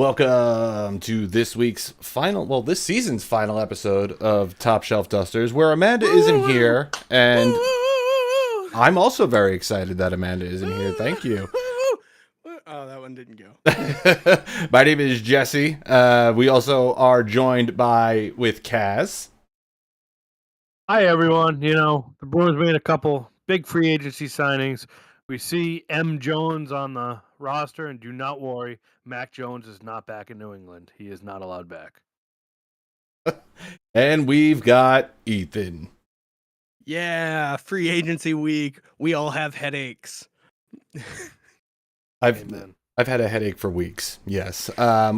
Welcome to this week's this season's final episode of Top Shelf Dusters, where Amanda isn't here, and I'm also very excited that Amanda isn't here. Thank you. Oh, that one didn't go. My name is Jesse. We also are joined with Kaz. Hi, everyone. The Bruins made a couple big free agency signings. We see M. Jones on the roster, and do not worry, Mac Jones is not back in New England. He is not allowed back. And we've got Ethan. Yeah, free agency week. We all have headaches. I've had a headache for weeks. Yes.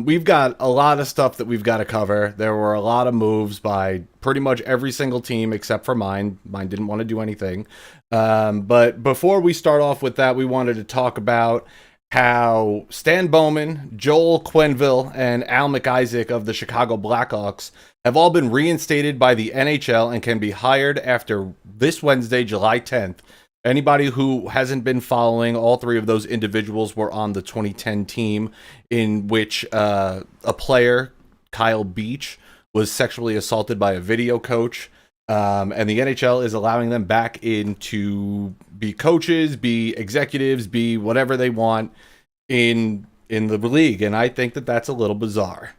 We've got a lot of stuff that we've got to cover. There were a lot of moves by pretty much every single team except for mine. Mine didn't want to do anything. But before we start off with that, we wanted to talk about how Stan Bowman, Joel Quenneville, and Al McIsaac of the Chicago Blackhawks have all been reinstated by the NHL and can be hired after this Wednesday, July 10th. Anybody who hasn't been following, all three of those individuals were on the 2010 team in which a player, Kyle Beach, was sexually assaulted by a video coach. And the NHL is allowing them back in to be coaches, be executives, be whatever they want in the league. And I think that that's a little bizarre.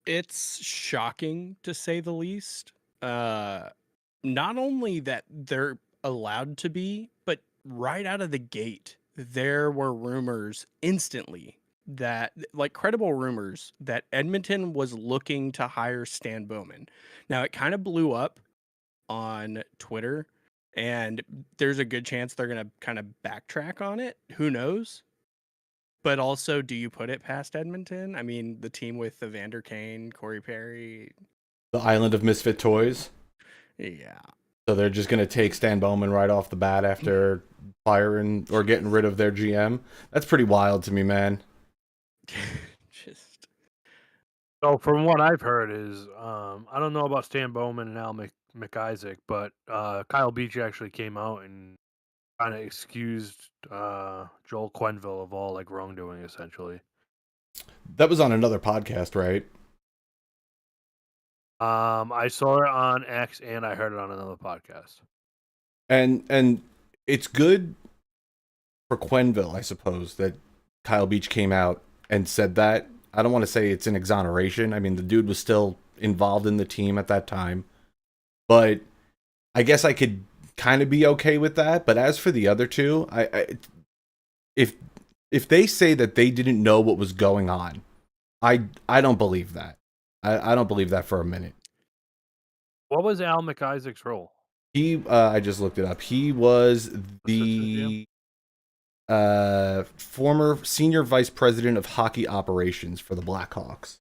It's shocking, to say the least. Not only that they're allowed to be, but right out of the gate, there were rumors instantly that, like credible rumors, that Edmonton was looking to hire Stan Bowman. Now, it kind of blew up on Twitter, and there's a good chance they're going to kind of backtrack on it. Who knows? But also, do you put it past Edmonton? I mean, the team with Evander Kane, Corey Perry. The Island of Misfit Toys. Yeah. So they're just going to take Stan Bowman right off the bat after firing or getting rid of their GM. That's pretty wild to me, man. So from what I've heard is, I don't know about Stan Bowman and Al McIsaac, but Kyle Beach actually came out and kind of excused Joel Quenneville of all wrongdoing, essentially. That was on another podcast, right? I saw it on X and I heard it on another podcast. And it's good for Quenneville, I suppose, that Kyle Beach came out and said that. I don't want to say it's an exoneration. I mean, the dude was still involved in the team at that time. But I guess I could kind of be okay with that. But as for the other two, if they say that they didn't know what was going on, I don't believe that. I don't believe that for a minute. What was Al McIsaac's role? He, I just looked it up. He was the former senior vice president of hockey operations for the Blackhawks.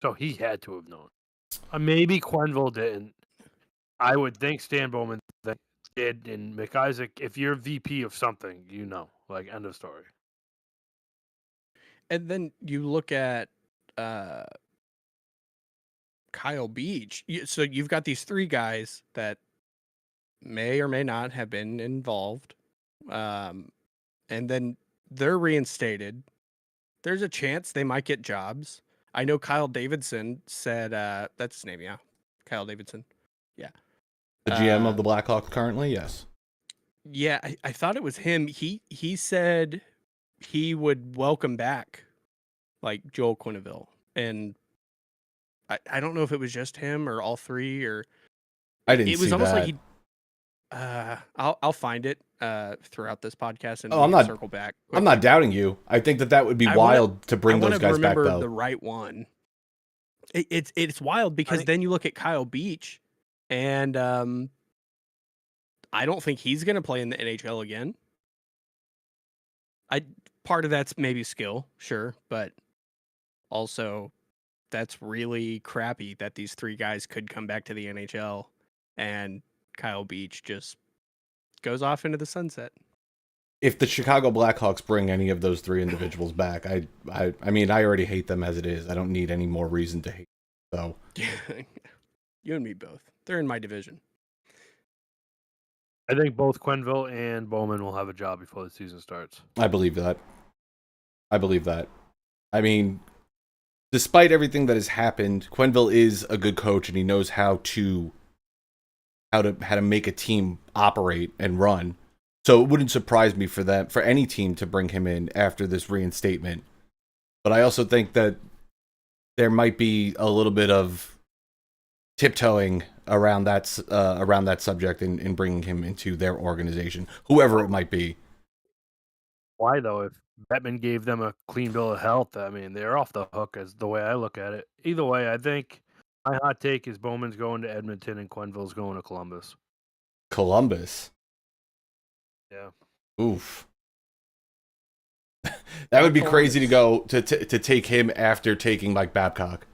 So he had to have known. Maybe Quenneville didn't. I would think Stan Bowman did, and McIsaac, if you're VP of something, end of story. And then you look at Kyle Beach. So you've got these three guys that may or may not have been involved. And then they're reinstated. There's a chance they might get jobs. I know Kyle Davidson said, that's his name, yeah. Kyle Davidson. Yeah. The GM of the Blackhawks currently, yes. Yeah, I thought it was him. He said he would welcome back Joel Quenneville, and I don't know if it was just him or all three, or I didn't. It was see almost that. like he. I'll find it throughout this podcast and I'm not circle back. I'm not doubting you. I think that would be wild to bring those guys back, though. The right one. It's wild because then you look at Kyle Beach, and I don't think he's going to play in the NHL again. Part of that's maybe skill, sure, but also that's really crappy that these three guys could come back to the NHL and Kyle Beach just goes off into the sunset. If the Chicago Blackhawks bring any of those three individuals back, I mean, I already hate them as it is. I don't need any more reason to hate them, so. You and me both. They're in my division. I think both Quenneville and Bowman will have a job before the season starts. I believe that. I believe that. I mean, despite everything that has happened, Quenneville is a good coach, and he knows how to make a team operate and run. So it wouldn't surprise me for any team to bring him in after this reinstatement. But I also think that there might be a little bit of tiptoeing around that subject in bringing him into their organization, whoever it might be. Why though? If Bettman gave them a clean bill of health, I mean, they're off the hook as the way I look at it. Either way, I think my hot take is Bowman's going to Edmonton and Quenneville's going to Columbus. Columbus. Yeah. Oof. That would be crazy to go to take him after taking Mike Babcock.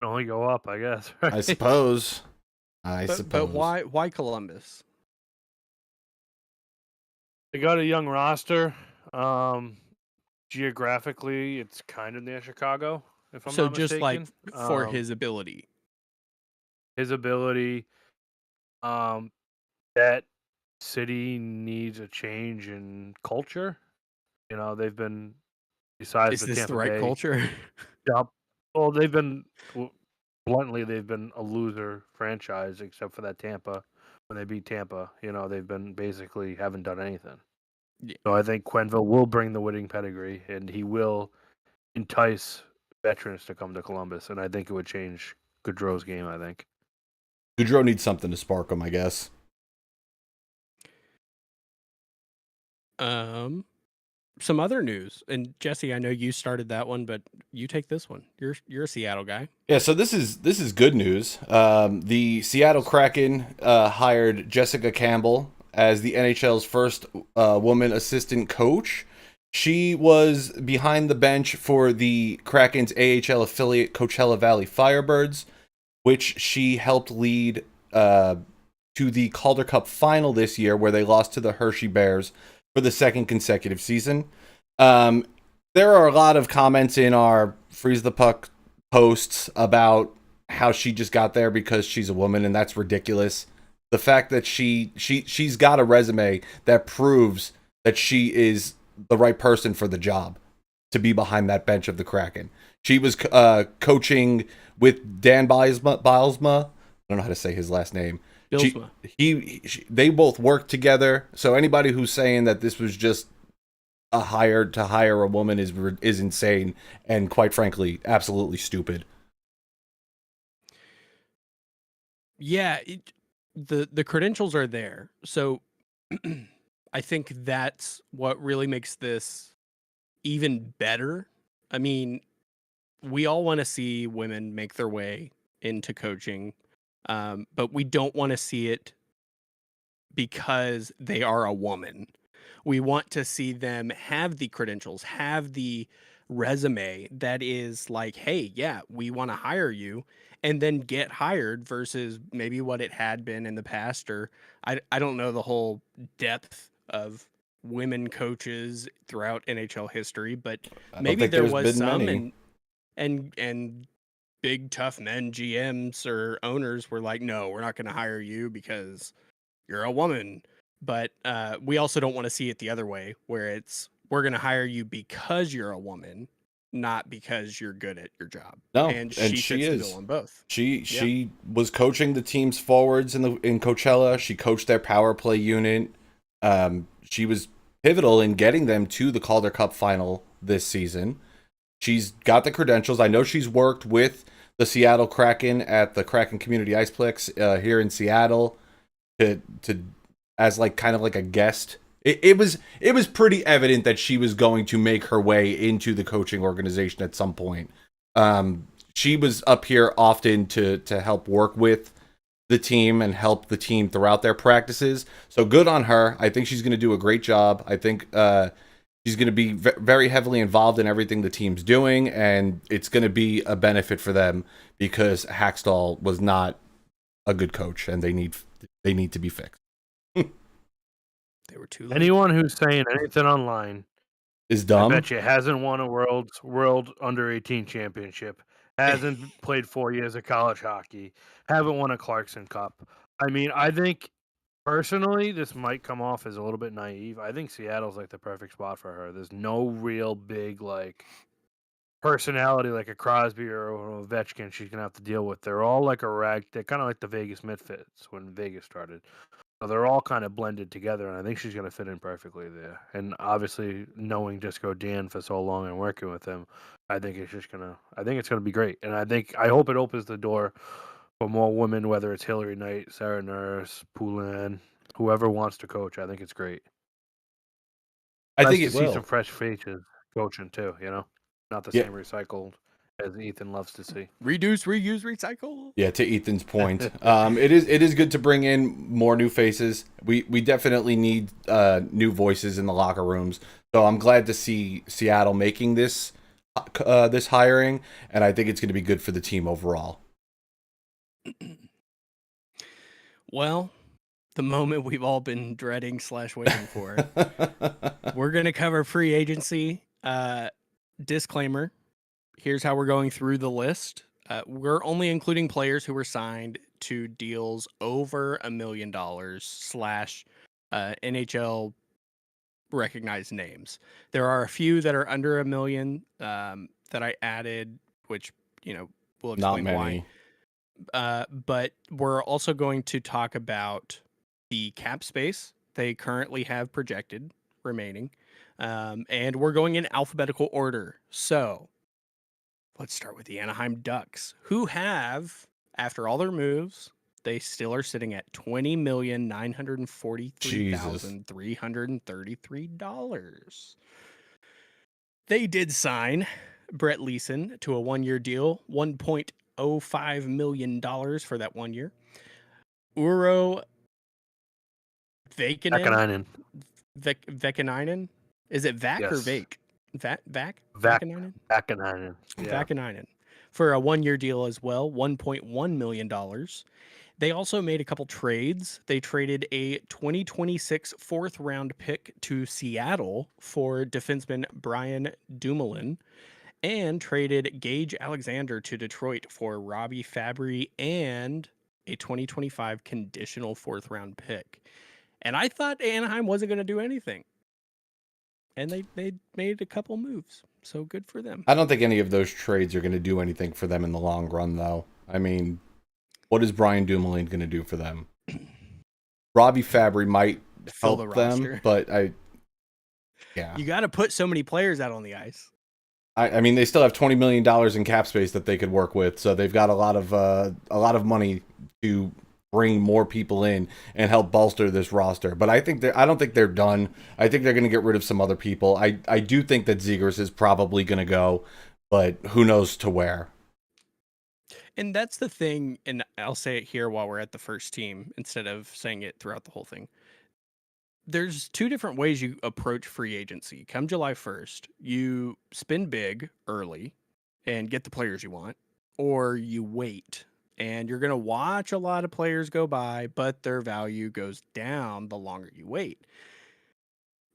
Only go up, I guess. Right? I suppose. But why Columbus? They got a young roster. Geographically, it's kind of near Chicago, if I'm not just mistaken. like for his ability. His ability, that city needs a change in culture. You know, they've been besides Is the this Tampa the right Bay, culture? well, they've been bluntly they've been a loser franchise except for that Tampa when they beat Tampa. You know, they've been basically haven't done anything. Yeah. So I think Quenneville will bring the winning pedigree, and he will entice veterans to come to Columbus, and I think it would change Gaudreau's game. I think Gaudreau needs something to spark him, I guess. Some other news, and Jesse, I know you started that one, but you take this one. You're a Seattle guy. Yeah, so this is good news. The Seattle Kraken hired Jessica Campbell as the NHL's first woman assistant coach. She was behind the bench for the Kraken's AHL affiliate Coachella Valley Firebirds, which she helped lead to the Calder Cup final this year, where they lost to the Hershey Bears for the second consecutive season. There are a lot of comments in our Freeze the Puck posts about how she just got there because she's a woman, and that's ridiculous. The fact that she's got a resume that proves that she is the right person for the job to be behind that bench of the Kraken. She was coaching with Dan Bilesma. I don't know how to say his last name. They both worked together. So anybody who's saying that this was just to hire a woman is insane, and quite frankly, absolutely stupid. Yeah, the credentials are there. So I think that's what really makes this even better. I mean, we all want to see women make their way into coaching, but we don't want to see it because they are a woman. We want to see them have the credentials, have the resume that is like, hey, yeah, we want to hire you, and then get hired versus maybe what it had been in the past. Or I don't know the whole depth of women coaches throughout NHL history, but maybe there was some many. and big tough men GMs or owners were like, no, we're not going to hire you because you're a woman. But we also don't want to see it the other way, where it's we're going to hire you because you're a woman, not because you're good at your job. No, and she fits the bill on both. She was coaching the team's forwards in Coachella. She coached their power play unit. She was pivotal in getting them to the Calder Cup final this season. She's got the credentials. I know she's worked with the Seattle Kraken at the Kraken Community Iceplex here in Seattle to as like kind of like a guest. It was pretty evident that she was going to make her way into the coaching organization at some point. She was up here often to help work with the team and help the team throughout their practices. So good on her. I think she's going to do a great job. I think she's going to be very heavily involved in everything the team's doing, and it's going to be a benefit for them because Hackstall was not a good coach, and they need to be fixed. They were too late. Anyone who's saying anything online is dumb. I bet you hasn't won a world under 18 championship, hasn't played 4 years of college hockey, haven't won a Clarkson Cup. I mean, I think personally, this might come off as a little bit naive. I think Seattle's like the perfect spot for her. There's no real big like personality like a Crosby or a Ovechkin she's gonna have to deal with. They're all like a rag. They're kind of like the Vegas Misfits when Vegas started. So they're all kind of blended together, and I think she's gonna fit in perfectly there. And obviously, knowing Disco Dan for so long and working with him, I think it's gonna be great. And I hope it opens the door for more women, whether it's Hillary Knight, Sarah Nurse, Poulin, whoever wants to coach. I think it's great. I Nice think to it see some will. fresh faces coaching too. Not the Yeah. same recycled as Ethan loves to see. Reduce, reuse, recycle. Yeah, to Ethan's point, it is good to bring in more new faces. We definitely need new voices in the locker rooms. So I'm glad to see Seattle making this hiring, and I think it's going to be good for the team overall. Well, the moment we've all been dreading / waiting for. We're going to cover free agency. Disclaimer. Here's how we're going through the list. We're only including players who were signed to deals over $1 million / NHL recognized names. There are a few that are under $1 million that I added, which, we'll Not explain many. why. But we're also going to talk about the cap space they currently have projected remaining. And we're going in alphabetical order. So let's start with the Anaheim Ducks, who have, after all their moves, they still are sitting at Jesus. $20,943,333. They did sign Brett Leeson to a 1-year deal, $1.05 million for that 1 year. Uro Vakanainen. Vakanainen? Is it Vac or Yes. Vake? Vac? Vac- Vakanainen? Vakanainen. Yeah. Vakanainen. For a 1-year deal as well, $1.1 million. They also made a couple trades. They traded a 2026 fourth round pick to Seattle for defenseman Brian Dumoulin and traded Gage Alexander to Detroit for Robbie Fabry and a 2025 conditional fourth round pick. And I thought Anaheim wasn't going to do anything. And they made a couple moves. So good for them. I don't think any of those trades are going to do anything for them in the long run, though. I mean, what is Brian Dumoulin going to do for them? Robbie Fabry might Fill the help them, roster. but yeah. You got to put so many players out on the ice. I mean, they still have $20 million in cap space that they could work with, so they've got a lot of money to bring more people in and help bolster this roster. But I don't think they're done. I think they're going to get rid of some other people. I do think that Zegers is probably going to go, but who knows to where. And that's the thing, and I'll say it here while we're at the first team instead of saying it throughout the whole thing. There's two different ways you approach free agency. Come July 1st, you spend big early and get the players you want, or you wait and you're going to watch a lot of players go by, but their value goes down the longer you wait.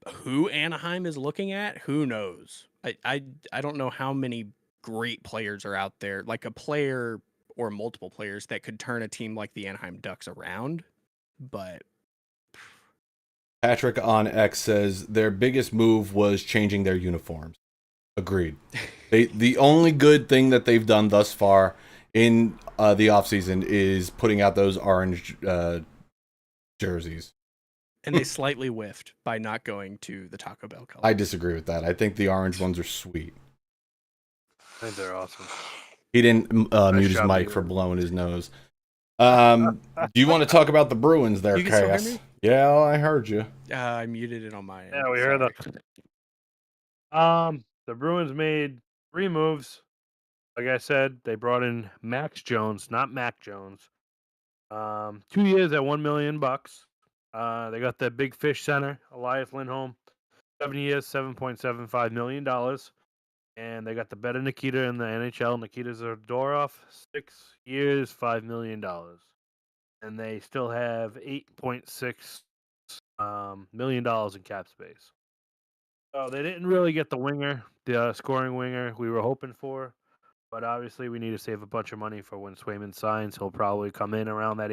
Who Anaheim is looking at, who knows? I don't know how many great players are out there, like a player or multiple players that could turn a team like the Anaheim Ducks around, but Patrick on X says their biggest move was changing their uniforms. Agreed. The only good thing that they've done thus far in the offseason is putting out those orange jerseys. and they slightly whiffed by not going to the Taco Bell color. I disagree with that. I think the orange ones are sweet. I think they're awesome. He didn't mute his job, mic Peter. for blowing his nose. Do you want to talk about the Bruins there, You can still hear Chaos? me? Yeah, I heard you. I muted it on my end. Yeah, we heard the Bruins made 3 moves. Like I said, they brought in Max Jones, not Mac Jones. 2 years at $1 million. They got the big fish center, Elias Lindholm, 7 years, $7.75 million. And they got the better Nikita in the NHL, Nikita Zadorov, 6 years, $5 million. And they still have $8.6 million in cap space. So they didn't really get the winger, the scoring winger we were hoping for. But obviously, we need to save a bunch of money for when Swayman signs. He'll probably come in around that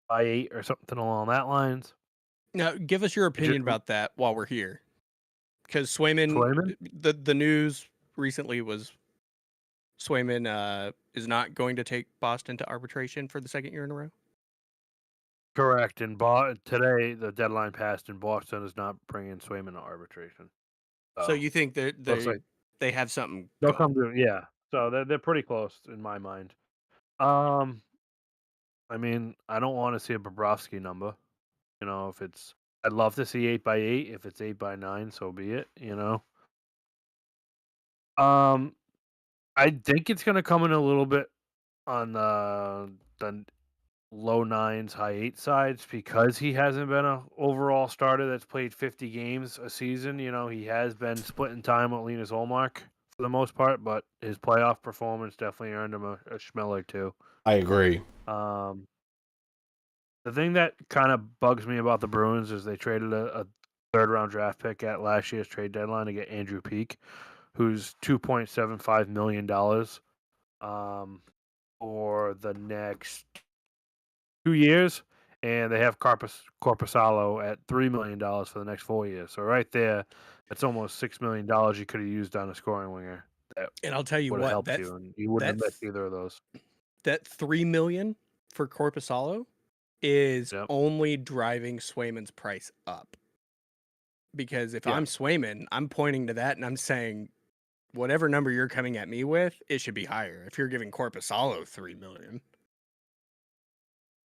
by 8 or something along that lines. Now, give us your opinion about that while we're here, because Swayman, Swayman? the news recently was Swayman is not going to take Boston to arbitration for the second year in a row. Correct. And today, the deadline passed, and Boston is not bringing Swayman to arbitration. So you think that looks like they have something they'll going? come to yeah. So they're pretty close in my mind. I mean, I don't want to see a Bobrovsky number. You know, if it's I'd love to see 8x8. If it's 8x9, so be it. You know. I think it's gonna come in a little bit on the low 9s, high 8 sides because he hasn't been a overall starter that's played 50 games a season. You know, he has been splitting time with Linus Olmark for the most part, but his playoff performance definitely earned him a schmell or two. I agree. Um, the thing that kind of bugs me about the Bruins is they traded a third round draft pick at last year's trade deadline to get Andrew Peak, who's $2.75 million for the next 2 years, and they have Corpusalo at $3 million for the next 4 years. So right there, that's almost $6 million you could have used on a scoring winger. That And I'll tell you would have what, helped you, and you wouldn't have that missed either of those. that $3 million for Corpusalo is Yep. only driving Swayman's price up. Because if Yeah. I'm Swayman, I'm pointing to that and I'm saying, whatever number you're coming at me with, it should be higher. If you're giving Corpusalo $3 million,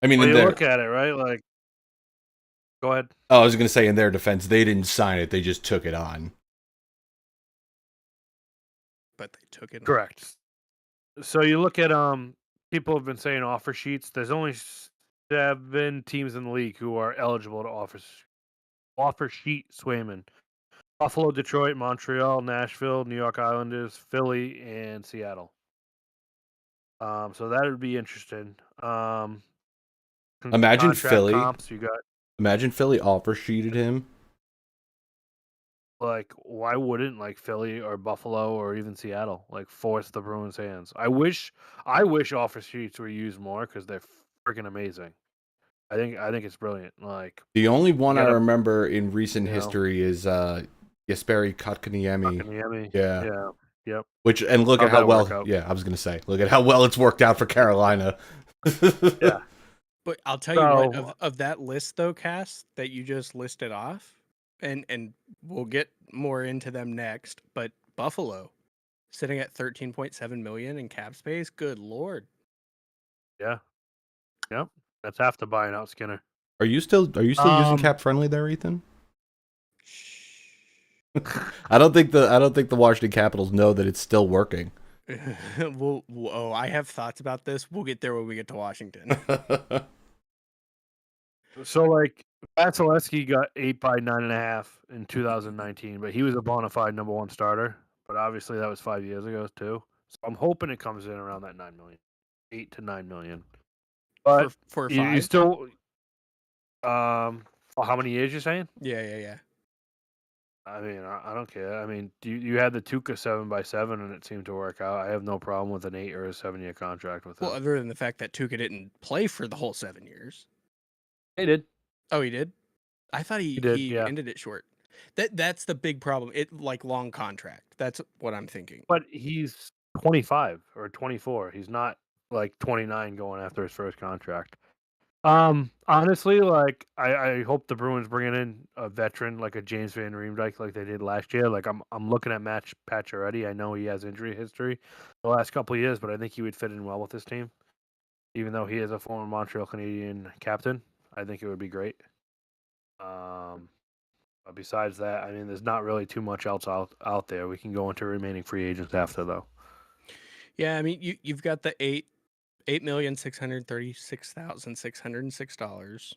I mean, Well, in you their look at it, right? Like, go ahead. I was gonna say in their defense, they didn't sign it; they just took it on. but they took it. Correct. So you look at people have been saying offer sheets. There's only 7 teams in the league who are eligible to offer sheet Swayman. Buffalo, Detroit, Montreal, Nashville, New York Islanders, Philly, and Seattle. So that would be interesting. Imagine Contract Philly. comps, you got Imagine Philly offer sheeted him. like why wouldn't like Philly or Buffalo or even Seattle like force the Bruins' hands? I wish offer sheets were used more because they're freaking amazing. I think it's brilliant. Like The only one I gotta- remember in recent you know. history is Jesperi Kotkaniemi. Miami. Yeah. Yep. Which and look How'd at how that work well. out? Yeah, I was gonna say, look at how well it's worked out for Carolina. Yeah. But I'll tell you what, So- of that list though, Cass, that you just listed off, and we'll get more into them next, but Buffalo sitting at 13.7 million in cap space, good lord. Yeah. Yep. That's half the buying out Skinner. Are you still using cap friendly there, Ethan? I don't think the Washington Capitals know that it's still working. I have thoughts about this. We'll get there when we get to Washington. So like Vasilevsky got 8x9.5 in 2019, but he was a bona fide number 1 starter. But obviously that was 5 years ago too. So I'm hoping it comes in around that 9 million, 8 to 9 million. But for you 5? still how many years you're saying? Yeah. I mean, I don't care. I mean, you had the Tuca 7x7 and it seemed to work out. I have no problem with an 8 or a 7-year contract with Well, him. other than the fact that Tuca didn't play for the whole 7 years. They did. Oh, he did? I thought he did, yeah. ended it short. That's the big problem. It like long contract. That's what I'm thinking. But he's 25 or 24. He's not like 29 going after his first contract. Honestly, like I hope the Bruins bringing in a veteran like a James Van Riemsdyk like they did last year. Like I'm looking at Match Pacioretty. I know he has injury history the last couple of years, but I think he would fit in well with this team. Even though he is a former Montreal Canadian captain, I think it would be great. But besides that, I mean, there's not really too much else out there. We can go into remaining free agents after though. Yeah, I mean you've got the $8,636,606.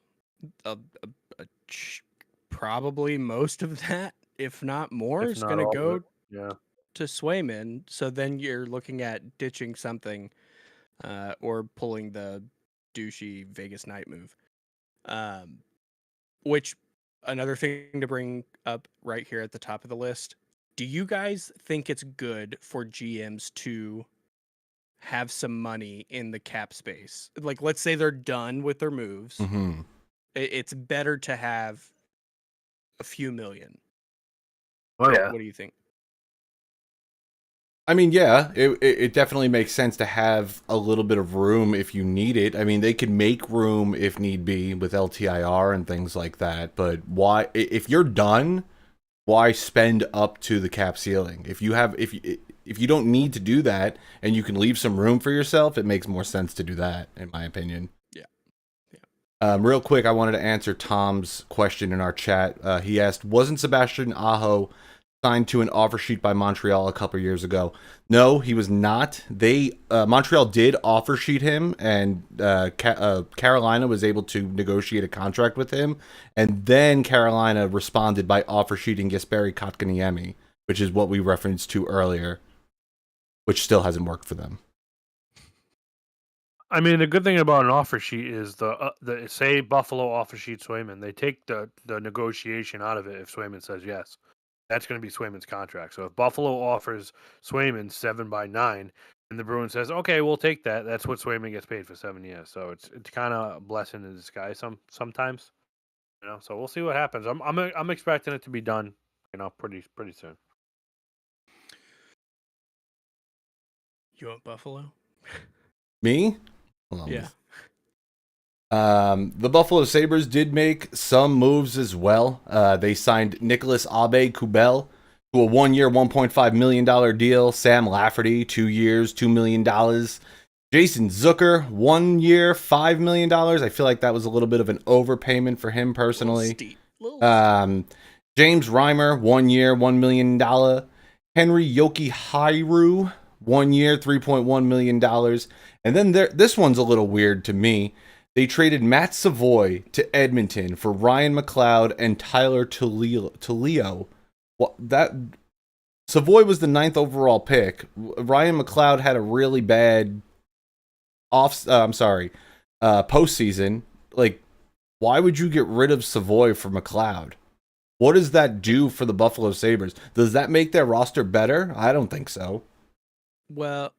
Probably most of that, if not more, If is not going to all of go it, yeah. to Swayman. So then you're looking at ditching something, or pulling the douchey Vegas night move. Which another thing to bring up right here at the top of the list. Do you guys think it's good for GMs to have some money in the cap space. Like, let's say they're done with their moves. Hmm. It's better to have a few million. Oh, yeah. What do you think? I mean, yeah, it definitely makes sense to have a little bit of room if you need it. I mean, they can make room if need be with LTIR and things like that. But why, if you're done, why spend up to the cap ceiling? If you don't need to do that and you can leave some room for yourself, it makes more sense to do that, in my opinion. Yeah. Real quick, I wanted to answer Tom's question in our chat. He asked, wasn't Sebastian Aho signed to an offer sheet by Montreal a couple years ago? No, he was not. Montreal did offer sheet him, and Carolina was able to negotiate a contract with him, and then Carolina responded by offer sheeting Jesperi Kotkaniemi, which is what we referenced to earlier, which still hasn't worked for them. I mean, the good thing about an offer sheet is the say Buffalo offer sheet Swayman, they take the negotiation out of it if Swayman says yes. That's going to be Swayman's contract. So if Buffalo offers Swayman 7/9, and the Bruins says, "Okay, we'll take that," that's what Swayman gets paid for 7 years. So it's kind of a blessing in disguise sometimes, So we'll see what happens. I'm expecting it to be done, pretty soon. You want Buffalo? Me? Hold on. Yeah. The Buffalo Sabres did make some moves as well. They signed Nicholas Aube-Kubel to a 1-year, $1.5 million deal. Sam Lafferty, 2 years, $2 million. Jason Zucker, 1 year, $5 million. I feel like that was a little bit of an overpayment for him personally. James Reimer, 1 year, $1 million. Henry Yoki-Hairu, 1 year, $3.1 million. And then this one's a little weird to me. They traded Matt Savoy to Edmonton for Ryan McLeod and Tyler Toledo. Well, Savoy was the 9th overall pick. Ryan McLeod had a really bad postseason. Like, why would you get rid of Savoy for McLeod? What does that do for the Buffalo Sabres? Does that make their roster better? I don't think so. Well,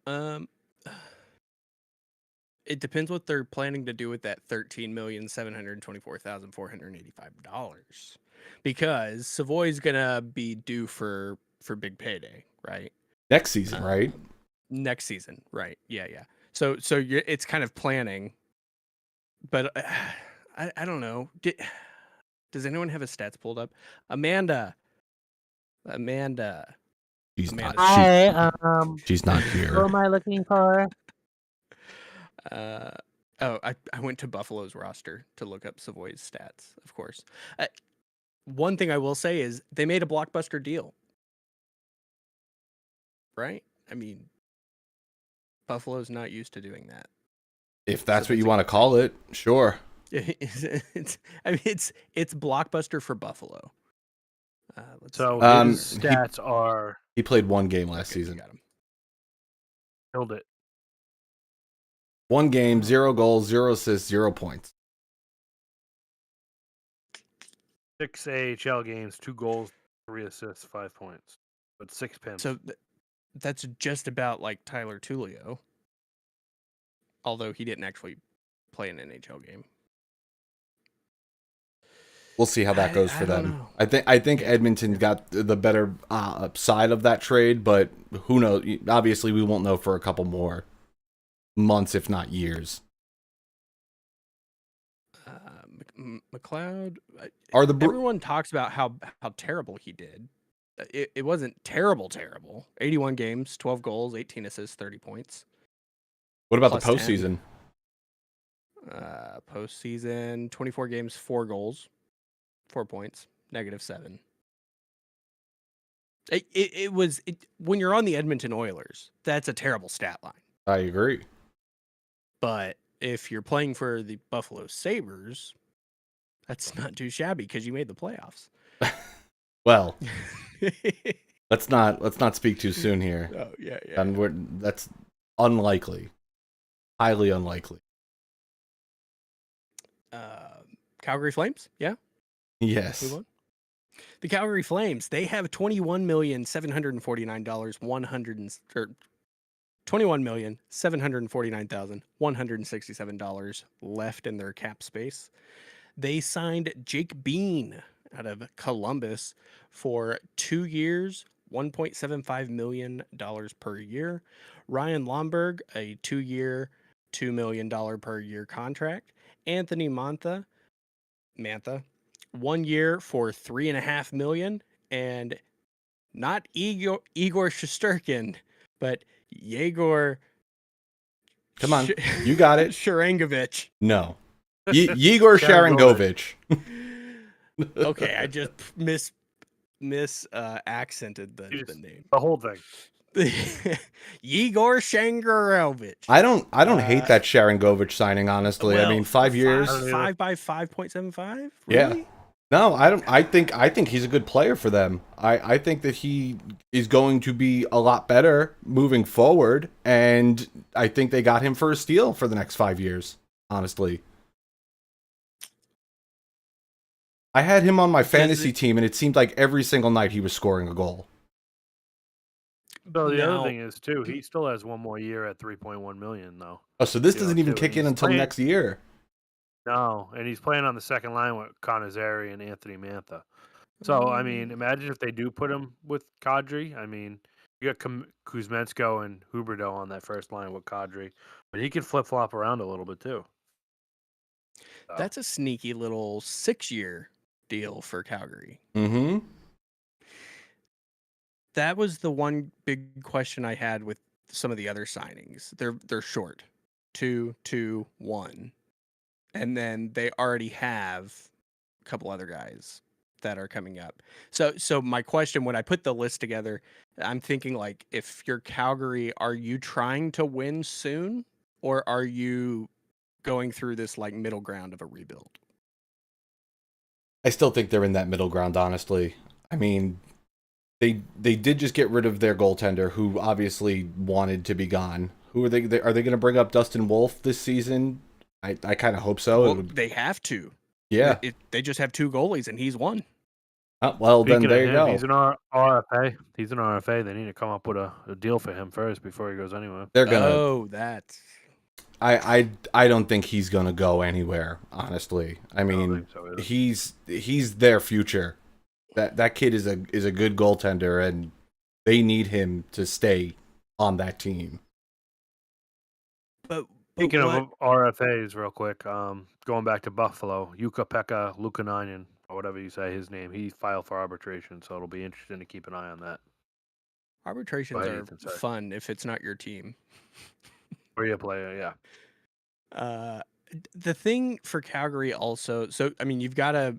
it depends what they're planning to do with that $13,724,485, because Savoy's gonna be due for big payday, right? Next season, right? Next season, right? Yeah. So it's kind of planning, but I don't know. Does anyone have his stats pulled up? Amanda. She's Amanda. not. Hi, She's not who here. am I looking for? I went to Buffalo's roster to look up Savoy's stats, of course. One thing I will say is they made a blockbuster deal, right? I mean, Buffalo's not used to doing that. If that's what you want to call it, sure. It's blockbuster for Buffalo. His Um, stats are He played 1 game last Okay, you season. got him. killed it. 1 game, 0 goals, 0 assists, 0 points. 6 AHL games, 2 goals, 3 assists, 5 points, but 6 pins. So that's just about like Tyler Tullio, although he didn't actually play an NHL game. We'll see how that goes for I don't them. know. I think Edmonton got the better side of that trade, but who knows? Obviously, we won't know for a couple more months, if not years. McLeod. Everyone talks about how terrible he did. It wasn't terrible. 81 games, 12 goals, 18 assists, 30 points. What about Plus the postseason? 10. Postseason, 24 games, 4 goals, 4 points, -7. It was when you're on the Edmonton Oilers, that's a terrible stat line. I agree. But if you're playing for the Buffalo Sabres, that's not too shabby because you made the playoffs. Well, let's not speak too soon here. Oh yeah. And that's unlikely, highly unlikely. Calgary Flames, yeah. Yes. Move on. The Calgary Flames, they have $21,749,100 $21,749,167 left in their cap space. They signed Jake Bean out of Columbus for 2 years, $1.75 million per year. Ryan Lomberg, a 2-year, $2 million per year contract. Anthony Mantha, 1 year for $3.5 million, and not Igor Shesterkin, but Yegor. Come on, you got it. Sharangovich. No, Yegor Sharangovich. Okay, I just accented the name. The whole thing. Yegor Shangarovich. I don't hate that Sharangovich signing, honestly. I mean, 5 years. 5 by 5.75? Really? Yeah. No, I don't. I think he's a good player for them. I think that he is going to be a lot better moving forward, and I think they got him for a steal for the next 5 years. Honestly, I had him on my fantasy team, and it seemed like every single night he was scoring a goal. So the other thing is too, he still has 1 more year at $3.1 million though. Oh, so this doesn't even kick in until next year. No, and he's playing on the second line with Connor Zary and Anthony Mantha. So, I mean, imagine if they do put him with Kadri. I mean, you got Kuzmensko and Huberdeau on that first line with Kadri, but he could flip-flop around a little bit too. So. That's a sneaky little 6-year deal for Calgary. Mm-hmm. That was the one big question I had with some of the other signings. They're short. 2, 2, 1. And then they already have a couple other guys that are coming up. So my question, when I put the list together, I'm thinking, like, if you're Calgary, are you trying to win soon, or are you going through this like middle ground of a rebuild? I still think they're in that middle ground, honestly. I mean, they did just get rid of their goaltender, who obviously wanted to be gone. Who are they? Are they going to bring up Dustin Wolf this season? I kind of hope so. Well, they have to. Yeah. They just have 2 goalies, and he's one. Well, then there you go. He's an RFA. He's an RFA. They need to come up with a deal for him first before he goes anywhere. They're gonna. Oh, that's. I don't think he's gonna go anywhere. Honestly, I mean, he's their future. That kid is a good goaltender, and they need him to stay on that team. But speaking of RFAs, real quick, going back to Buffalo, Jukka-Pekka Luukkonen, or whatever you say his name, he filed for arbitration, so it'll be interesting to keep an eye on that. Arbitrations are fun if it's not your team. Or your player, yeah. The thing for Calgary also, so I mean, you've got to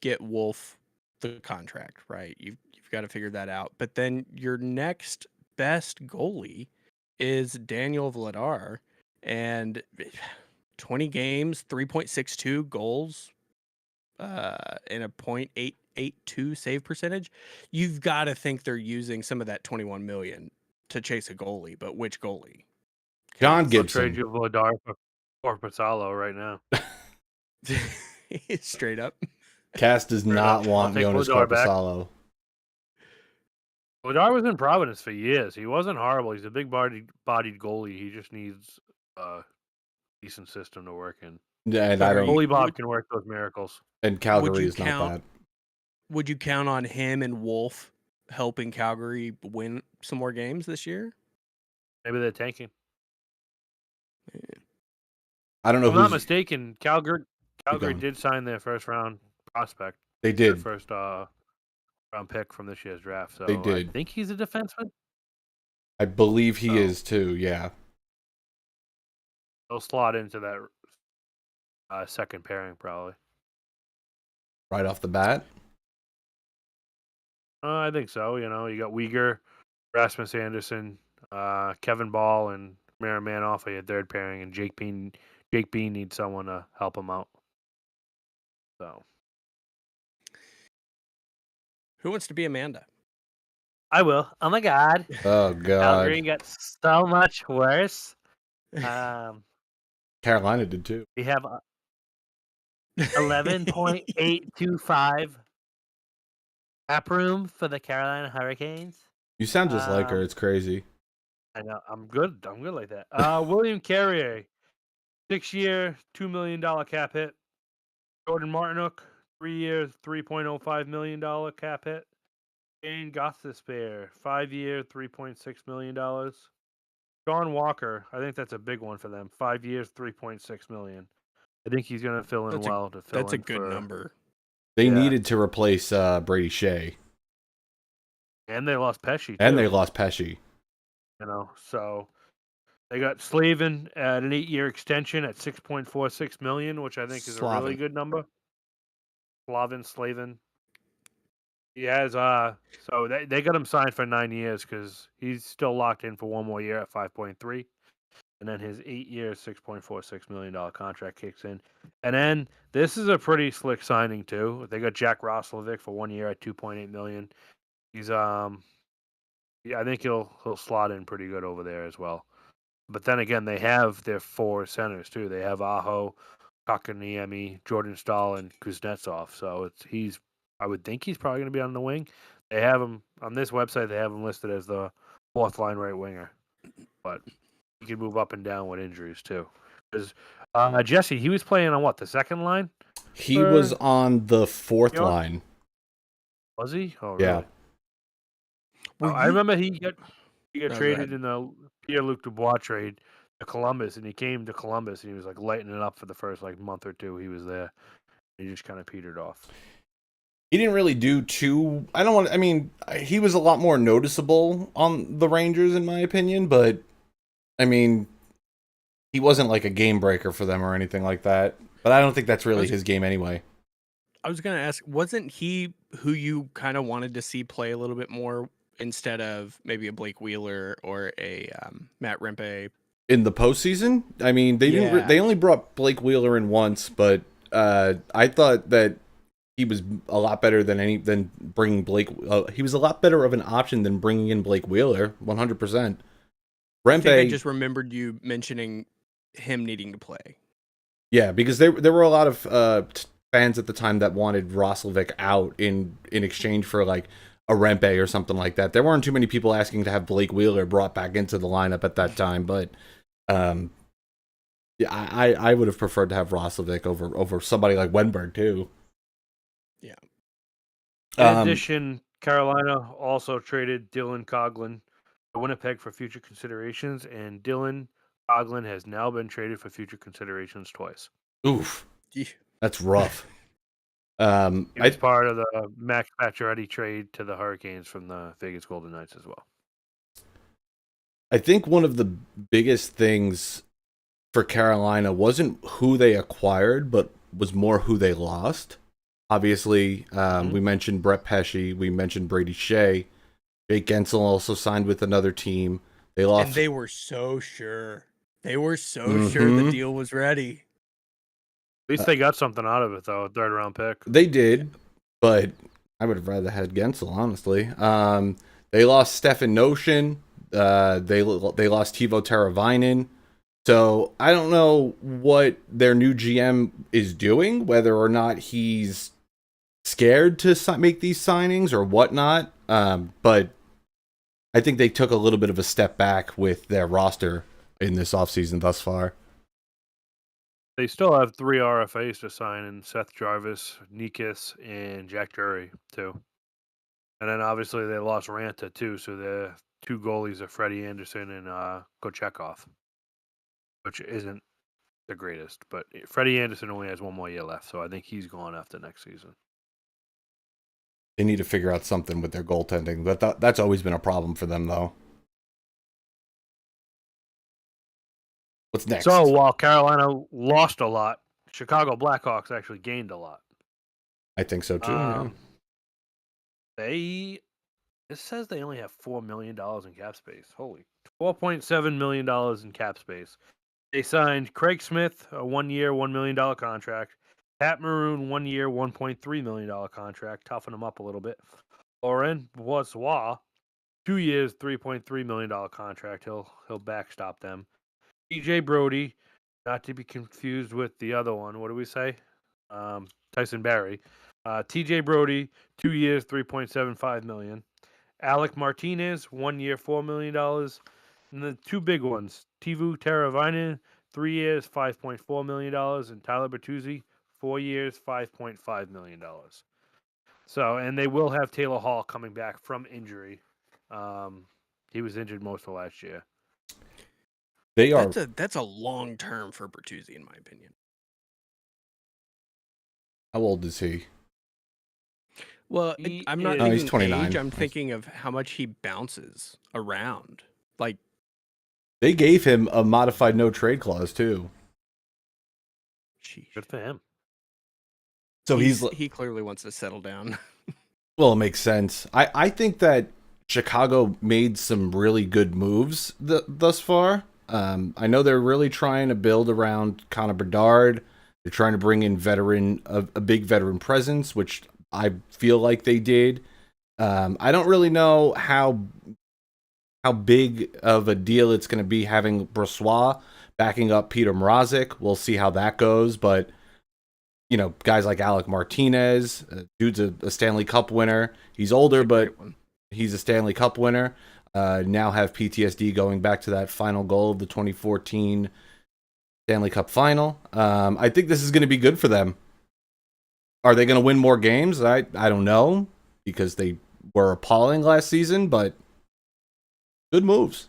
get Wolf the contract, right? You've got to figure that out. But then your next best goalie is Daniel Vladar, and 20 games, 3.62 goals, and a .882 save percentage. You've got to think they're using some of that $21 million to chase a goalie, but which goalie? John Gibson. I'll trade you Vladar for Pozzolo right now. Straight up. Cass does not want Jonas Korpisalo. Vladar was in Providence for years. He wasn't horrible. He's a big-bodied goalie. He just needs a decent system to work in. Yeah, and Goalie Bob can work those miracles. And Calgary is not bad. Would you count on him and Wolf helping Calgary win some more games this year? Maybe they're tanking. I don't know. If I'm not mistaken, Calgary did sign their first-round prospect. They did. Their first round pick from this year's draft. So they did. I think he's a defenseman. I believe he is too. Yeah. He'll slot into that second pairing probably. Right off the bat. I think so. You know, you got Uyghur, Rasmus Anderson, Kevin Ball, and Mara Manoff are your third pairing, and Jake Bean needs someone to help him out. So. Who wants to be Amanda? I will. Oh my God. Oh God. Calgary got so much worse. Carolina did too. We have 11.825 cap room for the Carolina Hurricanes. You sound just like her. It's crazy. I know. I'm good. I'm good like that. William Carrier, 6-year, $2 million cap hit. Jordan Martinook, 3 years, $3.05 million cap hit. Shane Gostisbehere, 5 year, $3.6 million. John Walker, I think that's a big one for them. 5 years, $3.6 million. I think he's going to fill in That's a well to fill that's a in good for. number. They Yeah. needed to replace Brady Shea, And they lost Pesci too. and they lost Pesci. So they got Slavin at an 8-year extension at $6.46 million, which I think is a really Slavin. good number. Slavin. He has so they got him signed for 9 years because he's still locked in for one more year at 5.3. And then his 8-year, $6.46 million contract kicks in. And then this is a pretty slick signing too. They got Jack Roslovic for 1 year at $2.8 million. He's yeah, I think he'll slot in pretty good over there as well. But then again, they have their 4 centers too. They have Aho, Kakaniemi, Jordan Stahl, and Kuznetsov. So I would think he's probably going to be on the wing. They have him on this website. They have him listed as the 4th line right winger, but he can move up and down with injuries too. Because Jesse, he was playing on what, the 2nd line? He was on the 4th York? line. Was he? Oh, Yeah. really? Were I you- remember he got go traded ahead. in the Pierre-Luc Dubois trade to Columbus, and he came to Columbus, and he was like lighting it up for the first month or two he was there. He just kind of petered off. He didn't really do too. He was a lot more noticeable on the Rangers, in my opinion, but I mean, he wasn't like a game breaker for them or anything like that. But I don't think that's really his game anyway. I was gonna ask, wasn't he who you kind of wanted to see play a little bit more instead of maybe a Blake Wheeler or a Matt Rempe? In the postseason, I mean, they didn't. Yeah. They only brought Blake Wheeler in once, but I thought that he was a lot better than bringing Blake. He was a lot better of an option than bringing in Blake Wheeler, 100%. I think I Rempe, just remembered you mentioning him needing to play. yeah, because there were a lot of fans at the time that wanted Roslovic out in exchange for like a Rempe or something like that. There weren't too many people asking to have Blake Wheeler brought back into the lineup at that time, but yeah, I would have preferred to have Roslovic over somebody like Wenberg too. Yeah. In addition, Carolina also traded Dylan Coughlin to Winnipeg for future considerations, and Dylan Coughlin has now been traded for future considerations twice. Oof, Yeah. that's rough. He was part of the Max Pacioretty trade to the Hurricanes from the Vegas Golden Knights as well. I think one of the biggest things for Carolina wasn't who they acquired, but was more who they lost. Obviously, we mentioned Brett Pesci, we mentioned Brady Shea. Jake Gensel also signed with another team. They lost. And they were so sure. They were so sure the deal was ready. At least they got something out of it, though, a 3rd-round pick. They did, but I would have rather had Gensel, honestly. They lost Stefan Notion. They lost Teuvo Teravainen. So I don't know what their new GM is doing, whether or not he's scared to make these signings or whatnot. But I think they took a little bit of a step back with their roster in this offseason thus far. They still have 3 RFAs to sign in Seth Jarvis, Nikas, and Jack Drury, too. And then obviously they lost Ranta, too, so the 2 goalies are Freddie Anderson and Kochekov, which isn't the greatest. But Freddie Anderson only has 1 more year left, so I think he's gone after next season. They need to figure out something with their goaltending, but that's always been a problem for them, though. What's next? So while Carolina lost a lot, Chicago Blackhawks actually gained a lot. I think so too. Yeah. This says they only have $4 million in cap space. Holy, $4.7 million in cap space. They signed Craig Smith, a 1-year, $1 million contract. Pat Maroon, 1 year, $1.3 million contract. Toughen him up a little bit. Laurent Boissois, 2 years, $3.3 million contract. He'll backstop them. TJ Brody, not to be confused with the other one. What do we say? Tyson Barrie. TJ Brody, 2 years, $3.75 million. Alec Martinez, 1 year, $4 million. And the two big ones, Tivu Teravainen, 3 years, $5.4 million, and Tyler Bertuzzi, 4 years, $5.5 million. So, and they will have Taylor Hall coming back from injury. He was injured most of last year. They are. That's a long term for Bertuzzi, in my opinion. How old is he? Well, He I'm not is- Oh, he's thinking 29. age. I'm thinking of how much he bounces around. Like, They gave him a modified no trade clause too. sheesh. Good for him. So he clearly wants to settle down. well, it makes sense. I think that Chicago made some really good moves thus far. I know they're really trying to build around Connor Bedard. They're trying to bring in a big veteran presence, which I feel like they did. I don't really know how big of a deal it's going to be having Brossoit backing up Peter Mrazek. We'll see how that goes, but you know, guys like Alec Martinez, dude's a Stanley Cup winner. He's older, but he's a Stanley Cup winner. Now have PTSD going back to that final goal of the 2014 Stanley Cup final. I think this is going to be good for them. Are they going to win more games? I don't know, because they were appalling last season, but good moves.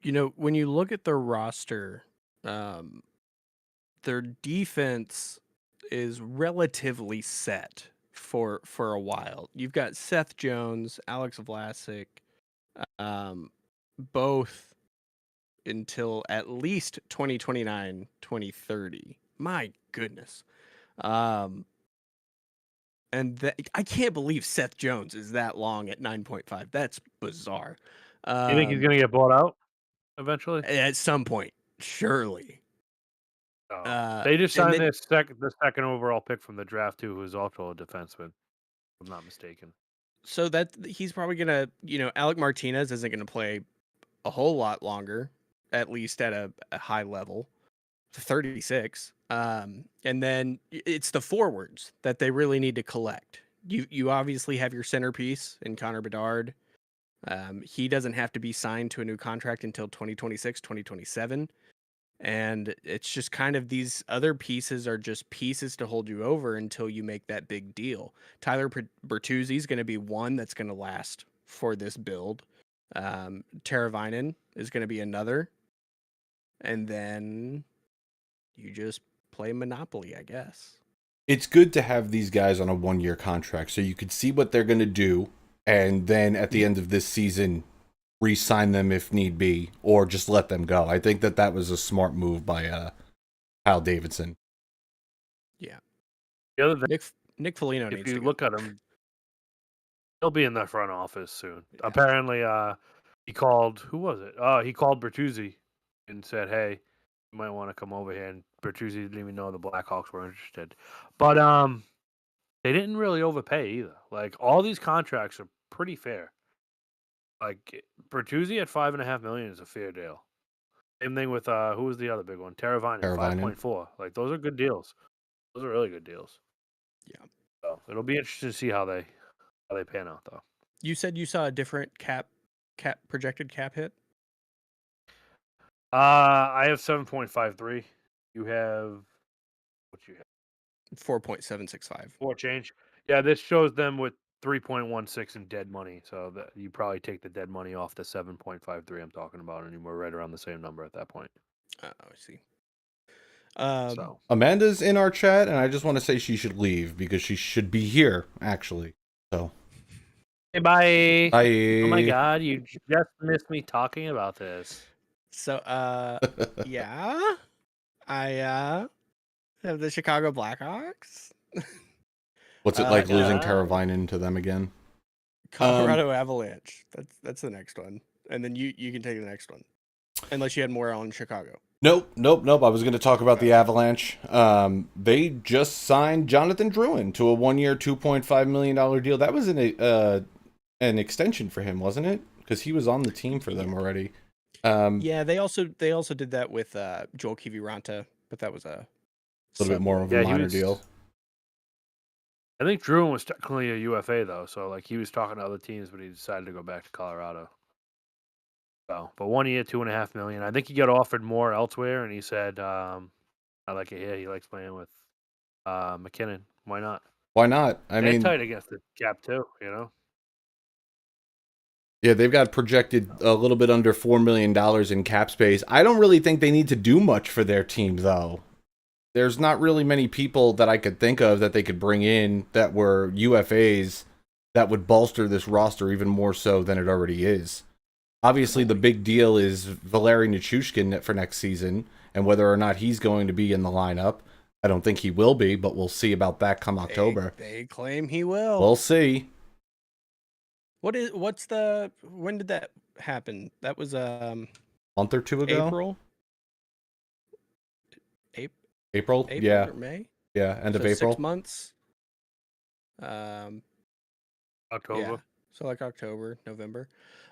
You know, when you look at their roster, their defense is relatively set for a while. You've got Seth Jones, Alex Vlasic, both until at least 2029, 2030. My goodness. And I can't believe Seth Jones is that long at 9.5. That's bizarre. You think he's going to get bought out eventually? At some point, surely. Oh. They just signed then- the second overall pick from the draft too, who's also a defenseman, if I'm not mistaken. So that he's probably gonna, Alec Martinez isn't gonna play a whole lot longer, at least at a high level, 36. And then it's the forwards that they really need to collect. You obviously have your centerpiece in Connor Bedard. He doesn't have to be signed to a new contract until 2026, 2027. And it's just kind of these other pieces are just pieces to hold you over until you make that big deal. Tyler Bertuzzi is going to be one that's going to last for this build. Teravainen is going to be another. And then you just play Monopoly, I guess. It's good to have these guys on a 1-year contract so you could see what they're going to do. And then at the end of this season, re-sign them if need be, or just let them go. I think that was a smart move by Kyle Davidson. Yeah. The other thing, Nick Foligno if needs you to look at him, he'll be in the front office soon. Yeah. Apparently, he called. Who was it? He called Bertuzzi and said, "Hey, you might want to come over here." And Bertuzzi didn't even know the Blackhawks were interested. But they didn't really overpay either. Like, all these contracts are pretty fair. Like, Bertuzzi at $5.5 million is a fair deal. Same thing with who was the other big one? Teravainen, 5.4. Like, those are good deals. Those are really good deals. Yeah. So it'll be interesting to see how they pan out, though. You said you saw a different projected cap hit? I have 7.53. You have what you have? 4.765. 4 change. Yeah, this shows them with 3.16 in dead money. So that you probably take the dead money off the 7.53 I'm talking about, and we're right around the same number at that point. Oh, I see. So Amanda's in our chat, and I just want to say she should leave because she should be here, actually. So hey, bye. Bye. Oh my God, you just missed me talking about this. So, yeah, I have the Chicago Blackhawks. What's it like losing yeah. Teravainen to them again? Colorado Avalanche. That's the next one, and then you can take the next one, unless you had more on Chicago. Nope. I was going to talk about the Avalanche. They just signed Jonathan Drouin to a 1-year, $2.5 million deal. That was an extension for him, wasn't it? Because he was on the team for them already. Yeah, they also did that with Joel Kiviranta, but that was a little bit more of a minor deal. I think Drouin was technically a UFA though, so like he was talking to other teams, but he decided to go back to Colorado. So, but 1 year, $2.5 million. I think he got offered more elsewhere, and he said, "I like it here." He likes playing with McKinnon. Why not? Why not? I They're mean, tight against the cap too. yeah, they've got projected a little bit under $4 million in cap space. I don't really think they need to do much for their team, though. There's not really many people that I could think of that they could bring in that were UFAs that would bolster this roster even more so than it already is. Obviously, the big deal is Valeri Nichushkin for next season, and whether or not he's going to be in the lineup. I don't think he will be, but we'll see about that come October. They claim he will. We'll see. When did that happen? That was Month or two ago? April? April? April Yeah. or May? Yeah, end of So April. 6 months. October. Yeah. So like October, November.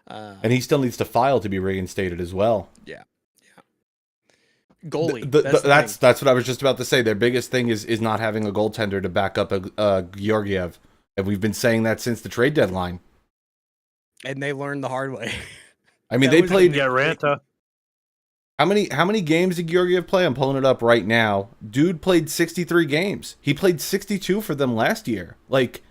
And he still needs to file to be reinstated as well. Yeah. Goalie. That's what I was just about to say. Their biggest thing is not having a goaltender to back up Georgiev. And we've been saying that since the trade deadline. And they learned the hard way. I mean, they played... Yeah, Ranta. How many games did Georgiev play? I'm pulling it up right now. Dude played 63 games. He played 62 for them last year. Like,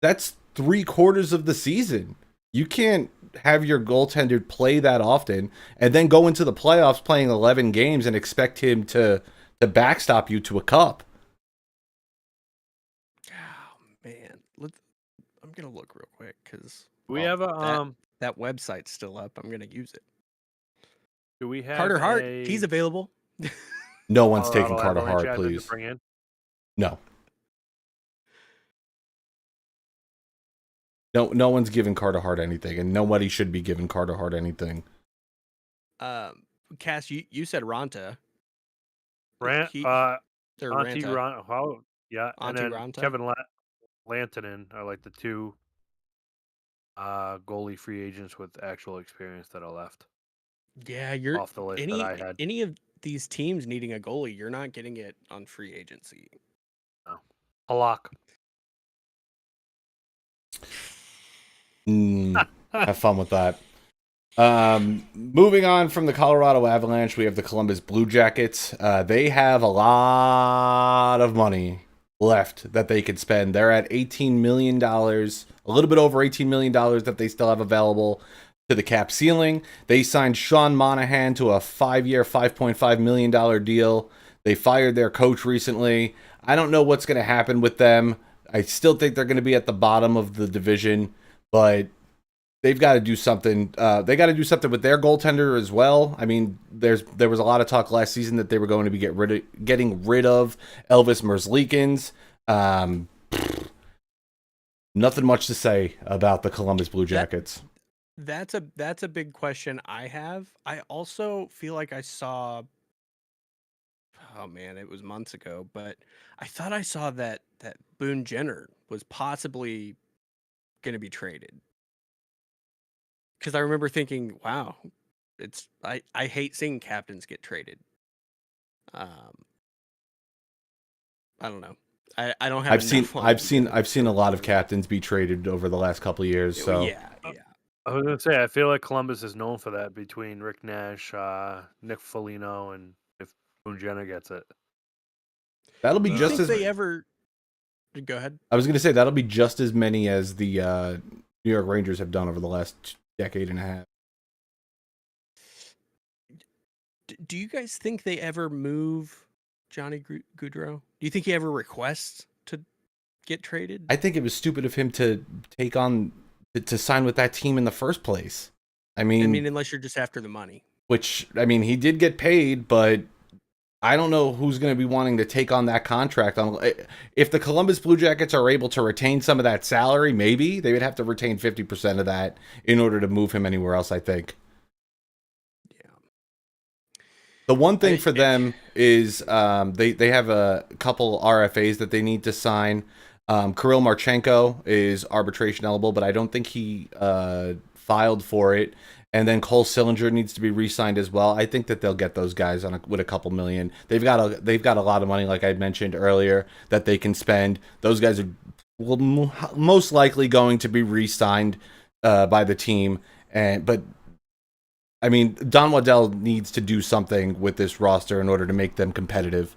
that's 3/4 of the season. You can't have your goaltender play that often and then go into the playoffs playing 11 games and expect him to backstop you to a cup. Oh man, I'm gonna look real quick because We have a that website's still up. I'm gonna use it. Do we have Carter Hart? He's available. No one's taking Colorado Carter Avalanche Hart, admin to please. bring in? No. No one's giving Carter Hart anything, and nobody should be giving Carter Hart anything. Cass, you said Ranta. Rant, Or Auntie Ranta. Ron, yeah, Auntie and then Ranta? Kevin Lantanen are like the two goalie free agents with actual experience that are left Yeah, you're off the list that I had. any of these teams needing a goalie, you're not getting it on free agency. Halak. Have fun with that. Moving on from the Colorado Avalanche, we have the Columbus Blue Jackets. They have a lot of money left that they could spend. They're at $18 million, a little bit over $18 million that they still have available to the cap ceiling. They signed Sean Monahan to a 5-year, $5.5 million deal. They fired their coach recently. I don't know what's going to happen with them. I still think they're going to be at the bottom of the division, but they've got to do something. They got to do something with their goaltender as well. I mean, there was a lot of talk last season that they were going to be getting rid of Elvis Merzlikins. Nothing much to say about the Columbus Blue Jackets. That's a big question I have. I also feel like I saw. Oh man, it was months ago, but I thought I saw that Boone Jenner was possibly going to be traded. Because I remember thinking, wow, I hate seeing captains get traded. I don't know. I don't have. I've seen a lot of captains be traded over the last couple of years. So yeah. I was gonna say I feel like Columbus is known for that between Rick Nash, Nick Foligno, and if Boone Jenner gets it, that'll be just as they ever. Go ahead. I was going to say that'll be just as many as the New York Rangers have done over the last decade and a half. Do you guys think they ever move Johnny Gaudreau? Do you think he ever requests to get traded? I think it was stupid of him to take on to sign with that team in the first place. I mean, unless you're just after the money. Which, I mean, he did get paid, but I don't know who's going to be wanting to take on that contract. If the Columbus Blue Jackets are able to retain some of that salary, maybe they would have to retain 50% of that in order to move him anywhere else, I think. Yeah. The one thing for them is they have a couple RFAs that they need to sign. Kirill Marchenko is arbitration eligible, but I don't think he filed for it. And then Cole Sillinger needs to be re-signed as well. I think that they'll get those guys with a couple million. They've got a lot of money, like I mentioned earlier, that they can spend. Those guys will most likely going to be re-signed by the team. But I mean, Don Waddell needs to do something with this roster in order to make them competitive.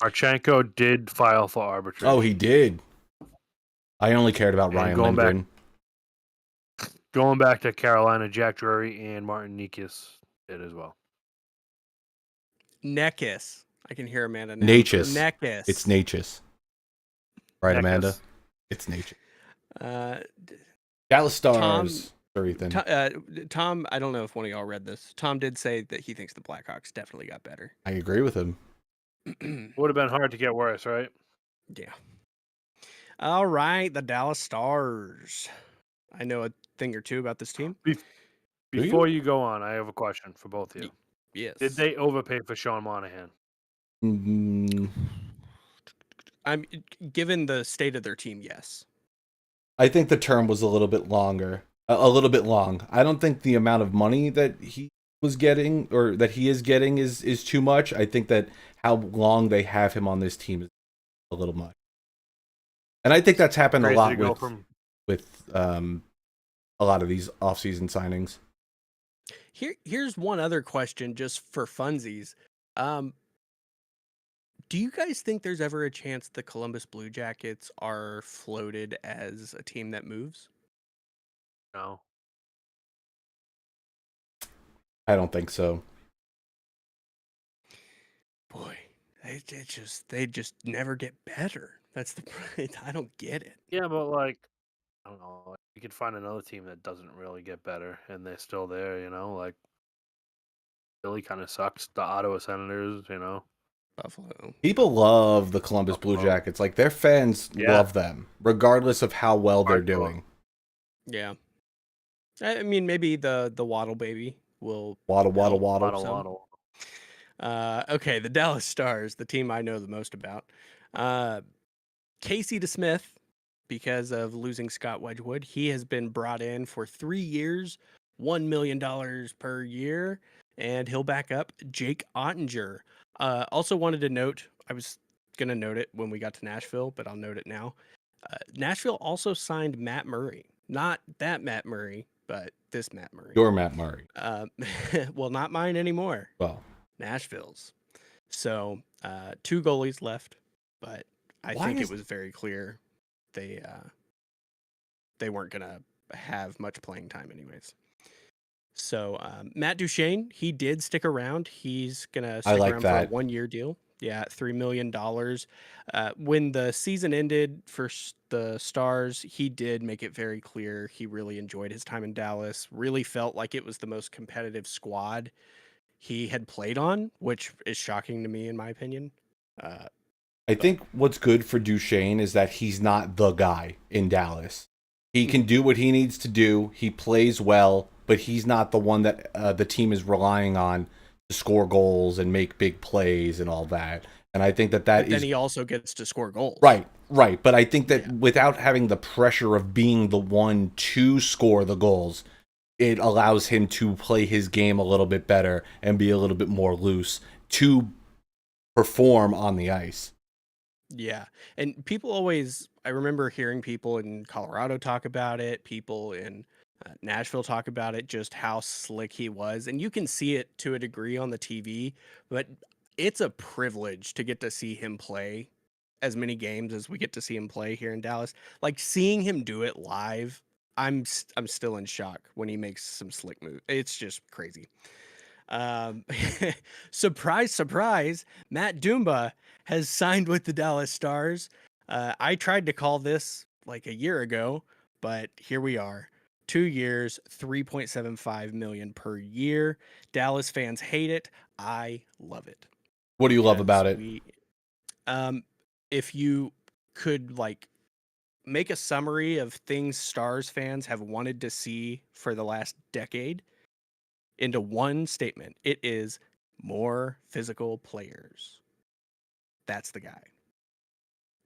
Marchenko did file for arbitration. Oh, he did. I only cared about And Ryan going back- Lindgren. Going back to Carolina, Jack Drury and Martin Nikias did as well. Nekis. I can hear Amanda now. Natchez. Nekis. It's Natchez. Right, Nekis. Amanda? It's Natchez. Uh, Dallas Stars. Or Ethan. Tom, I don't know if one of y'all read this. Tom did say that he thinks the Blackhawks definitely got better. I agree with him. Would have been hard to get worse, right? Yeah. All right, the Dallas Stars. I know a thing or two about this team. Before you go on, I have a question for both of you. Yes. Did they overpay for Sean Monahan? I'm given the state of their team, yes. I think the term was a little bit longer. A little bit long. I don't think the amount of money that he was getting or that he is getting is too much. I think that how long they have him on this team is a little much. And I think that's happened a Crazy lot to go with from- a lot of these offseason signings. Here's one other question just for funsies. Do you guys think there's ever a chance the Columbus Blue Jackets are floated as a team that moves? No. I don't think so. Boy, they just never get better. That's the I don't get it. Yeah, but like, I don't know. Like, you could find another team that doesn't really get better, and they're still there. You know, like Philly kind of sucks. The Ottawa Senators, you know. Buffalo. People love the Columbus Blue Buffalo. Jackets. Like their fans Yeah. love them, regardless of how well they're Hardcore. doing. Yeah. I mean, maybe the Waddle baby will Waddle, waddle, help. waddle. Waddle, so. waddle. Okay, the Dallas Stars, the team I know the most about. Casey DeSmith, because of losing Scott Wedgwood, he has been brought in for 3 years, $1 million per year, and he'll back up Jake Ottinger. Also wanted to note, I was going to note it when we got to Nashville, but I'll note it now. Nashville also signed Matt Murray. Not that Matt Murray, but this Matt Murray. Your Matt Murray. Well, not mine anymore. Well, Nashville's. So 2 goalies left, but I Why think is- it was very clear they weren't gonna have much playing time anyways. So Matt Duchene, he did stick around. He's gonna stick like around that. for a 1-year deal. Yeah, $3 million. When the season ended for the Stars, he did make it very clear he really enjoyed his time in Dallas. Really felt like it was the most competitive squad he had played on, which is shocking to me in my opinion. I think what's good for Duchene is that he's not the guy in Dallas. He can do what he needs to do. He plays well, but he's not the one that the team is relying on to score goals and make big plays and all that. And I think that But is then he also gets to score goals. right. But I think that Yeah. without having the pressure of being the one to score the goals, it allows him to play his game a little bit better and be a little bit more loose to perform on the ice. Yeah. And people always, I remember hearing people in Colorado talk about it, people in Nashville talk about it, just how slick he was. And you can see it to a degree on the TV, but it's a privilege to get to see him play as many games as we get to see him play here in Dallas. Like seeing him do it live, I'm still in shock when he makes some slick moves. It's just crazy. Surprise, surprise, Matt Dumba has signed with the Dallas Stars. I tried to call this like a year ago, but here we are. 2 years, $3.75 million per year. Dallas fans hate it. I love it. What do you love Because about it? If you could like make a summary of things Stars fans have wanted to see for the last decade into one statement, it is more physical players. That's the guy.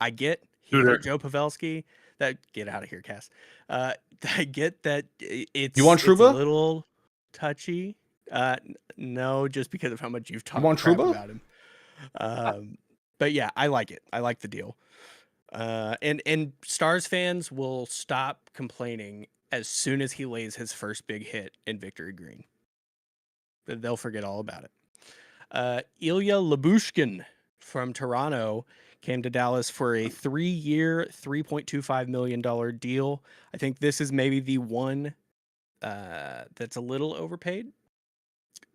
I get he Dude, hurt Joe Pavelski. That get out of here, Cass. I get that it's You want it's a Trouba? little touchy. No, just because of how much you've talked want crap Trouba? about him. But yeah, I like it. I like the deal. And Stars fans will stop complaining as soon as he lays his first big hit in Victory Green. But they'll forget all about it. Ilya Lyubushkin from Toronto came to Dallas for a 3-year, $3.25 million deal. I think this is maybe the one that's a little overpaid,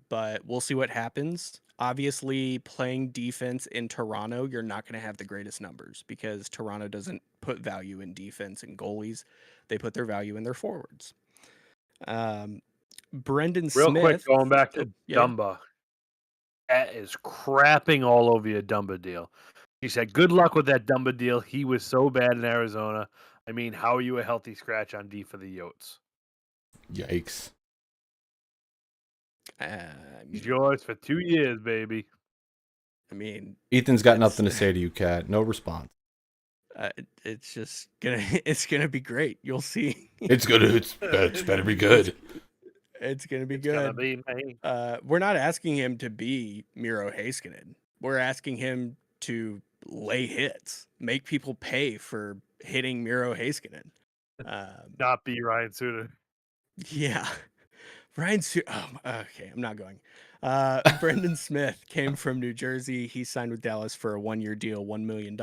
but we'll see what happens. Obviously, playing defense in Toronto, you're not going to have the greatest numbers because Toronto doesn't put value in defense and goalies. They put their value in their forwards. Brendan Real Smith. quick, going back to yeah. Dumba. That is crapping all over your Dumba deal. He said, good luck with that Dumba deal. He was so bad in Arizona. I mean, how are you a healthy scratch on D for the Yotes? Yikes. He's yours for 2 years, baby. I mean, Ethan's got nothing to say to you, Kat. No response. It's just it's gonna be great. You'll see. It's better be good. It's gonna be It's good. gonna be me. We're not asking him to be Miro Heiskanen. We're asking him to lay hits, make people pay for hitting Miro Heiskanen. Not be Ryan Suter. Yeah. Ryan Suter. Oh, okay, I'm not going. Brendan Smith came from New Jersey. He signed with Dallas for a 1-year deal, $1 million.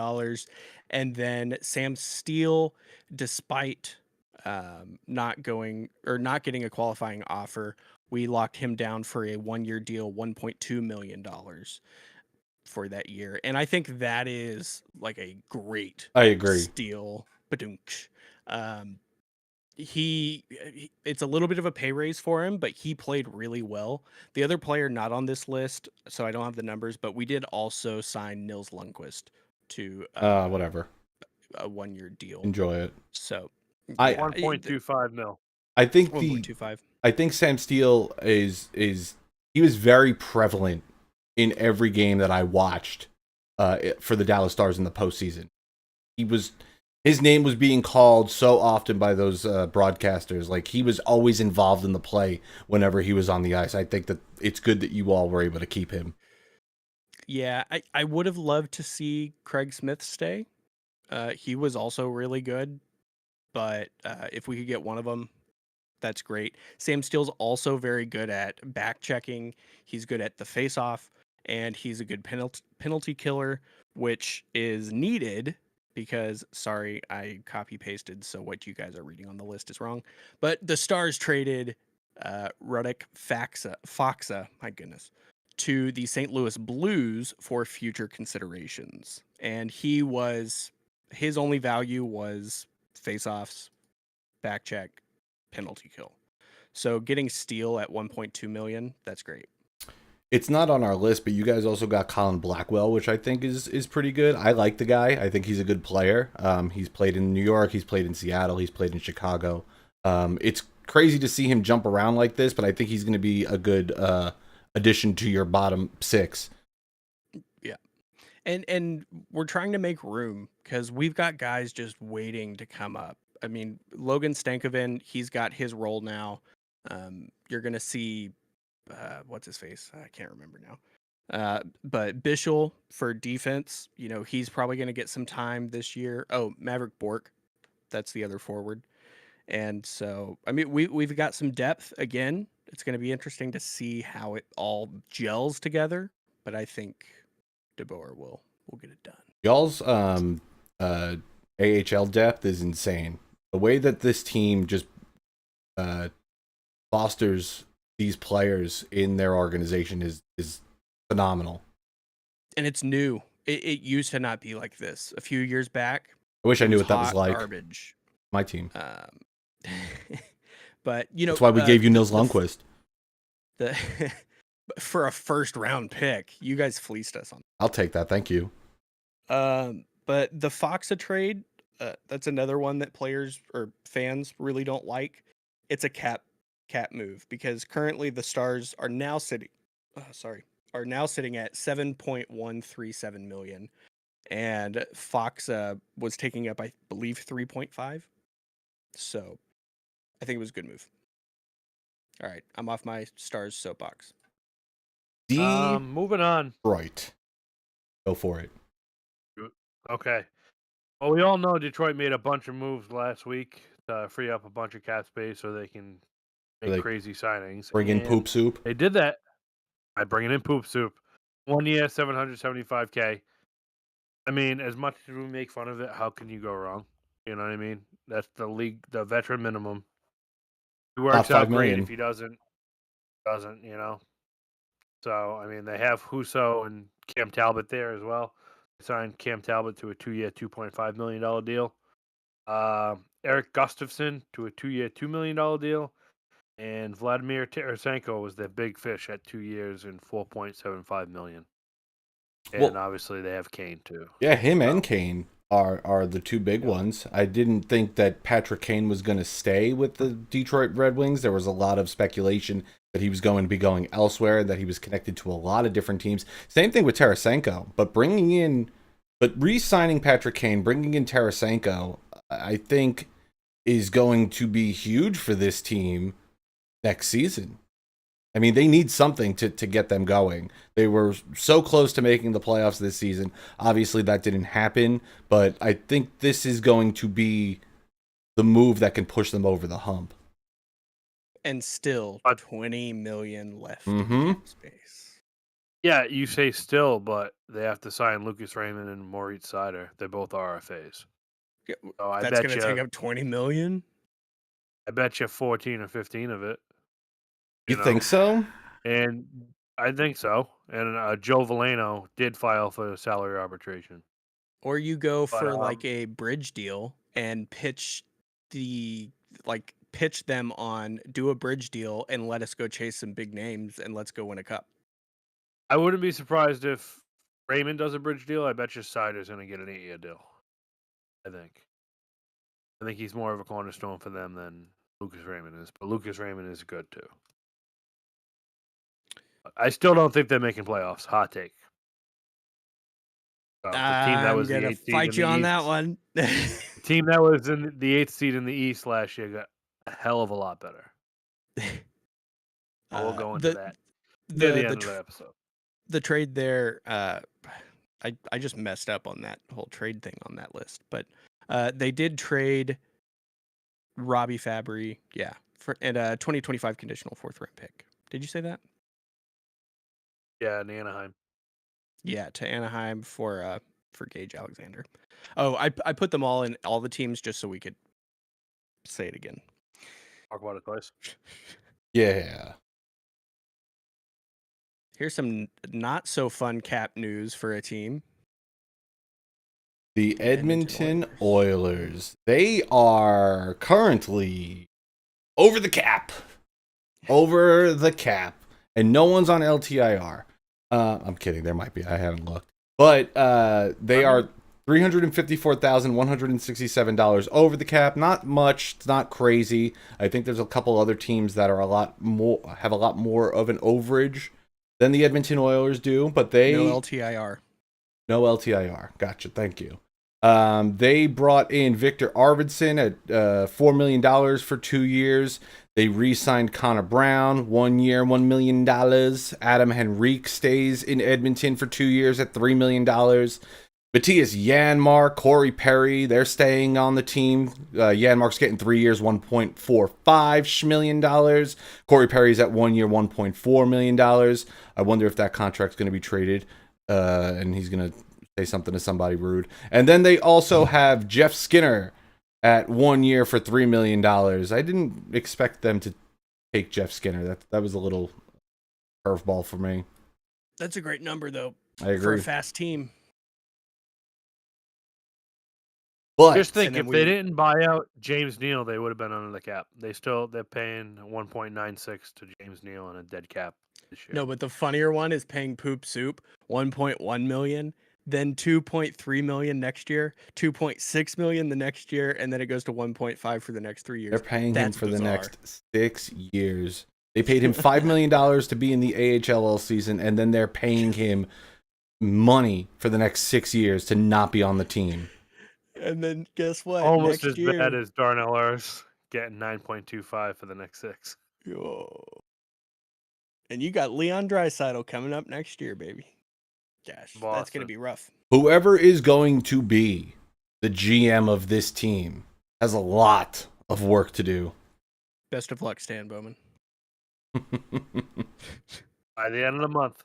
And then Sam Steele, despite not getting a qualifying offer, we locked him down for a 1-year deal, $1.2 million for that year. And I think that is like a great I agree. steal. Badunk. It's a little bit of a pay raise for him, but he played really well. The other player not on this list, so I don't have the numbers, but we did also sign Nils Lundqvist to Whatever. a 1-year deal. Enjoy it. So I- 1.25 mil. I think 1.25. I think Sam Steele he was very prevalent in every game that I watched for the Dallas Stars in the postseason. His name was being called so often by those broadcasters. Like, he was always involved in the play whenever he was on the ice. I think that it's good that you all were able to keep him. Yeah, I would have loved to see Craig Smith stay. He was also really good, but if we could get one of them, that's great. Sam Steele's also very good at back checking. He's good at the face-off, and he's a good penalty killer, which is needed because, sorry, I copy-pasted, so what you guys are reading on the list is wrong. But the Stars traded Radek Faksa, my goodness, to the St. Louis Blues for future considerations. And his only value was face-offs, back check, penalty kill. So getting Steele at 1.2 million, that's great. It's not on our list, but you guys also got Colin Blackwell, which I think is pretty good. I like the guy. I think he's a good player. He's played in New York. He's played in Seattle. He's played in Chicago. It's crazy to see him jump around like this, but I think he's going to be a good addition to your bottom six. Yeah. And we're trying to make room because we've got guys just waiting to come up. I mean, Logan Stankoven, he's got his role now. You're going to see, what's his face? I can't remember now. But Bischel for defense, he's probably going to get some time this year. Oh, Maverick Bork, that's the other forward. And so, I mean, we've got some depth again. It's going to be interesting to see how it all gels together. But I think DeBoer will get it done. Y'all's AHL depth is insane. The way that this team just fosters these players in their organization is phenomenal. And it's new. It used to not be like this. A few years back, I wish I knew what that was like. Garbage. My team. But that's why we gave you Nils Lundqvist. For a first round pick, you guys fleeced us on. I'll take that. Thank you. But the Faksa trade, that's another one that players or fans really don't like. It's a cap move because currently the Stars are now sitting at 7.137 million, and Faksa was taking up, I believe, 3.5. So I think it was a good move. All right, I'm off my Stars soapbox. Moving on. Right. Go for it. Okay. Well, we all know Detroit made a bunch of moves last week to free up a bunch of cap space so they can make They crazy signings. bring in And poop soup. They did that by bringing in Poop Soup. 1 year, $775K. I mean, as much as we make fun of it, how can you go wrong? You know what I mean? That's the league, the veteran minimum. He works Top out great. $5 If he doesn't, you know. So I mean, they have Huso and Cam Talbot there as well. They signed Cam Talbot to a 2-year, $2.5 million deal. Eric Gustafson to a 2-year, $2 million deal. And Vladimir Tarasenko was their big fish at 2 years and $4.75 million. And Well- obviously they have Kane too. Yeah, him and So- Kane are the two big ones. I didn't think that Patrick Kane was going to stay with the Detroit Red Wings. There was a lot of speculation that he was going to be going elsewhere, that he was connected to a lot of different teams. Same thing with Tarasenko, but re-signing Patrick Kane, bringing in Tarasenko, I think is going to be huge for this team next season. I mean, they need something to get them going. They were so close to making the playoffs this season. Obviously, that didn't happen, but I think this is going to be the move that can push them over the hump. And still But- 20 million left Mhm. in cap space. Yeah, you say still, but they have to sign Lucas Raymond and Moritz Seider. They're both RFAs. Yeah, So I That's bet going to you, take up 20 million. I bet you 14 or 15 of it. You know? think so? And I think so. And Joe Valeno did file for salary arbitration. Or you go But, for like a bridge deal and pitch them on, do a bridge deal and let us go chase some big names and let's go win a cup. I wouldn't be surprised if Raymond does a bridge deal. I bet you Seider's going to get an 8-year deal. I think he's more of a cornerstone for them than Lucas Raymond is. But Lucas Raymond is good too. I still don't think they're making playoffs. Hot take. The team that was I'm the gonna 8th seed fight in you the on East, that one. the team that was in the 8th seed in the East last year got a hell of a lot better. We'll go into that near the end of the episode. The trade there, I just messed up on that whole trade thing on that list, but they did trade Robbie Fabry, and a 2025 conditional 4th round pick. Did you say that? Yeah, in Anaheim. Yeah, to Anaheim for Gage Alexander. Oh, I put them all in all the teams just so we could say it again. Talk about it twice. Yeah. Here's some not so fun cap news for a team. The Edmonton Edmonton Oilers. They are currently over the cap. Over the cap. And no one's on LTIR. I'm kidding. There might be. I haven't looked. But they are $354,167 over the cap. Not much. It's not crazy. I think there's a couple other teams that are have a lot more of an overage than the Edmonton Oilers do, but they No LTIR. No LTIR. Gotcha. Thank you. They brought in Victor Arvidsson at $4 million for 2 years. They re-signed Connor Brown, 1 year, $1 million. Adam Henrique stays in Edmonton for 2 years at $3 million. Matthias Janmark, Corey Perry, they're staying on the team. Janmark's getting 3 years, $1.45 million. Corey Perry's at 1 year, $1.4 million. I wonder if that contract's going to be traded, and he's going to say something to somebody rude. And then they also have Jeff Skinner at 1 year for $3 million. I didn't expect them to take Jeff Skinner. That was a little curveball for me. That's a great number, though, I for agree. a fast team. But Just think, And then if they we- didn't buy out James Neal, they would have been under the cap. They're paying 1.96 to James Neal on a dead cap this year. No, but the funnier one is paying Poop Soup 1.1 million, then 2.3 million next year, 2.6 million the next year, and then it goes to 1.5 for the next 3 years. they're paying him That's for the bizarre. next 6 years. They paid him $5 million to be in the AHL all season, and then they're paying him money for the next 6 years to not be on the team. And then guess what? Almost Next as year, bad as Darnell Nurse getting 9.25 for the next 6. Yo. And you got Leon Draisaitl coming up next year, baby. Gosh, that's Boston. gonna be rough. Whoever is going to be the GM of this team has a lot of work to do. Best of luck, Stan Bowman. By the end of the month.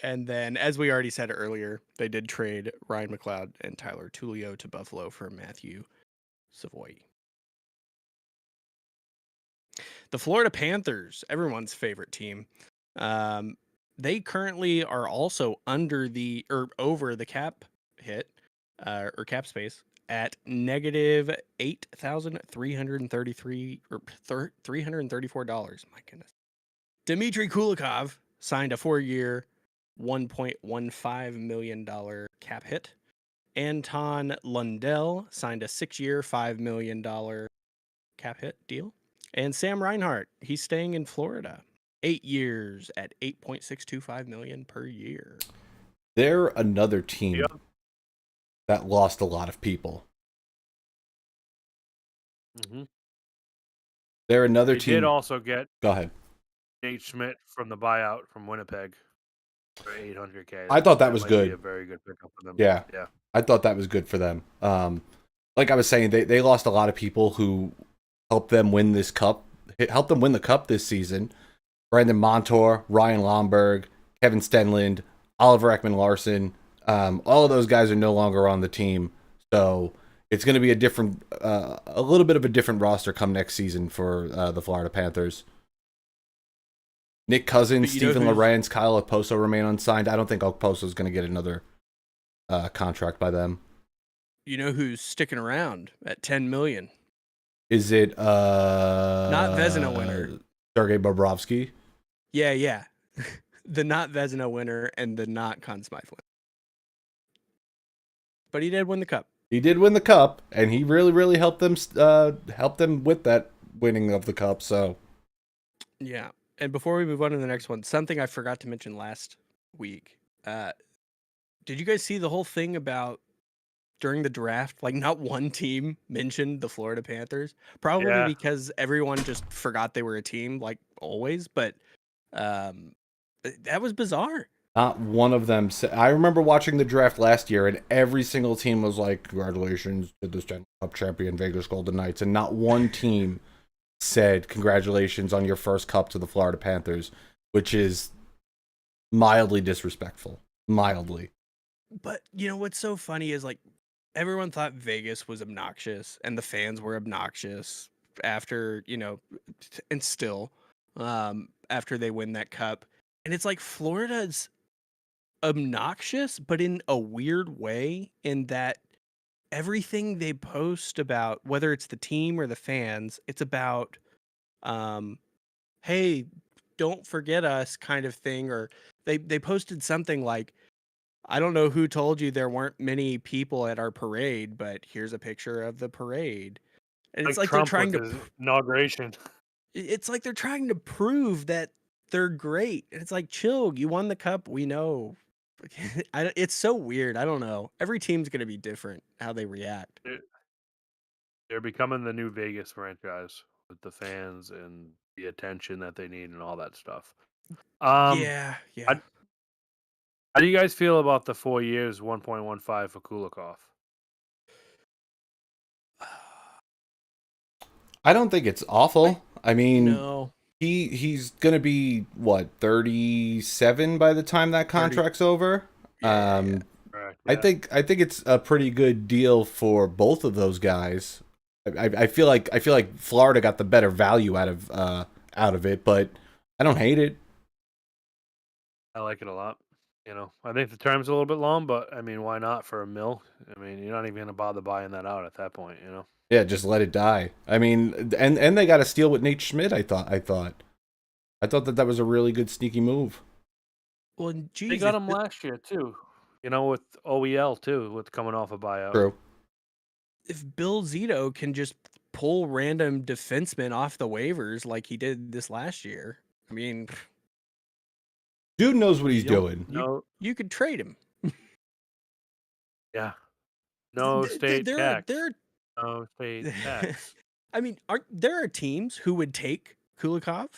And then, as we already said earlier, they did trade Ryan McLeod and Tyler Tullio to Buffalo for Matthew Savoy. The Florida Panthers, everyone's favorite team, they currently are also over the cap hit or cap space at negative $8,333 or $334. My goodness. Dmitry Kulikov signed a 4-year, $1.15 million cap hit. Anton Lundell signed a 6-year, $5 million cap hit deal. And Sam Reinhart, he's staying in Florida. 8 years at $8.625 million per year. They're another team Yep. that lost a lot of people. Mm-hmm. They're another They team. did also get Go ahead. Nate Schmidt from the buyout from Winnipeg for $800K. I thought that was might good. Be a very good pickup for them. Yeah. Yeah. I thought that was good for them. Like I was saying, they lost a lot of people who helped them win this cup, helped them win the cup this season. Brandon Montour, Ryan Lomberg, Kevin Stenlund, Oliver Ekman-Larsson. All of those guys are no longer on the team. So it's going to be a little bit of a different roster come next season for the Florida Panthers. Nick Cousins, Stephen Lorenz, Kyle Okposo remain unsigned. I don't think Okposo is going to get another contract by them. You know who's sticking around at $10 million? Is it not Vezina winner? Sergei Bobrovsky? Yeah. The not Vezina winner and the not Conn Smythe winner. But he did win the cup. He did win the cup, and he really, really helped them with that winning of the cup. So, yeah. And before we move on to the next one, something I forgot to mention last week. Did you guys see the whole thing about during the draft? Like, not one team mentioned the Florida Panthers, probably because everyone just forgot they were a team, like always. But that was bizarre. Not one of them said. I remember watching the draft last year, and every single team was like, "Congratulations to the Stanley Cup champion Vegas Golden Knights," and not one team said, "Congratulations on your first cup to the Florida Panthers," which is mildly disrespectful. Mildly. But you know what's so funny is, like, everyone thought Vegas was obnoxious and the fans were obnoxious after, and still after they win that cup. And it's like Florida's obnoxious, but in a weird way, in that everything they post about, whether it's the team or the fans, it's about, hey, don't forget us kind of thing. Or they posted something like, I don't know who told you there weren't many people at our parade, but here's a picture of the parade. And it's like Trump they're trying with to his inauguration. It's like they're trying to prove that they're great. And it's like, chill, you won the cup, we know. It's so weird. I don't know. Every team's going to be different how they react. They're becoming the new Vegas franchise with the fans and the attention that they need and all that stuff. Yeah. How do you guys feel about the 4 years, 1.15 for Kulikov? I don't think it's awful. I mean, no. He's gonna be what, 37 by the time that contract's over. Yeah. Correct, I think it's a pretty good deal for both of those guys. I feel like Florida got the better value out of it, but I don't hate it. I like it a lot. I think the term's a little bit long, but I mean, why not for $1 million? I mean, you're not even gonna bother buying that out at that point, Yeah, just let it die. I mean, and they got a steal with Nate Schmidt. I thought that was a really good sneaky move. Well, geez, they got him last year too. With OEL too, with coming off a buyout. True. If Bill Zito can just pull random defensemen off the waivers like he did this last year, I mean, dude knows what he's doing. You could trade him. Yeah. No state tax. No state tax. I mean, there are teams who would take Kulikov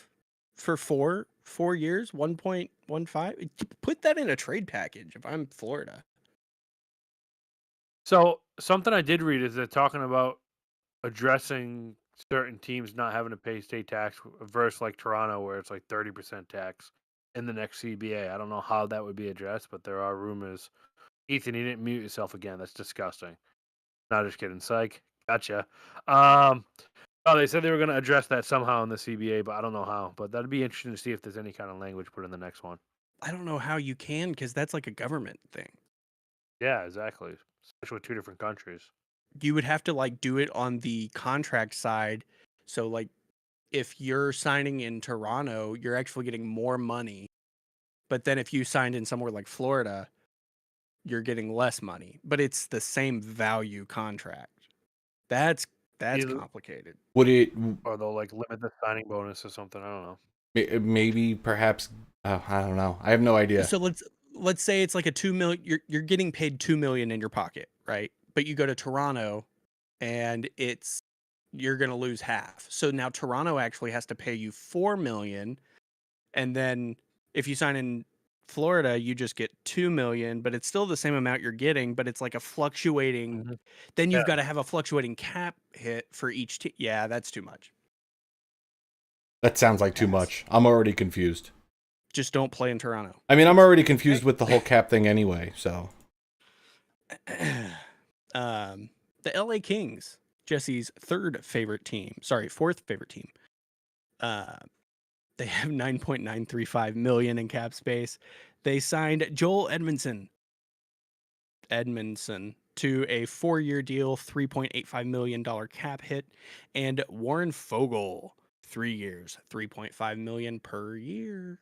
for four years, 1.15. Put that in a trade package if I'm Florida. So something I did read is they're talking about addressing certain teams not having to pay state tax versus like Toronto, where it's like 30% tax in the next CBA. I don't know how that would be addressed, but there are rumors. Ethan, you didn't mute yourself again. That's disgusting. Not just kidding. Psych. Gotcha. Oh, they said they were going to address that somehow in the CBA, but I don't know how. But that'd be interesting to see if there's any kind of language put in the next one. I don't know how you can, because that's like a government thing. Yeah, exactly. Especially with two different countries. You would have to like do it on the contract side. So like if you're signing in Toronto, you're actually getting more money. But then if you signed in somewhere like Florida, you're getting less money. But it's the same value contract. That's Either- complicated. Would it Or they'll like limit the signing bonus or something. I don't know. maybe perhaps I don't know. I have no idea. So let's say it's like a 2 million. You're getting paid 2 million in your pocket, right? But you go to Toronto, and you're gonna lose half. So now Toronto actually has to pay you 4 million, and then if you sign in Florida, you just get 2 million, but it's still the same amount you're getting, but it's like a fluctuating. Mhm. Then you've Yeah. got to have a fluctuating cap hit for each team. Yeah, that's too much. That sounds like too Pass. much. I'm already confused. Just don't play in Toronto. I mean, I'm already confused with the whole cap thing anyway, so. The LA Kings, Jesse's fourth favorite team. They have 9.935 million in cap space. They signed Joel Edmondson to a 4-year deal, $3.85 million cap hit, and Warren Fogle, 3 years, $3.5 million per year.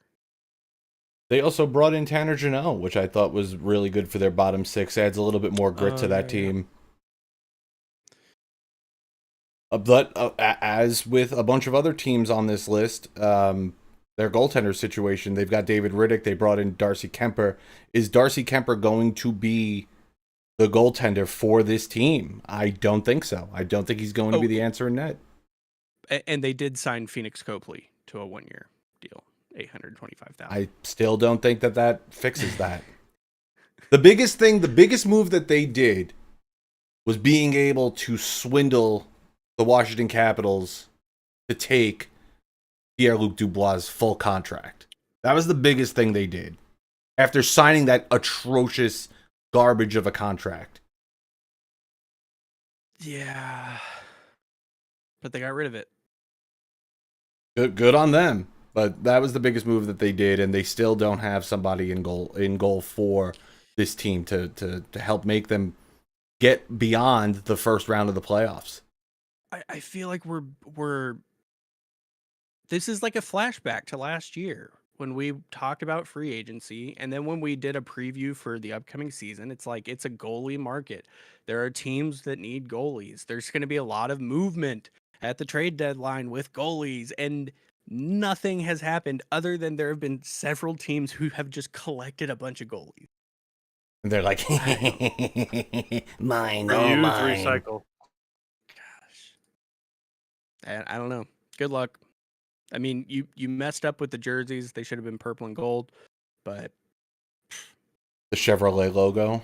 They also brought in Tanner Janelle, which I thought was really good for their bottom six. Adds a little bit more grit to that Yeah. team. But as with a bunch of other teams on this list, their goaltender situation, they've got David Riddick. They brought in Darcy Kemper. Is Darcy Kemper going to be the goaltender for this team? I don't think so. I don't think he's going to be the answer in net. And they did sign Phoenix Copley to a 1-year deal, $825,000. I still don't think that fixes that. The biggest move that they did was being able to swindle the Washington Capitals to take Pierre-Luc Dubois' full contract. That was the biggest thing they did after signing that atrocious garbage of a contract. Yeah. But they got rid of it. Good on them. But that was the biggest move that they did, and they still don't have somebody in goal for this team to help make them get beyond the first round of the playoffs. I feel like we're this is like a flashback to last year when we talked about free agency, and then when we did a preview for the upcoming season. It's like it's a goalie market. There are teams that need goalies. There's going to be a lot of movement at the trade deadline with goalies, and nothing has happened other than there have been several teams who have just collected a bunch of goalies. And they're like, mine, oh Reuse, mine. recycle. Gosh. And I don't know. Good luck. I mean, you messed up with the jerseys. They should have been purple and gold, but The Chevrolet logo.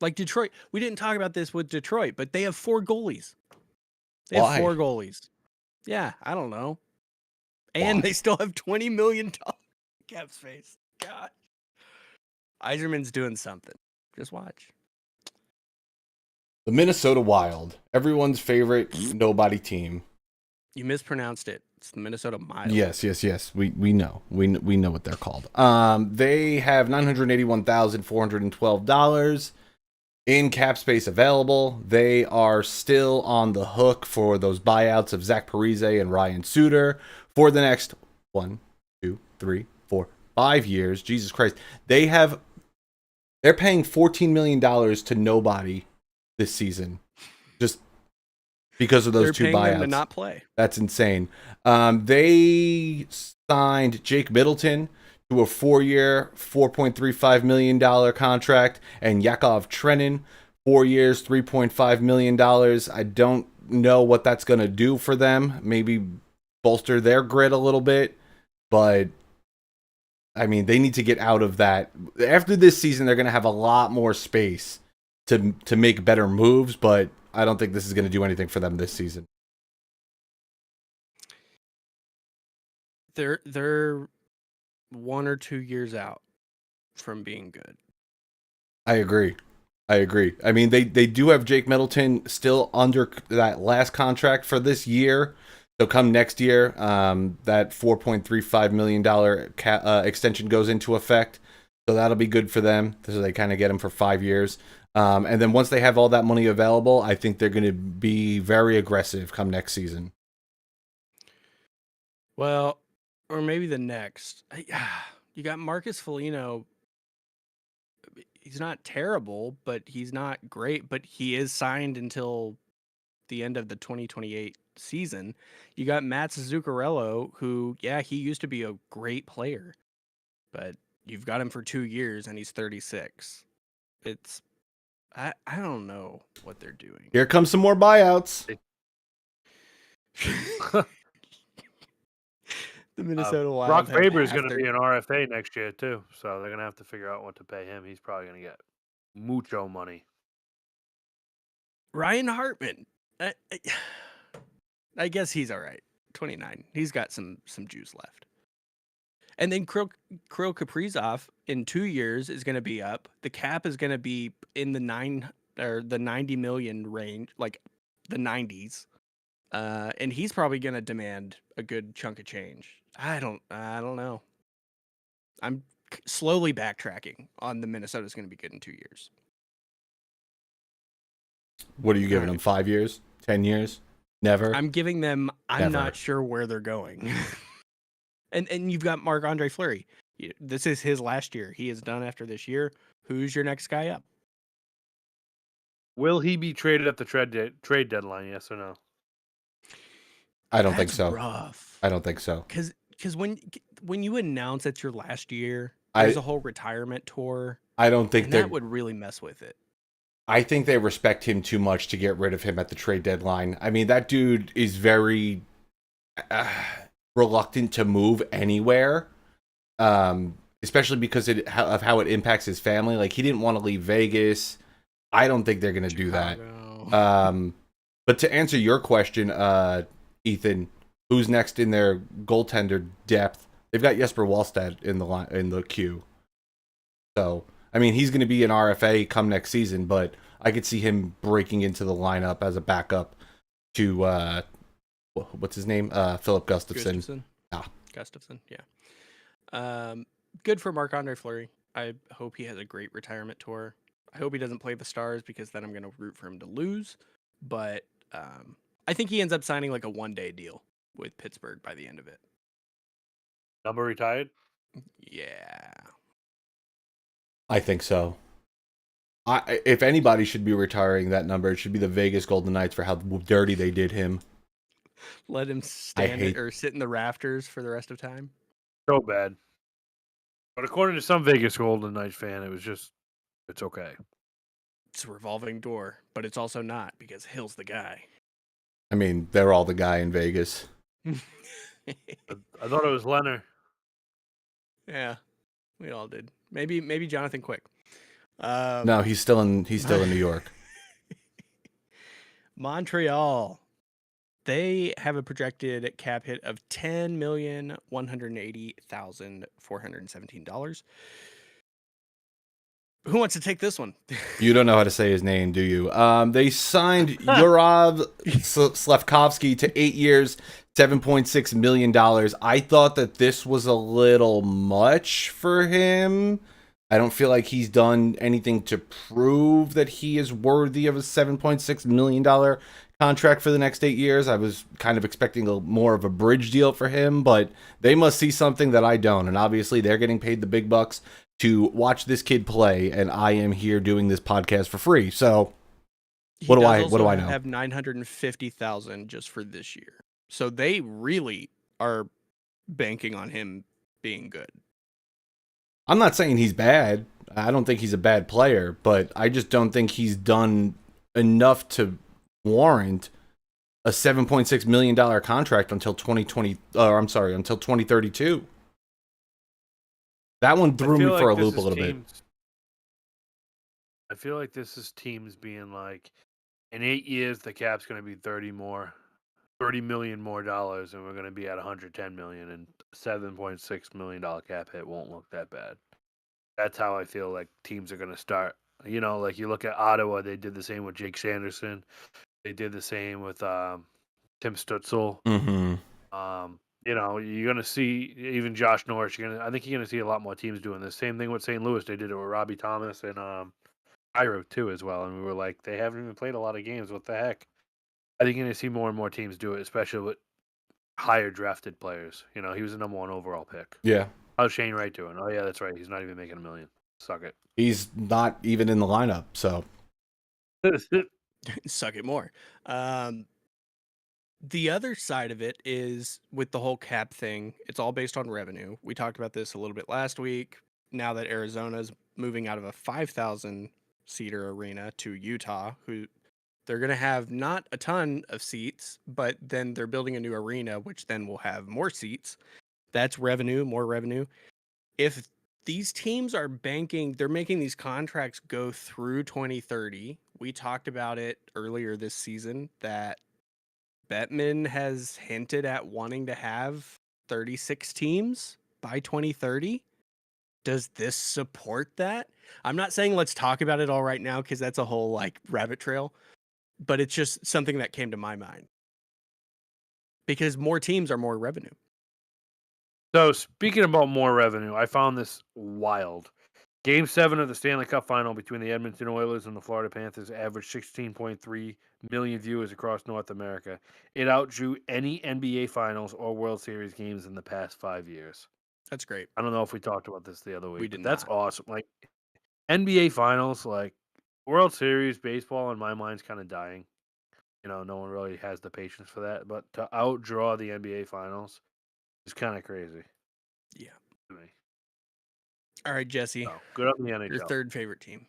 like Detroit, we didn't talk about this with Detroit, but they have 4 goalies. They Why? have 4 goalies. Yeah, I don't know. And Why? they still have $20 million cap space. God. Eiserman's doing something. Just watch. The Minnesota Wild. Everyone's favorite nobody team. You mispronounced it. It's the Minnesota Mild. Yes. We know. We know what they're called. They have $981,412 in cap space available. They are still on the hook for those buyouts of Zach Parise and Ryan Suter for the next 1, 2, 3, 4, 5 years. Jesus Christ. They're paying $14 million to nobody this season. Just because of those They're 2 paying buyouts. them to not play. That's insane. They signed Jake Middleton to a 4-year, $4.35 million contract, and Yakov Trenin, 4 years, $3.5 million. I don't know what that's going to do for them. Maybe bolster their grit a little bit, but I mean, they need to get out of that. After this season, they're going to have a lot more space to make better moves, but I don't think this is going to do anything for them this season. They're 1 or 2 years out from being good. I agree. I mean, they do have Jake Middleton still under that last contract for this year. So come next year, that $4.35 million extension goes into effect. So that'll be good for them. So they kind of get him for 5 years. And then once they have all that money available, I think they're going to be very aggressive come next season. Well, or maybe the next. You got Marcus Foligno. He's not terrible, but he's not great. But he is signed until the end of the 2028 season. You got Matt Zuccarello, who, he used to be a great player, but you've got him for 2 years and he's 36. I don't know what they're doing. Here comes some more buyouts. The Minnesota Wild. Brock Faber is going to be an RFA next year too, so they're going to have to figure out what to pay him. He's probably going to get mucho money. Ryan Hartman. I guess he's all right. 29. He's got some juice left. And then Kirill Kaprizov in 2 years is going to be up. The cap is going to be in the 90 million range, like the 90s. And he's probably going to demand a good chunk of change. I don't know. I'm slowly backtracking on the Minnesota's going to be good in 2 years. What are you giving them? 5 years? 10 years? Never? I'm giving them. I'm Never. not sure where they're going. and you've got Marc-Andre Fleury. This is his last year. He is done after this year. Who's your next guy up? Will he be traded at the trade deadline? Yes or no? I don't think so. Rough. I don't think so. Because when you announce it's your last year, there's a whole retirement tour. I don't think that would really mess with it. I think they respect him too much to get rid of him at the trade deadline. I mean, that dude is very reluctant to move anywhere, especially because of how it impacts his family. Like, he didn't want to leave Vegas. I don't think they're going to do that. But to answer your question, Ethan, who's next in their goaltender depth? They've got Jesper Wallstedt in the queue. So, I mean, he's going to be an RFA come next season, but I could see him breaking into the lineup as a backup to what's his name? Philip Gustafsson. Gustafsson, yeah. Good for Marc-Andre Fleury. I hope he has a great retirement tour. I hope he doesn't play the Stars because then I'm going to root for him to lose. But I think he ends up signing like a one-day deal with Pittsburgh by the end of it. Number retired? Yeah. I think so. If anybody should be retiring that number, it should be the Vegas Golden Knights for how dirty they did him. Let him stand or sit in the rafters for the rest of time. So bad. But according to some Vegas Golden Knights fan, it's okay. It's a revolving door, but it's also not because Hill's the guy. I mean, they're all the guy in Vegas. I thought it was Leonard. Yeah, we all did. Maybe Jonathan Quick. No, he's still in New York. Montreal. They have a projected cap hit of $10,180,417. Who wants to take this one? You don't know how to say his name, do you? They signed Yurov Slafkovsky to 8 years, $7.6 million. I thought that this was a little much for him. I don't feel like he's done anything to prove that he is worthy of a $7.6 million contract for the next 8 years. I was kind of expecting more of a bridge deal for him, but they must see something that I don't. And obviously, they're getting paid the big bucks to watch this kid play, and I am here doing this podcast for free. So, what do I know? Have $950,000 just for this year, so they really are banking on him being good. I'm not saying he's bad. I don't think he's a bad player, but I just don't think he's done enough to warrant a $7.6 million contract until 2032. That one threw me for a loop a little bit. I feel like this is teams being like, In 8 years, the cap's going to be $30 million more dollars, and we're going to be at 110 million, and $7.6 million cap hit won't look that bad. That's how I feel like teams are going to start. Like you look at Ottawa, they did the same with Jake Sanderson. They did the same with Tim Stutzel. Mm-hmm. You're going to see even Josh Norris. I think you're going to see a lot more teams doing this. Same thing with St. Louis. They did it with Robbie Thomas and Iro too as well. And we were like, they haven't even played a lot of games. What the heck? I think you're going to see more and more teams do it, especially with higher drafted players. He was the number 1 overall pick. Yeah. How's Shane Wright doing? Oh, yeah, that's right. He's not even making $1 million. Suck it. He's not even in the lineup, so. Suck it more. The other side of it is with the whole cap thing, it's all based on revenue. We talked about this a little bit last week. Now that Arizona's moving out of a 5,000 seater arena to Utah, who they're going to have not a ton of seats, but then they're building a new arena, which then will have more seats. That's revenue, more revenue. If these teams are they're making these contracts go through 2030. We talked about it earlier this season that Bettman has hinted at wanting to have 36 teams by 2030. Does this support that? I'm not saying let's talk about it all right now because that's a whole rabbit trail, but it's just something that came to my mind. Because more teams are more revenue. So speaking about more revenue, I found this wild. Game 7 of the Stanley Cup Final between the Edmonton Oilers and the Florida Panthers averaged 16.3 million viewers across North America. It outdrew any NBA Finals or World Series games in the past 5 years. That's great. I don't know if we talked about this the other week. We did That's not. awesome. NBA Finals, World Series baseball, in my mind, is kind of dying. No one really has the patience for that. But to outdraw the NBA Finals is kind of crazy. Yeah. To me. All right, Jesse. So, good on the NHL. Your third favorite team.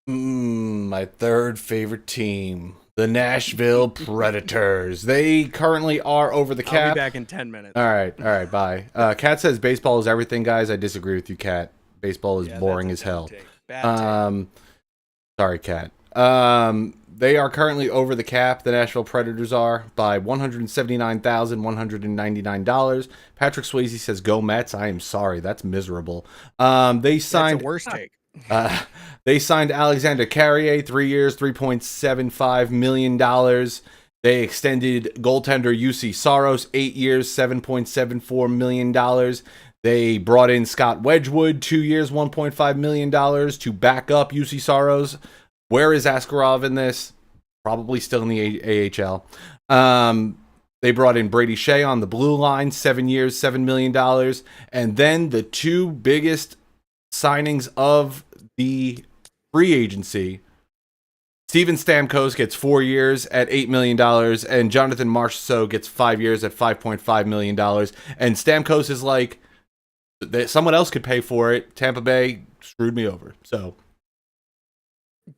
My third favorite team, the Nashville Predators. They currently are over the cap. I'll be back in 10 minutes. All right, bye. Kat says baseball is everything, guys. I disagree with you, Kat. Baseball is boring as hell. Bad take. Sorry, Kat. They are currently over the cap. The Nashville Predators are by $179,199. Patrick Swayze says, "Go Mets." I am sorry, that's miserable. They signed. That's a worse take. They signed Alexander Carrier, 3 years, $3.75 million. They extended goaltender UC Saros, 8 years, $7.74 million. They brought in Scott Wedgwood, 2 years, $1.5 million to back up UC Saros. Where is Askarov in this? Probably still in the AHL. They brought in Brady Shea on the blue line, 7 years, $7 million. And then the two biggest signings of the free agency, Steven Stamkos gets 4 years at $8 million, and Jonathan Marchessault gets 5 years at $5.5 million. And Stamkos is like, someone else could pay for it. Tampa Bay screwed me over. So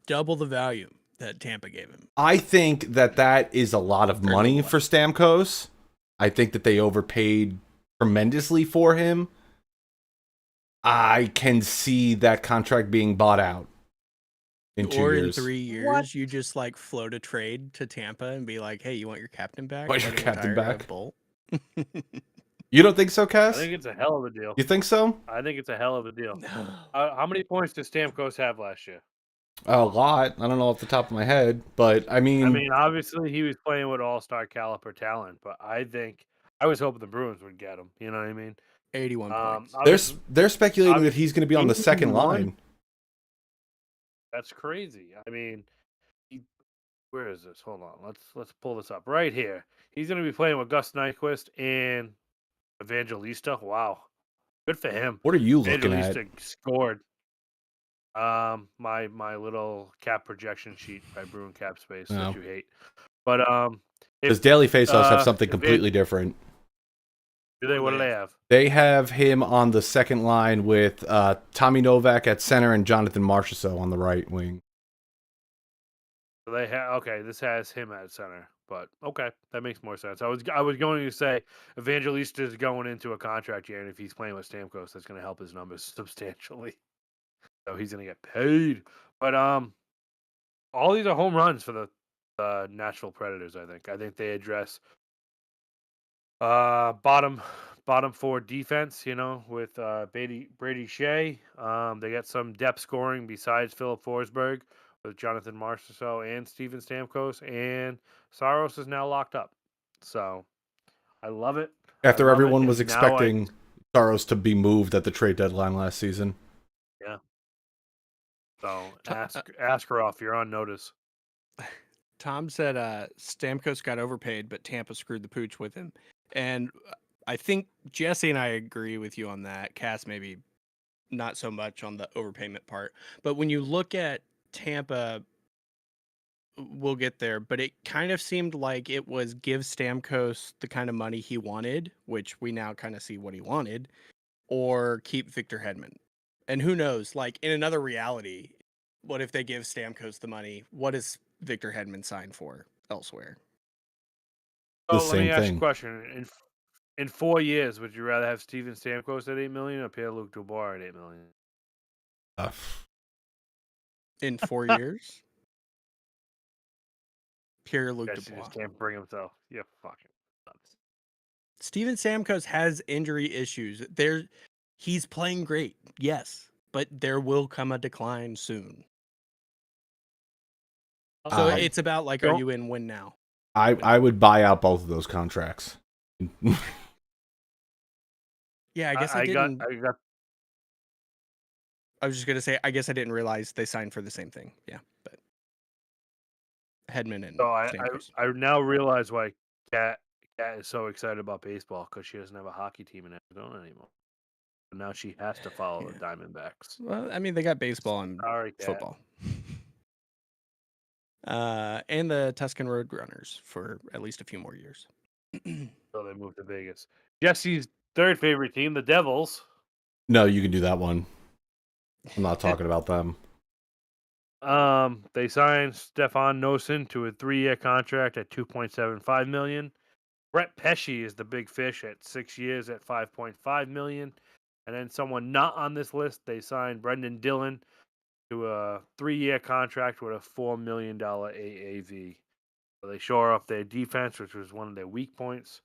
double the value that Tampa gave him. I think that is a lot of money for Stamkos. I think that they overpaid tremendously for him. I can see that contract being bought out in 2 years. In 3 years, you just float a trade to Tampa and be like, "Hey, you want your captain back? Want your captain back? Bull?" You don't think so, Cass? I think it's a hell of a deal. You think so? I think it's a hell of a deal. No. How many points did Stamkos have last year? A lot. I don't know off the top of my head, but I mean, obviously he was playing with all-star caliber talent, but I was hoping the Bruins would get him. You know what I mean? 81 points. They're speculating that he's going to be on the second 81. line. That's crazy. I mean, where is this? Hold on. Let's pull this up right here. He's going to be playing with Gus Nyquist and Evangelista. Wow, good for him. What are you looking at? Evangelista scored. My little cap projection sheet by Bruin Cap Space that you hate. But does Daily Faceoffs have something completely different? Do they? What do they have? They have him on the second line with Tommy Novak at center and Jonathan Marchessault on the right wing. So they have this has him at center, but okay, that makes more sense. I was going to say Evangelista is going into a contract year, and if he's playing with Stamkos, that's going to help his numbers substantially. So he's going to get paid. But all these are home runs for the Nashville Predators. I think they address bottom four defense. With Brady Shea. They got some depth scoring besides Philip Forsberg with Jonathan Marchessault and Steven Stamkos, and Saros is now locked up. So I love it. After everyone was and now expecting Saros to be moved at the trade deadline last season. Yeah. So Askarov, you're on notice. Tom said Stamkos got overpaid, but Tampa screwed the pooch with him. And I think Jesse and I agree with you on that. Cass maybe not so much on the overpayment part. But when you look at Tampa, we'll get there, but it kind of seemed like it was give Stamkos the kind of money he wanted, which we now kind of see what he wanted, or keep Victor Hedman. And who knows, like in another reality, what if they give Stamkos the money? What does Victor Hedman sign for elsewhere? The So let me same ask you thing. a question. In 4 years, would you rather have Steven Stamkos at $8 million or Pierre-Luc Dubois at $8 million? In 4 years? Pierre-Luc Guess he Dubois. just can't bring himself. Yeah, fucking nuts. Steven Stamkos has injury issues. He's playing great, yes, but there will come a decline soon. So it's about like, are you in win now? I would buy out both of those contracts. Yeah, I guess I didn't. I got. I was just gonna say, I guess I didn't realize they signed for the same thing. Yeah, but Hedman and So Stamkos. I now realize why Kat is so excited about baseball, because she doesn't have a hockey team in Arizona anymore. But now she has to follow the Diamondbacks. Well, I mean, they got baseball and Sorry, Kat. football. And the Tuscan Roadrunners for at least a few more years. So they moved to Vegas. Jesse's third favorite team, the Devils. No, you can do that one. I'm not talking about them. They signed Stefan Noesen to a 3-year contract at $2.75 million. Brett Pesce is the big fish at 6 years at $5.5 million. And then someone not on this list, they signed Brendan Dillon to a 3-year contract with a $4 million AAV. So they shore up their defense, which was one of their weak points.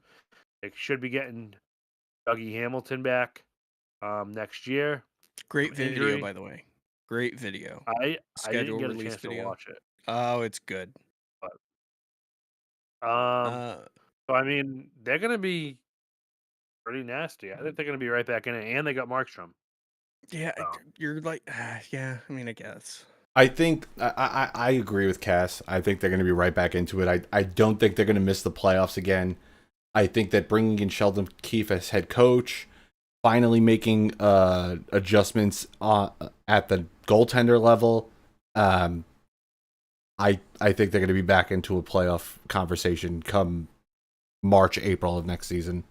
They should be getting Dougie Hamilton back next year. Great video, by the way. Great video. I didn't get a chance to watch it. Oh, it's good. But, so I mean, they're gonna be pretty nasty. I think they're gonna be right back in it, and they got Markstrom. Yeah, you're like, yeah. I mean, I guess. I think I agree with Cass. I think they're going to be right back into it. I don't think they're going to miss the playoffs again. I think that bringing in Sheldon Keefe as head coach, finally making adjustments at the goaltender level, I think they're going to be back into a playoff conversation come March, April of next season.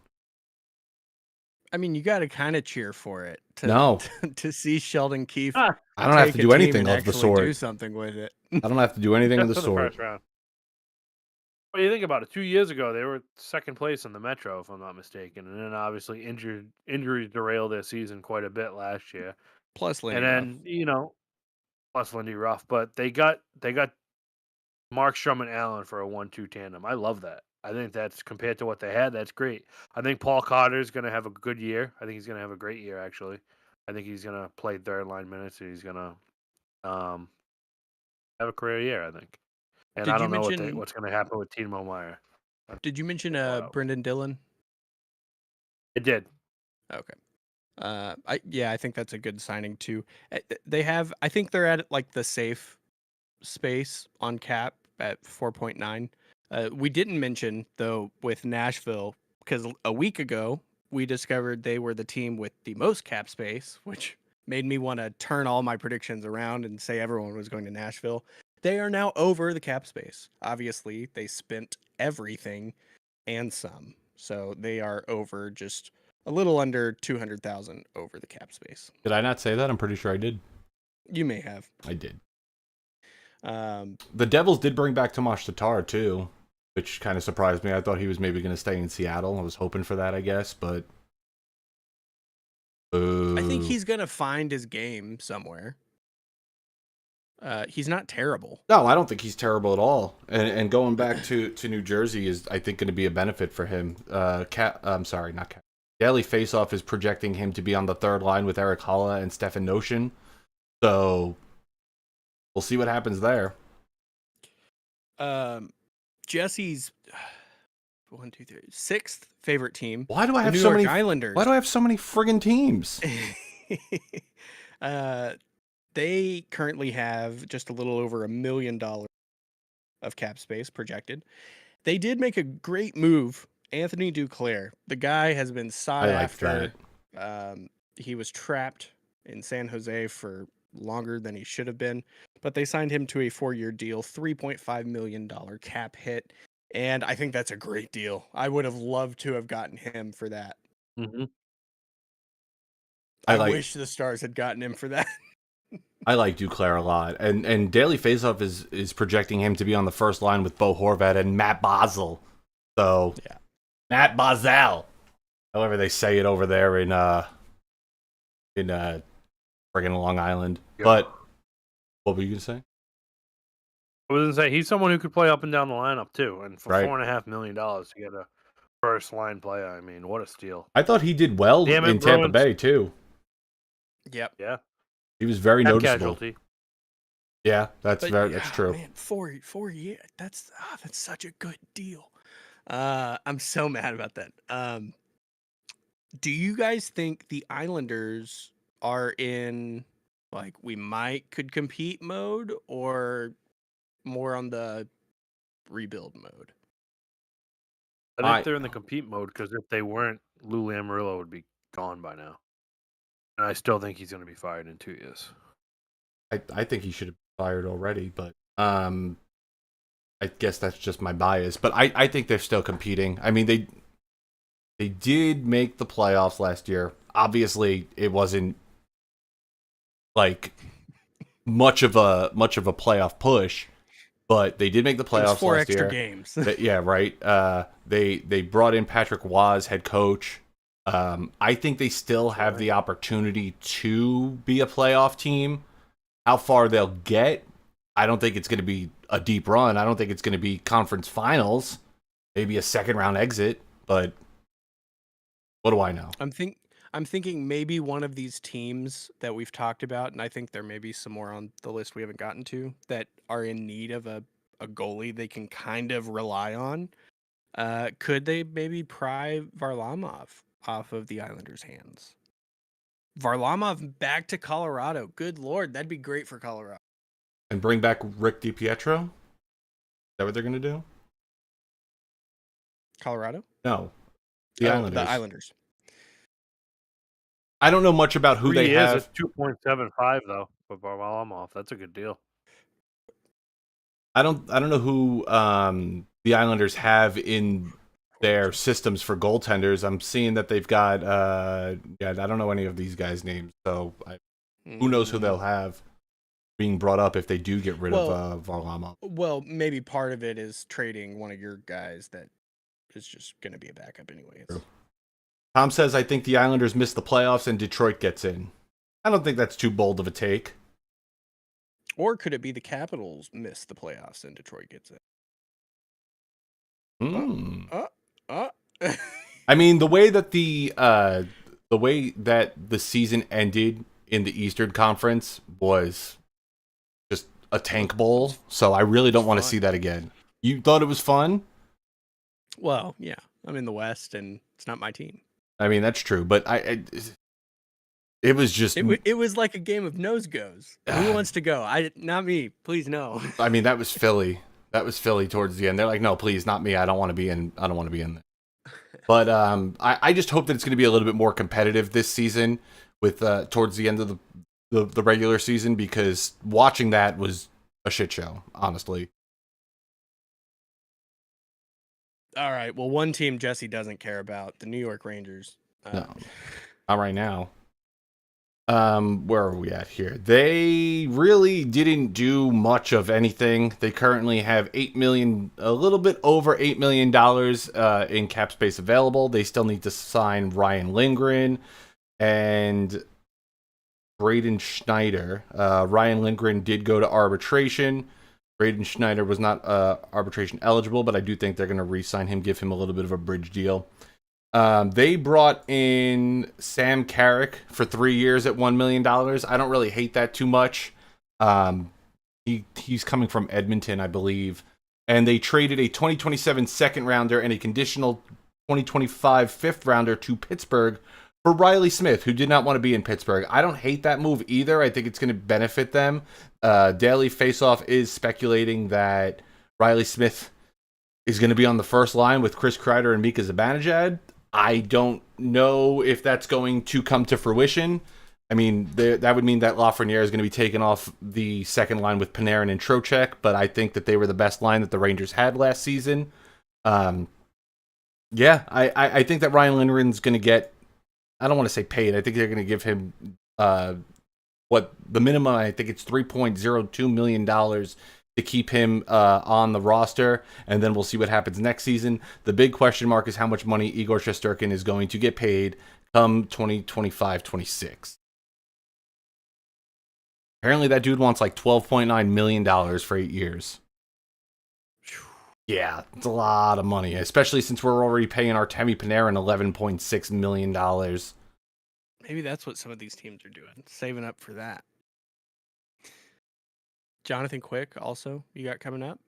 I mean, you got to kind of cheer for it. To see Sheldon Keefe. I don't have to do anything of the sort. Do something with it. I don't have to do anything of the sort. Well, you think about it. 2 years ago, they were second place in the Metro, if I'm not mistaken, and then obviously injuries derailed their season quite a bit last year. Plus Lindy, and then plus Lindy Ruff, but they got Markstrom and Allen for a 1-2 tandem. I love that. I think that's, compared to what they had, that's great. I think Paul Carter's going to have a good year. I think he's going to have a great year, actually. I think he's going to play third line minutes, and he's going to have a career year, I think. And I don't know what's going to happen with Timo Meier. Did you mention Brendan Dillon? It did. Okay. I think that's a good signing too. I think they're at like the safe space on cap at 4.9. We didn't mention though with Nashville, because a week ago we discovered they were the team with the most cap space, which made me want to turn all my predictions around and say everyone was going to Nashville. They are now over the cap space. Obviously, they spent everything and some, so they are over just a little under 200,000 over the cap space. Did I not say that? I'm pretty sure I did. You may have. I did. The Devils did bring back Tomas Tatar too, which kind of surprised me. I thought he was maybe going to stay in Seattle. I was hoping for that, I guess, but I think he's going to find his game somewhere. He's not terrible. No, I don't think he's terrible at all. And going back to New Jersey is, I think, going to be a benefit for him. I'm sorry, not Cat. Daily Faceoff is projecting him to be on the third line with Eric Holla and Stefan Notion. So we'll see what happens there. Jesse's 6th favorite team. Why do I the have New so York many Islanders. Why do I have so many friggin' teams? They currently have just a little over $1 million of cap space projected. They did make a great move. Anthony Duclair, the guy has been sought I like after. He was trapped in San Jose for longer than he should have been, but they signed him to a 4-year deal, $3.5 million cap hit. And I think that's a great deal. I would have loved to have gotten him for that. Mm-hmm. I wish the Stars had gotten him for that. I like Duclair a lot. And Daily Faceoff is projecting him to be on the first line with Bo Horvat and Matt Bazel. So, yeah. Matt Bazel. However they say it over there in friggin' Long Island. Yeah. But what were you going to say? I was going to say, he's someone who could play up and down the lineup, too. And for Right. $4.5 million to get a first-line player, I mean, what a steal. I thought he did well in Tampa Bay, too. Yep. Yeah. He was very noticeable. Casualty. Yeah, that's true. Man, 4 years. That's such a good deal. I'm so mad about that. Do you guys think the Islanders are in like we could compete mode or more on the rebuild mode? I think they're in the compete mode because if they weren't, Lou Lamoriello would be gone by now. And I still think he's going to be fired in 2 years. I think he should have been fired already, but I guess that's just my bias. But I think they're still competing. I mean, they did make the playoffs last year. Obviously, it wasn't like much of a playoff push, but they did make the playoffs 4 last extra year. games. Yeah, right. They brought in Patrick Waugh as head coach. I think they still have the opportunity to be a playoff team. How far they'll get, I don't think it's going to be a deep run. I don't think it's going to be conference finals. Maybe a second round exit, but what do I know? I'm thinking maybe one of these teams that we've talked about, and I think there may be some more on the list we haven't gotten to that are in need of a goalie they can kind of rely on. Could they maybe pry Varlamov off of the Islanders' hands? Varlamov back to Colorado. Good Lord, that'd be great for Colorado. And bring back Rick DiPietro? Is that what they're going to do? Colorado? No. The Islanders. I don't know much about who they have. It's 2.75 though for Varlamov. That's a good deal. I don't know who the Islanders have in their systems for goaltenders. I'm seeing that they've got I don't know any of these guys' names, so who knows who they'll have being brought up if they do get rid of Varlamov. Well, maybe part of it is trading one of your guys that is just going to be a backup anyways. True. Tom says, I think the Islanders miss the playoffs and Detroit gets in. I don't think that's too bold of a take. Or could it be the Capitals miss the playoffs and Detroit gets in? I mean, the way that the season ended in the Eastern Conference was just a tank bowl, so I really don't want to see that again. You thought it was fun? Well, yeah. I'm in the West, and it's not my team. I mean, that's true, but it was just... It was like a game of nose goes. Who wants to go? Not me. Please, no. I mean, that was Philly. That was Philly towards the end. They're like, no, please, not me. I don't want to be in there. But I just hope that it's going to be a little bit more competitive this season with towards the end of the regular season, because watching that was a shit show, honestly. All right. Well, one team Jesse doesn't care about, the New York Rangers. No, not right now. Where are we at here? They really didn't do much of anything. They currently have a little bit over $8 million in cap space available. They still need to sign Ryan Lindgren and Braden Schneider. Ryan Lindgren did go to arbitration. Braden Schneider was not arbitration eligible, but I do think they're going to re-sign him, give him a little bit of a bridge deal. They brought in Sam Carrick for 3 years at $1 million. I don't really hate that too much. He's coming from Edmonton, I believe. And they traded a 2027 second rounder and a conditional 2025 fifth rounder to Pittsburgh for Riley Smith, who did not want to be in Pittsburgh. I don't hate that move either. I think it's going to benefit them. Daily Faceoff is speculating that Riley Smith is going to be on the first line with Chris Kreider and Mika Zibanejad. I don't know if that's going to come to fruition. I mean, that would mean that Lafreniere is going to be taken off the second line with Panarin and Trocheck, but I think that they were the best line that the Rangers had last season. I think that Ryan Lindgren's going to get, I don't want to say paid, I think they're going to give him what the minimum, I think it's $3.02 million to keep him on the roster, and then we'll see what happens next season. The big question mark is how much money Igor Shesterkin is going to get paid come 2025-26. Apparently that dude wants like $12.9 million for 8 years. Yeah, it's a lot of money, especially since we're already paying Artemi Panarin $11.6 million. Maybe that's what some of these teams are doing, saving up for that. Jonathan Quick also, you got coming up?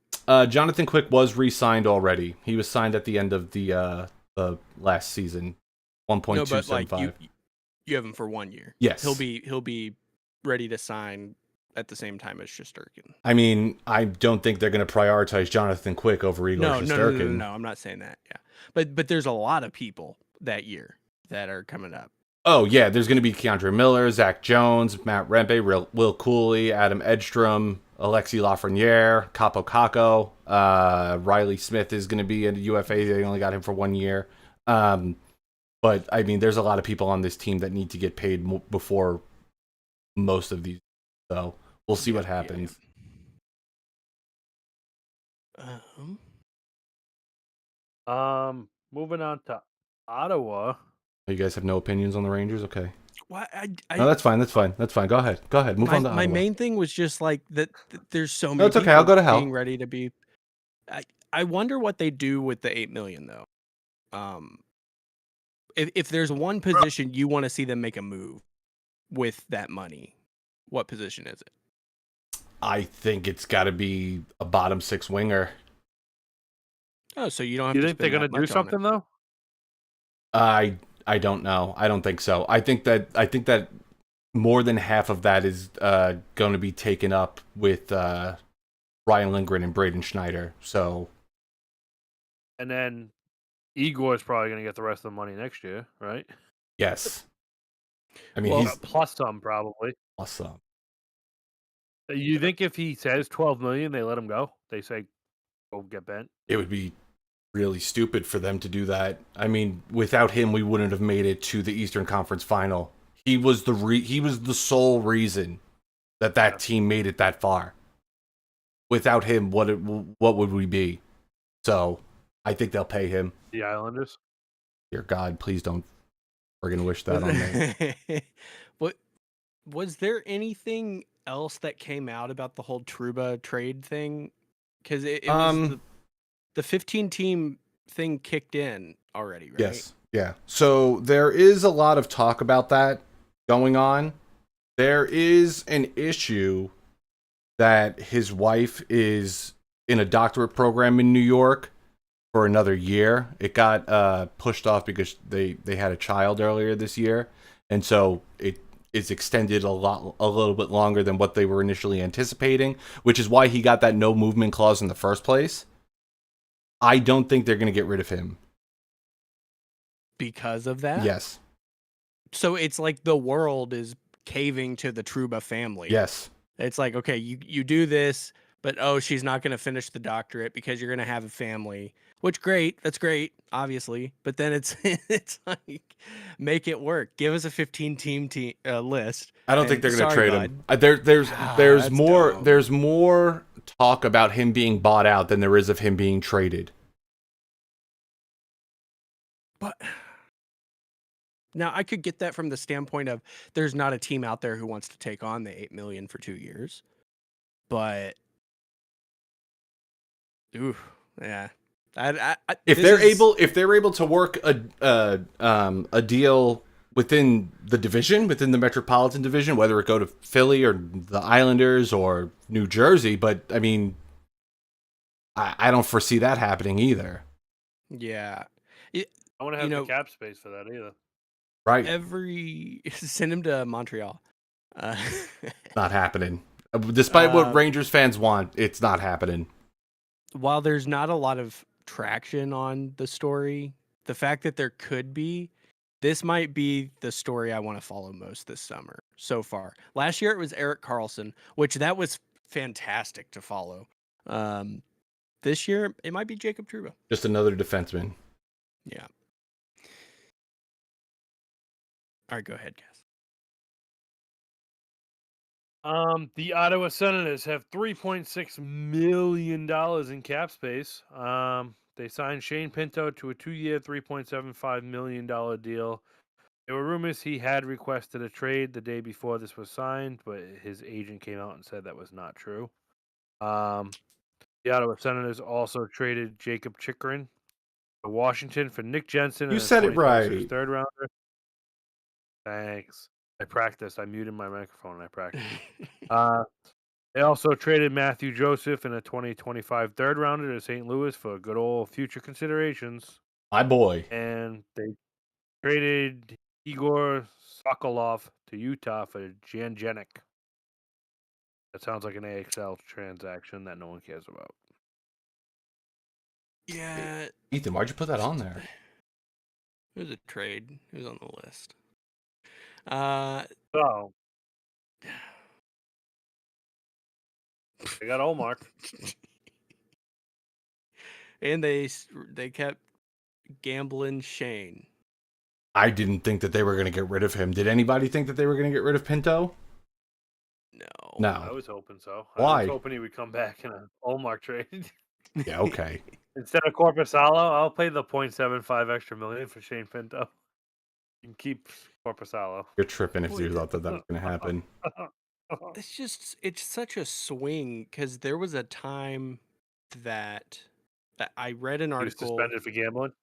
Jonathan Quick was re-signed already. He was signed at the end of the last season, 1.275. No, but like you have him for 1 year. Yes, he'll be ready to sign at the same time as Shesterkin. I mean, I don't think they're going to prioritize Jonathan Quick over Igor Shesterkin. No, I'm not saying that. Yeah, but there's a lot of people that year that are coming up. Oh yeah, there's going to be Keandre Miller, Zach Jones, Matt Rempe, Will Cooley, Adam Edstrom, Alexi Lafreniere, Capo Caco. Riley Smith is going to be a UFA. They only got him for 1 year. But I mean, there's a lot of people on this team that need to get paid before most of these. So we'll see what happens. Moving on to Ottawa. You guys have no opinions on the Rangers? Okay. Well, no, that's fine. That's fine. Go ahead. Move on to Ottawa. My main thing was just like that. There's so many. No, it's okay. I'll go to hell. Being ready to be. I wonder what they do with the $8 million though. If there's one position you want to see them make a move with that money, what position is it? I think it's got to be a bottom six winger. Oh, so you don't have. You to think they're going to do something though? I don't know. I don't think so. I think that more than half of that is going to be taken up with Ryan Lindgren and Braden Schneider. So, and then Igor is probably going to get the rest of the money next year, right? Yes. I mean, he's plus some probably. Plus some. You think if he says $12 million, they let him go? They say, "Go get bent." It would be really stupid for them to do that. I mean, without him, we wouldn't have made it to the Eastern Conference Final. He was the sole reason that team made it that far. Without him, what would we be? So, I think they'll pay him. The Islanders. Dear God, please don't friggin' wish that on me. What was there anything else that came out about the whole Trouba trade thing? Because it was the 15-team thing kicked in already, right? Yes. Yeah. So there is a lot of talk about that going on. There is an issue that his wife is in a doctorate program in New York for another year. It got pushed off because they had a child earlier this year. And so it is extended a little bit longer than what they were initially anticipating, which is why he got that no movement clause in the first place. I don't think they're going to get rid of him. Because of that? Yes. So it's like the world is caving to the Trouba family. Yes. It's like, okay, you do this, but she's not going to finish the doctorate because you're going to have a family. Which that's great, obviously. But then it's like, make it work. Give us a 15-team list. I don't think they're going to trade him. There's more. Dumb. There's more talk about him being bought out than there is of him being traded. But Now, I could get that from the standpoint of there's not a team out there who wants to take on the $8 million for 2 years. But ooh, yeah. If This they're is able to work a deal within the division, within the Metropolitan Division, whether it go to Philly or the Islanders or New Jersey, but I mean, I don't foresee that happening either. yeah. It, I want to you have the know, cap space for that either. Right? send him to Montreal. Uh, Not happening. Despite what Rangers fans want, it's not happening. while there's not a lot of traction on the story, the fact that there could be, this might be the story I want to follow most this summer so far. Last year it was Erik Karlsson, which that was fantastic to follow. This year it might be Jacob Trouba. Just another defenseman. Yeah. All right, go ahead, guys. The Ottawa Senators have $3.6 million in cap space. They signed Shane Pinto to a 2-year, $3.75 million deal. There were rumors he had requested a trade the day before this was signed, but his agent came out and said that was not true. The Ottawa Senators also traded Jacob Chikrin to Washington for Nick Jensen You and a said it 2026 right. third rounder. Thanks. I practiced. I muted my microphone and I practiced. They also traded Matthew Joseph in a 2025 third rounder to St. Louis for good old future considerations. My boy. And they traded Igor Sokolov to Utah for Jan Jenik. That sounds like an AXL transaction that no one cares about. Yeah. Ethan, why'd you put that on there? It was a trade. It was on the list. So they got Olmark. And they kept gambling Shane. I didn't think that they were going to get rid of him. Did anybody think that they were going to get rid of Pinto? No. No. I was hoping so. Why? I was hoping he would come back in an Olmark trade. Yeah, okay. Instead of Corpusalo, I'll pay the 0.75 extra million for Shane Pinto. You can keep Corpusalo. You're tripping if you thought that was going to happen. It's such a swing because there was a time that I read an He was article. suspended for gambling.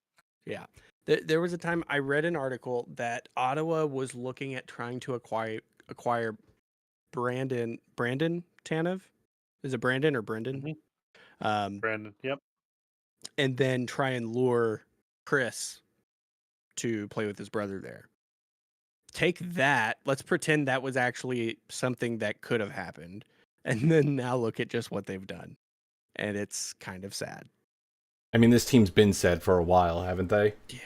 Yeah. There was a time I read an article that Ottawa was looking at trying to acquire Brandon Tanev. Is it Brandon or Brendan? Brandon, yep. And then try and lure Chris to play with his brother there. Take that. Let's pretend that was actually something that could have happened. And then now look at just what they've done. And it's kind of sad. I mean, this team's been said for a while, haven't they? Yeah.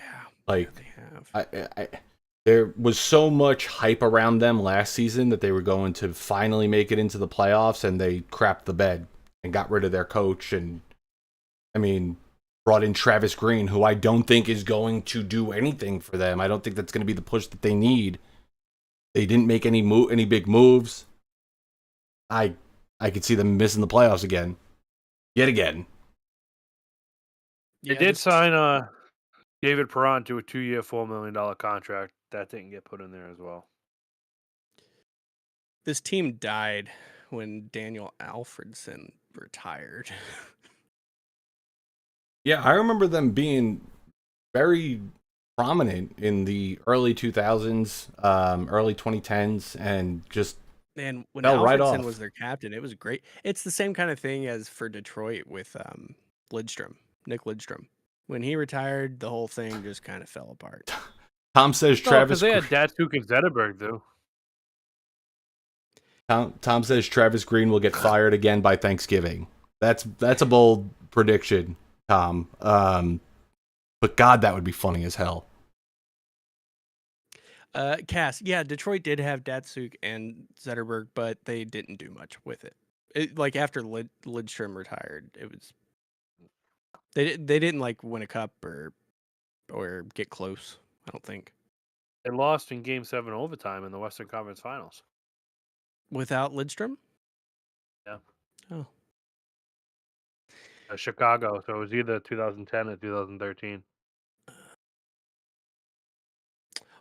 Like, they have. There was so much hype around them last season that they were going to finally make it into the playoffs, and they crapped the bed and got rid of their coach. And, I mean, brought in Travis Green, who I don't think is going to do anything for them. I don't think that's going to be the push that they need. They didn't make any big moves. I could see them missing the playoffs again. Yet again. They did sign David Perron to a 2-year, $4 million contract. That didn't get put in there as well. This team died when Daniel Alfredson retired. Yeah, I remember them being very prominent in the early 2000s, early 2010s, and just Man, when fell right Alfredson off. was their captain, it was great. It's the same kind of thing as for Detroit with Lidstrom, Nick Lidstrom. When he retired, the whole thing just kind of fell apart. Tom says Travis. They had Datsuk and Zetterberg, though. Tom says Travis Green will get fired again by Thanksgiving. That's a bold prediction, Tom. But God, that would be funny as hell. Cass, yeah, Detroit did have Datsuk and Zetterberg, but they didn't do much with it. Like after Lidstrom retired, it was they didn't like win a cup or get close. I don't think. They lost in Game 7 overtime in the Western Conference Finals. Without Lidstrom? Yeah. Oh. Chicago, so it was either 2010 or 2013.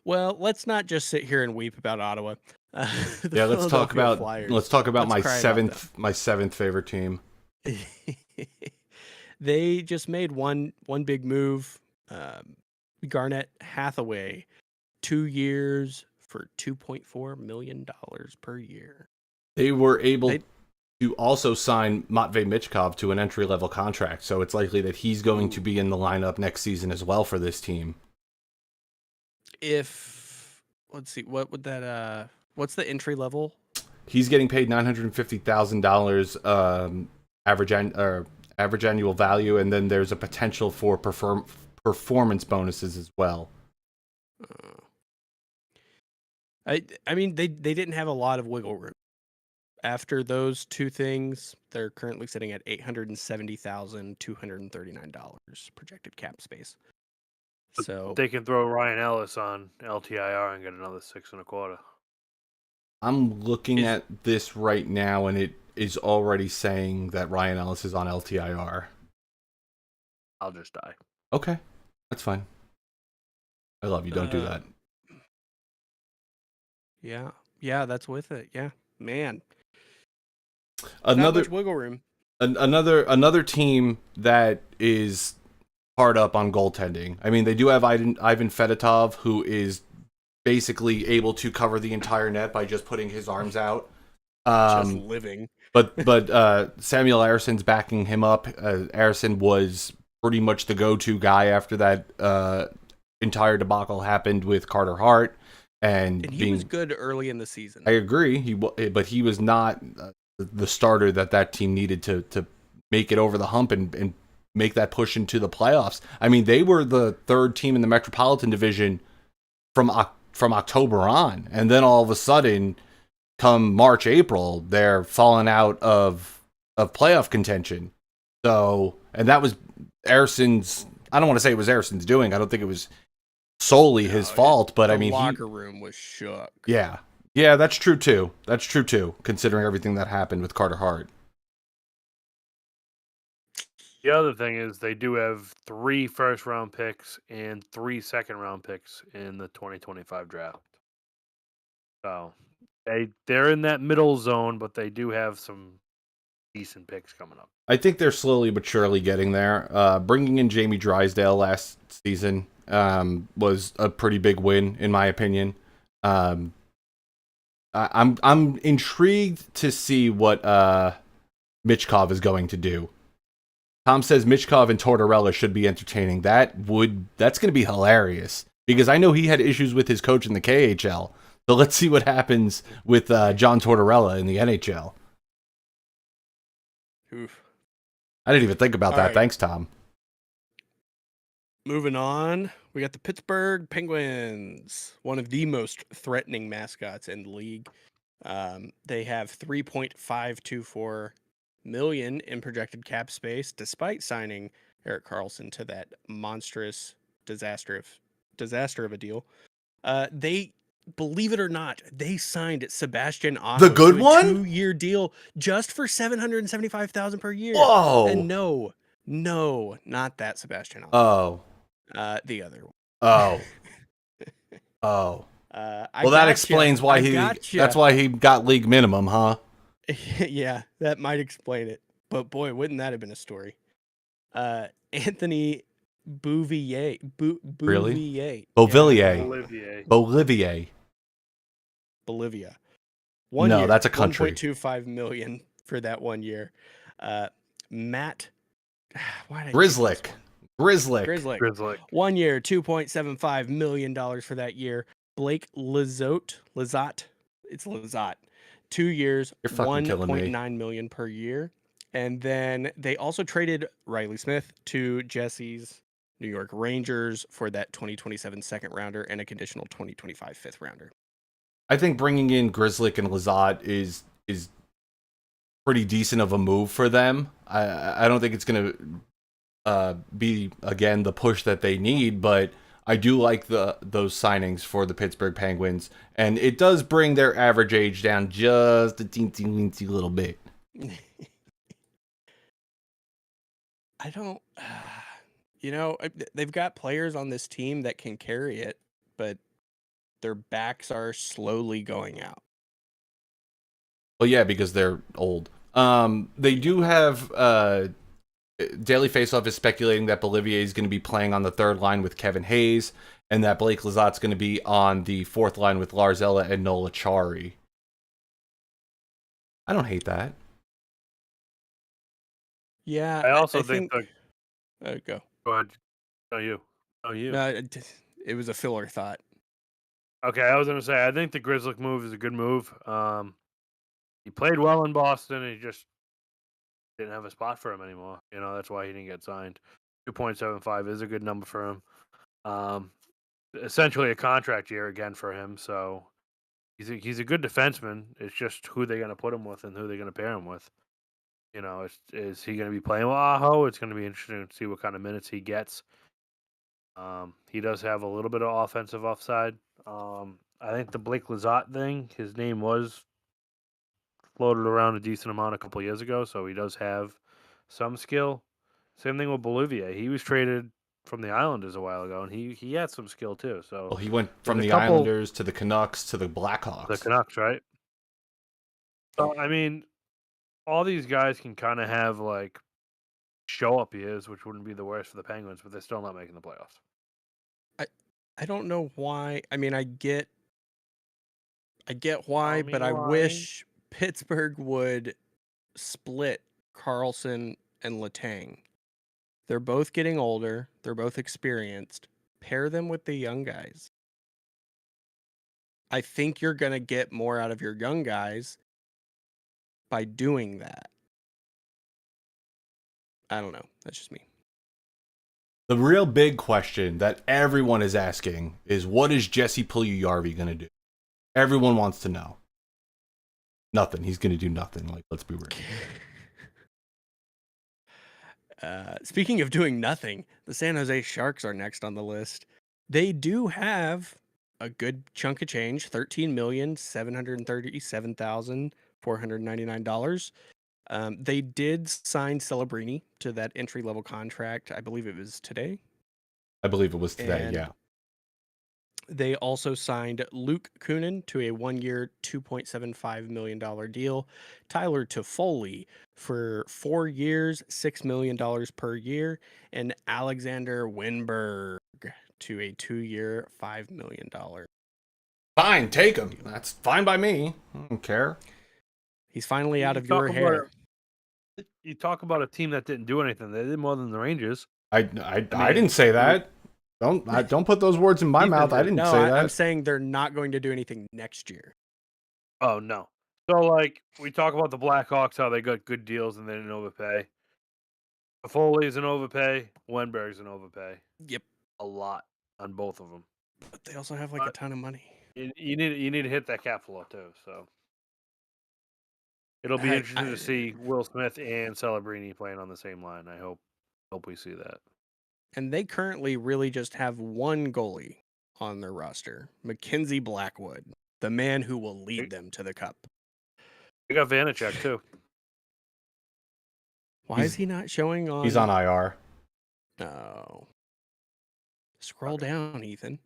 Well, let's not just sit here and weep about Ottawa. The Yeah, Philadelphia Flyers. let's talk about Let's cry about them. my seventh favorite team. They just made one big move. Garnett Hathaway, 2 years for $2.4 million per year. They were able They- to also sign Matvey Michkov to an entry-level contract, so it's likely that he's going to be in the lineup next season as well for this team. If let's see, what would that what's the entry level? He's getting paid $950,000 average annual value, and then there's a potential for performance bonuses as well. I mean they didn't have a lot of wiggle room. After those two things, they're currently sitting at $870,239 projected cap space. So They can throw Ryan Ellis on LTIR and get another 6.25. I'm looking at this right now, and it is already saying that Ryan Ellis is on LTIR. I'll just die. Okay, that's fine. I love you. Don't do that. yeah, that's with it. Yeah, man, Another not much wiggle room. another team that is hard up on goaltending. I mean, they do have Ivan Fedotov, who is basically able to cover the entire net by just putting his arms out. Just living. But Samuel Arison's backing him up. Arison was pretty much the go-to guy after that entire debacle happened with Carter Hart, and he was good early in the season. I agree. But he was not the starter that team needed to make it over the hump and make that push into the playoffs. I mean, they were the third team in the Metropolitan Division from October on, and then all of a sudden, come March, April, they're falling out of playoff contention. So, and that was Arison's. I don't want to say it was Arison's doing. I don't think it was solely his fault, but I mean, the locker room was shook. Yeah, that's true too. Considering everything that happened with Carter Hart. The other thing is they do have 3 first-round picks and 3 second-round picks in the 2025 draft. So they're in that middle zone, but they do have some decent picks coming up. I think they're slowly but surely getting there. Bringing in Jamie Drysdale last season was a pretty big win, in my opinion. I'm intrigued to see what Michkov is going to do. Tom says Michkov and Tortorella should be entertaining. That's going to be hilarious, because I know he had issues with his coach in the KHL. So let's see what happens with John Tortorella in the NHL. Oof. I didn't even think about All that. right. Thanks, Tom. Moving on, we got the Pittsburgh Penguins, one of the most threatening mascots in the league. They have $3.524 million in projected cap space, despite signing Erik Karlsson to that monstrous disaster of a deal. They, believe it or not, they signed Sebastian Aho The good to a one? 2-year deal just for $775,000 per year. Whoa! And no, not that Sebastian Aho. Oh. The other one. Oh. Oh. Well, that explains why that's why he got league minimum, huh? Yeah, that might explain it. But boy, wouldn't that have been a story? Anthony Bouvier. Really? Olivier. Bolivia. No, year, that's a country. $1.25 million for that 1 year. Matt why did I Grizzlick. 1 year, $2.75 million for that year. Blake Lizotte. It's Lizotte. 2 years, You're fucking killing me. $1.9 million per year. And then they also traded Riley Smith to Jesse's New York Rangers for that 2027 second rounder and a conditional 2025 fifth rounder. I think bringing in Grizzlick and Lizotte is pretty decent of a move for them. I don't think it's going to be, again, the push that they need, but I do like those signings for the Pittsburgh Penguins, and it does bring their average age down just a teensy little bit. I don't, they've got players on this team that can carry it, but their backs are slowly going out. Well, yeah, because they're old. They do have Daily Faceoff is speculating that Bolivier is going to be playing on the third line with Kevin Hayes, and that Blake Lazat's going to be on the fourth line with Larzella and Nola Chari. I don't hate that. Yeah, I also think go. Go ahead. No, you. No, you. No, it was a filler thought. Okay, I was gonna say I think the Grizzly move is a good move. He played well in Boston, and he just didn't have a spot for him anymore. You know, that's why he didn't get signed. 2.75 is a good number for him. Essentially a contract year again for him. So he's a good defenseman. It's just who they're gonna put him with and who they're gonna pair him with. You know, is he gonna be playing with Aho? It's gonna be interesting to see what kind of minutes he gets. He does have a little bit of offensive upside. I think the Blake Lazat thing, his name was floated around a decent amount a couple of years ago, so he does have some skill. Same thing with Bolivier. He was traded from the Islanders a while ago, and he had some skill too. So Well, he went from there's the a couple- Islanders to the Canucks to the Blackhawks. the Canucks, right? So I mean, all these guys can kind of have like show up years, which wouldn't be the worst for the Penguins, but they're still not making the playoffs. I don't know why. I mean, I get why, Tell me but I why. wish Pittsburgh would split Carlson and Letang. They're both getting older. They're both experienced. Pair them with the young guys. I think you're going to get more out of your young guys by doing that. I don't know. That's just me. The real big question that everyone is asking is, what is Jesse Puljujarvi going to do? Everyone wants to know. Nothing. He's going to do nothing. Like, let's be real. Speaking of doing nothing, the San Jose Sharks are next on the list. They do have a good chunk of change, $13,737,499. They did sign Celebrini to that entry-level contract. I believe it was today. I believe it was today, And yeah. They also signed Luke Kunin to a 1-year, $2.75 million deal. Tyler Toffoli for 4 years, $6 million per year. And Alexander Winberg to a 2-year, $5 million. Fine, take him. That's fine by me. I don't care. He's finally out of talk your about hair. You talk about a team that didn't do anything. They did more than the Rangers. I didn't say that. Don't put those words in my Ethan mouth. I did. didn't say that. I'm saying they're not going to do anything next year. Oh no. So like we talk about the Blackhawks, how they got good deals and they didn't overpay. Foley's an overpay. Wenberg's an overpay. Yep. A lot on both of them. But they also have like a ton of money. You need to hit that cap floor too. So it'll be interesting to see Will Smith and Celebrini playing on the same line. I hope we see that. And they currently really just have one goalie on their roster, Mackenzie Blackwood, the man who will lead them to the cup. They got Vanacek too. Why is he not showing on? He's on IR. Oh. Scroll down, Ethan.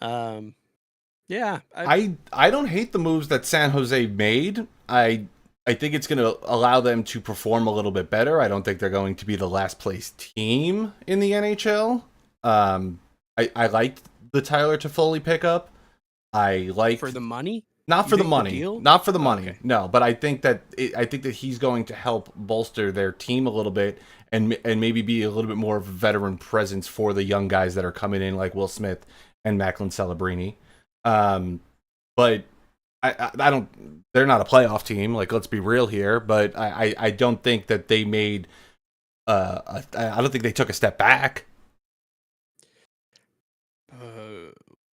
Yeah. I don't hate the moves that San Jose made. I think it's going to allow them to perform a little bit better. I don't think they're going to be the last place team in the NHL. I liked the Tyler Toffoli pickup. I like for the money. Not for the money. Not for the money. Okay. No, but I think that he's going to help bolster their team a little bit and maybe be a little bit more of a veteran presence for the young guys that are coming in, like Will Smith and Macklin Celebrini. But I don't. They're not a playoff team. Like, let's be real here. But I don't think that they made. I don't think they took a step back.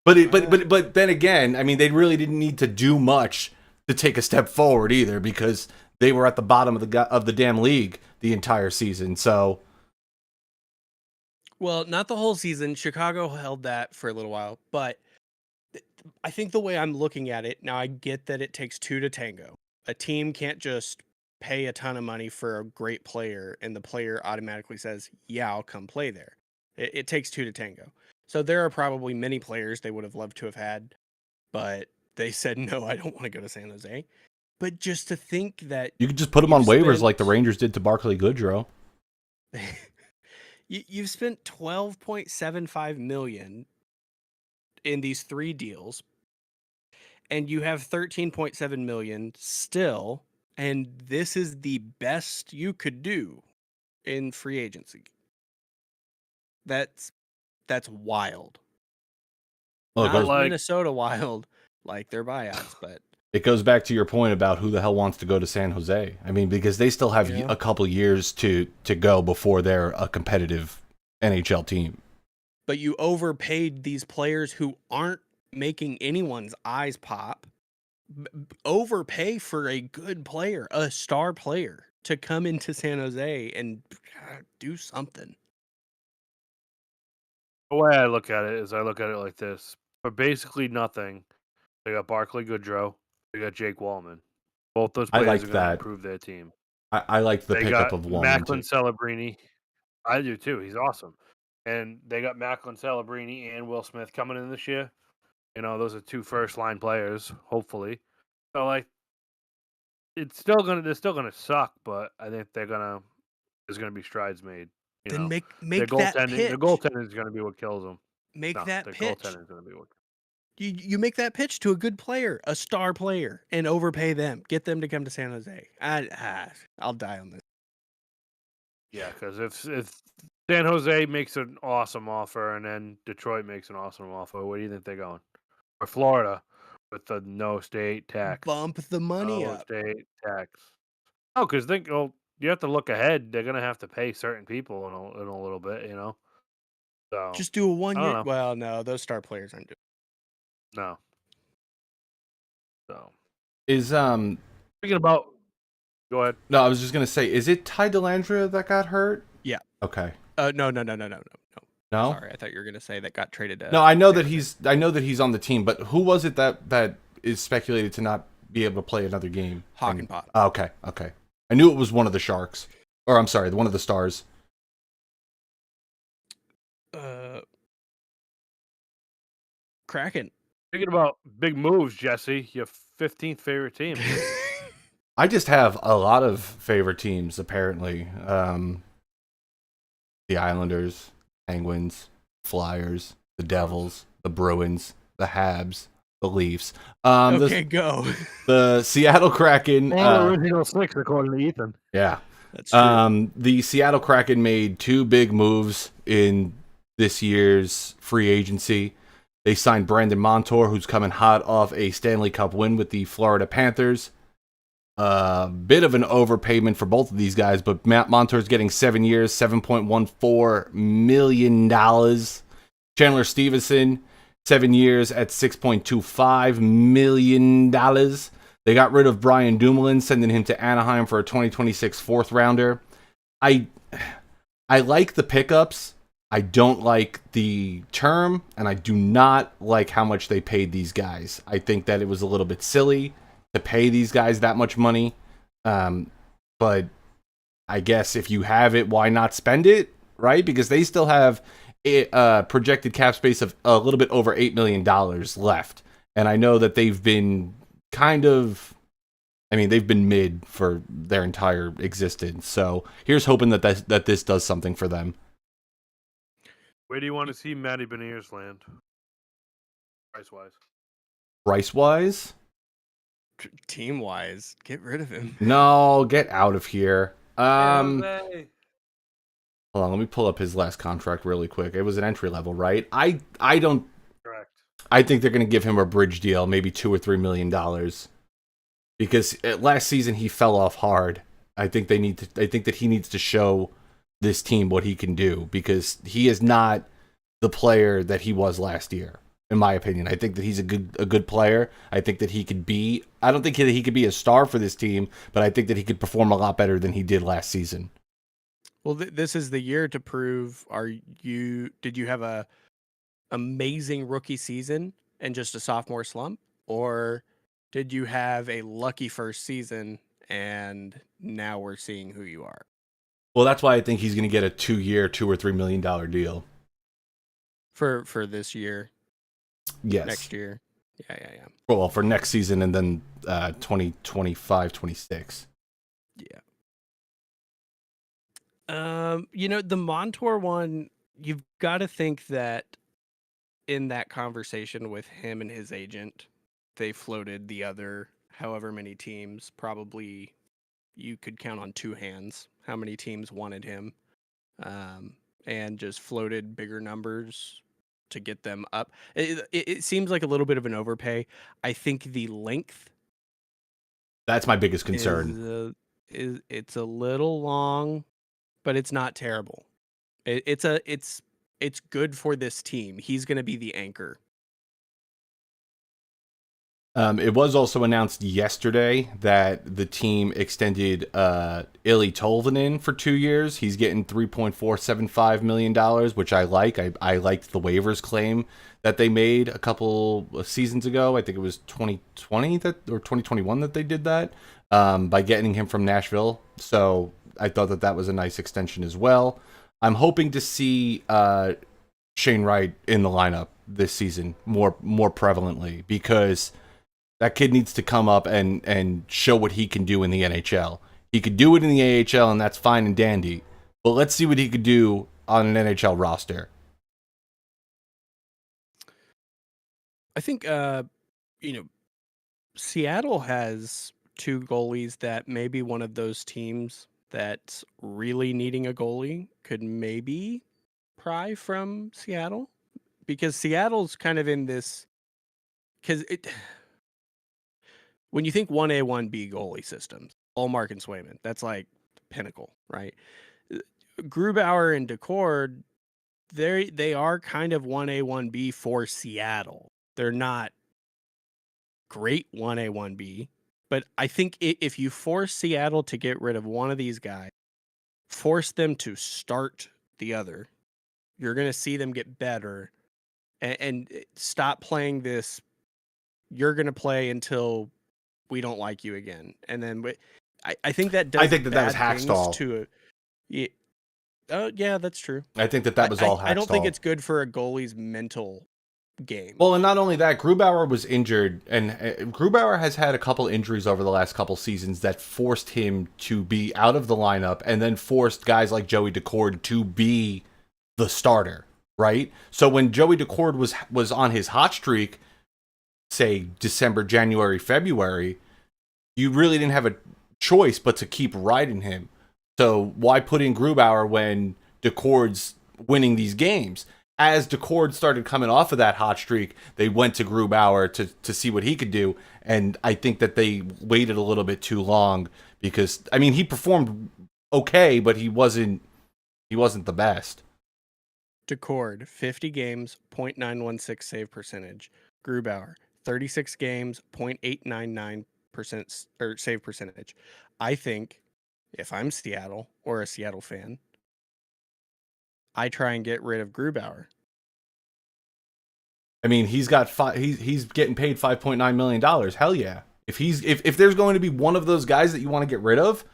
But then again, I mean, they really didn't need to do much to take a step forward either, because they were at the bottom of the damn league the entire season. So, well, not the whole season. Chicago held that for a little while, but I think the way I'm looking at it now, I get that it takes two to tango. A team can't just pay a ton of money for a great player and the player automatically says, "Yeah, I'll come play there." It takes two to tango. So there are probably many players they would have loved to have had but they said no. I don't want to go to San Jose. But just to think that You could just put him on waivers like the Rangers did to Barclay Goodrow. you've spent $12.75 million in these 3 deals, and you have $13.7 million still, and this is the best you could do in free agency. That's wild. Well, it Not goes, Minnesota wild like their buyouts, but it goes back to your point about who the hell wants to go to San Jose. I mean, because they still have Yeah. a couple years to go before they're a competitive NHL team. but you overpaid these players who aren't making anyone's eyes pop. Overpay for a good player, a star player, to come into San Jose and do something. The way I look at it is I look at it like this. For basically nothing, they got Barclay Goodrow, they got Jake Wallman. Both those I players like are going that. to improve their team. I like the They pickup got of Wallman Macklin too. Celebrini. I do too. He's awesome. And they got Macklin Celebrini and Will Smith coming in this year. You know, those are 2 first-line players, hopefully. So, like, they're still gonna suck, but I think there's gonna be strides made. You Then know, make that pitch. their goaltending is gonna be what kills them. Make No, that their pitch. goaltending is gonna be what. You make that pitch to a good player, a star player, and overpay them. Get them to come to San Jose. I'll die on this. Yeah, because if San Jose makes an awesome offer and then Detroit makes an awesome offer, where do you think they're going? Or Florida with the no state tax. Bump the money No up. state tax. Oh, because you have to look ahead. They're gonna have to pay certain people in a little bit, you know. So Just do a 1 I don't year. know. Well, no, those star players aren't doing. No. So Is speaking about, go ahead. no, I was just gonna say, is it Ty Dellandrea that got hurt? Yeah. Okay. No. No. Sorry, I thought you were gonna say that got traded. To No, I know San that Jose. I know that he's on the team, but who was it that is speculated to not be able to play another game? Hockenpot. Oh, okay. I knew it was one of the Sharks, or I'm sorry, one of the Stars. Kraken. Speaking about big moves, Jesse, your 15th favorite team. I just have a lot of favorite teams, apparently. The Islanders, Penguins, Flyers, the Devils, the Bruins, the Habs, the Leafs. Okay, go. The Seattle Kraken. Original 6, according to Ethan. Yeah. That's true. The Seattle Kraken made 2 big moves in this year's free agency. They signed Brandon Montour, who's coming hot off a Stanley Cup win with the Florida Panthers. Bit of an overpayment for both of these guys, but Montour's getting 7 years, $7.14 million. Chandler Stevenson, 7 years at $6.25 million. They got rid of Brian Dumoulin, sending him to Anaheim for a 2026 fourth rounder. I like the pickups. I don't like the term, and I do not like how much they paid these guys. I think that it was a little bit silly to pay these guys that much money. But I guess if you have it, why not spend it, right? Because they still have a projected cap space of a little bit over $8 million left. And I know that they've been they've been mid for their entire existence. So here's hoping that this does something for them. Where do you want to see Matty Beniers land? Price-wise. Price-wise? Team-wise, get rid of him. No, get out of here. Hold Jose. on, let me pull up his last contract really quick. It was an entry level, right? I don't. Correct. I think they're going to give him a bridge deal, maybe $2 or $3 million, because last season he fell off hard. I think that he needs to show this team what he can do, because he is not the player that he was last year, in my opinion. I think that he's a good player. I think that he could be. I don't think that he could be a star for this team, but I think that he could perform a lot better than he did last season. Well, this is the year to prove. Did you have a amazing rookie season and just a sophomore slump, or did you have a lucky first season and now we're seeing who you are? Well, that's why I think he's going to get a 2-year, $2 or $3 million deal For this year, Yes. next year. Yeah. Well, for next season and then 2025, 26. Yeah. The Montour one, you've got to think that in that conversation with him and his agent, they floated the other however many teams. Probably you could count on two hands how many teams wanted him, and just floated bigger numbers to get them up. It seems like a little bit of an overpay. I think the length That's my biggest is concern. it's a little long, but it's not terrible. It's good for this team. He's going to be the anchor. It was also announced yesterday that the team extended Illy Tolvanen for 2 years. He's getting $3.475 million, which I like. I liked the waivers claim that they made a couple of seasons ago. I think it was 2020 or 2021 that they did that, by getting him from Nashville. So I thought that was a nice extension as well. I'm hoping to see Shane Wright in the lineup this season more prevalently, because that kid needs to come up and show what he can do in the NHL. He could do it in the AHL, and that's fine and dandy. But let's see what he could do on an NHL roster. I think Seattle has two goalies that maybe one of those teams that's really needing a goalie could maybe pry from Seattle, because Seattle's kind of in this, because when you think 1A, 1B goalie systems, Ullmark and Swayman, that's like pinnacle, right? Grubauer and Decord, they are kind of 1A, 1B for Seattle. They're not great 1A, 1B, but I think if you force Seattle to get rid of one of these guys, force them to start the other, you're going to see them get better, and stop playing this, you're going to play until we don't like you again. And then I think that does I think that was bad things Hackstall. to yeah, that's true. I think that was all Hackstall. I don't think it's good for a goalie's mental game. Well, and not only that, Grubauer was injured, and Grubauer has had a couple injuries over the last couple seasons that forced him to be out of the lineup, and then forced guys like Joey Decord to be the starter, right? So when Joey Decord was on his hot streak, say December, January, February, you really didn't have a choice but to keep riding him. So why put in Grubauer when Decord's winning these games? As Decord started coming off of that hot streak, they went to Grubauer to see what he could do, and I think that they waited a little bit too long, because I mean, he performed okay, but he wasn't the best. Decord, 50 games, .916 save percentage. Grubauer, 36 games, .899% or save percentage. I think if I'm Seattle or a Seattle fan, I try and get rid of Grubauer. I mean, he's getting paid $5.9 million. Hell yeah. If there's going to be one of those guys that you want to get rid of,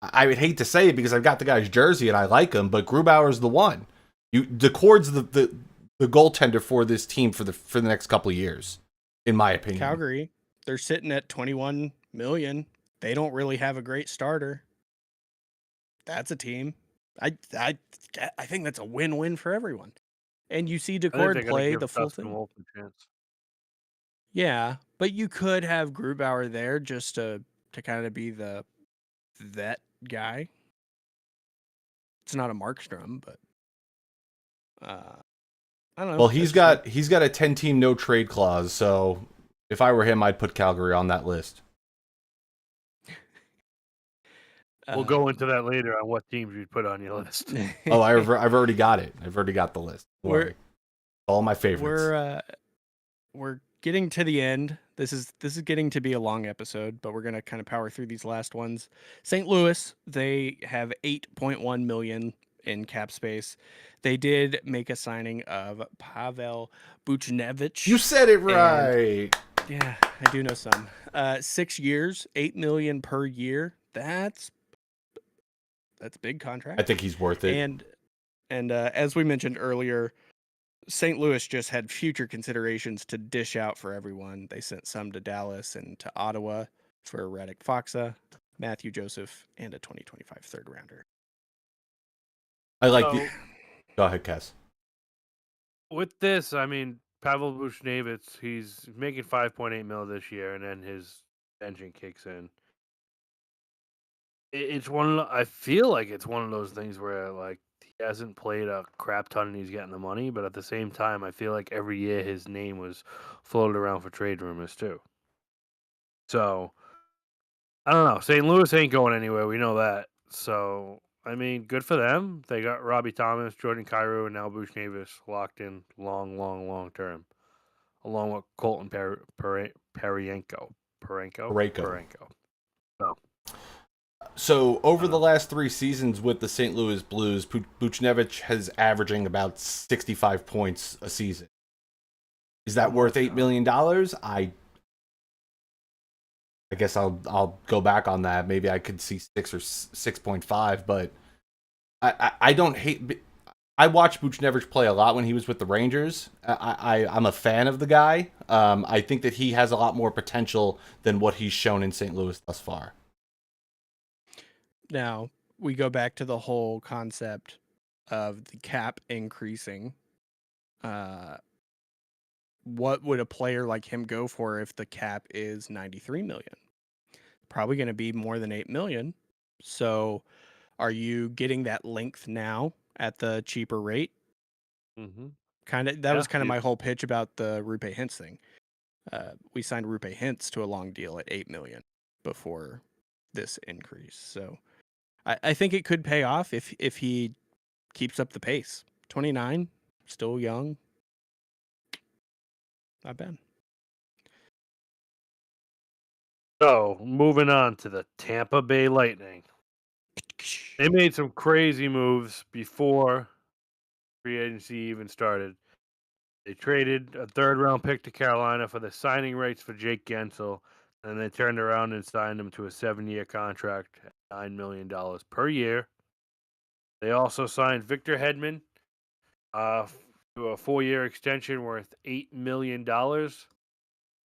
I would hate to say it because I've got the guy's jersey and I like him, but Grubauer's the one. Decord's the goaltender for this team for the next couple of years, in my opinion. Calgary, they're sitting at 21 million. They don't really have a great starter. That's a team. I think that's a win-win for everyone. And you see Decord play the full thing. Yeah, but you could have Grubauer there just to kind of be the vet guy. It's not a Markstrom, but I don't know. Well, he's got a 10-team no trade clause, so if I were him, I'd put Calgary on that list. We'll go into that later on what teams you'd put on your list. Oh, I've already got it. I've already got the list. All my favorites. We're getting to the end. This is getting to be a long episode, but we're gonna kind of power through these last ones. St. Louis, they have 8.1 million in cap space. They did make a signing of Pavel Buchnevich. You said it right. Yeah, I do know some. 6 years, 8 million per year. That's a big contract. I think he's worth it. And as we mentioned earlier, St. Louis just had future considerations to dish out for everyone. They sent some to Dallas and to Ottawa for Radek Faksa, Matthew Joseph, and a 2025 third rounder. I like So- the. Go ahead, Kaz. With this, I mean, Pavel Buchnevich, he's making 5.8 mil this year, and then his engine kicks in. It's one. I feel like it's one of those things where like he hasn't played a crap ton and he's getting the money, but at the same time, I feel like every year his name was floated around for trade rumors too. So I don't know. St. Louis ain't going anywhere. We know that. So I mean, good for them. They got Robbie Thomas, Jordan Cairo, and now Buchnevich locked in long term, along with Colton Parayko. So over the last 3 seasons with the St. Louis Blues, Buchnevich has averaging about 65 points a season. Is that worth $8 million? I guess I'll go back on that. Maybe I could see 6 or 6.5, but I don't hate. I watched Buchnevich play a lot when he was with the Rangers. I'm a fan of the guy. I think that he has a lot more potential than what he's shown in St. Louis thus far. Now, we go back to the whole concept of the cap increasing. What would a player like him go for if the cap is 93 million? Probably going to be more than 8 million. So, are you getting that length now at the cheaper rate? Mm-hmm. That was Yeah, kind of my whole pitch about the Rupe Hintz thing. We signed Rupe Hintz to a long deal at 8 million before this increase. So, I think it could pay off if he keeps up the pace. 29, still young. Not bad. So moving on to the Tampa Bay Lightning. They made some crazy moves before free agency even started. They traded a third-round pick to Carolina for the signing rights for Jake Gensel, and they turned around and signed him to a 7-year contract at $9 million per year. They also signed Victor Hedman to a 4-year extension worth $8 million.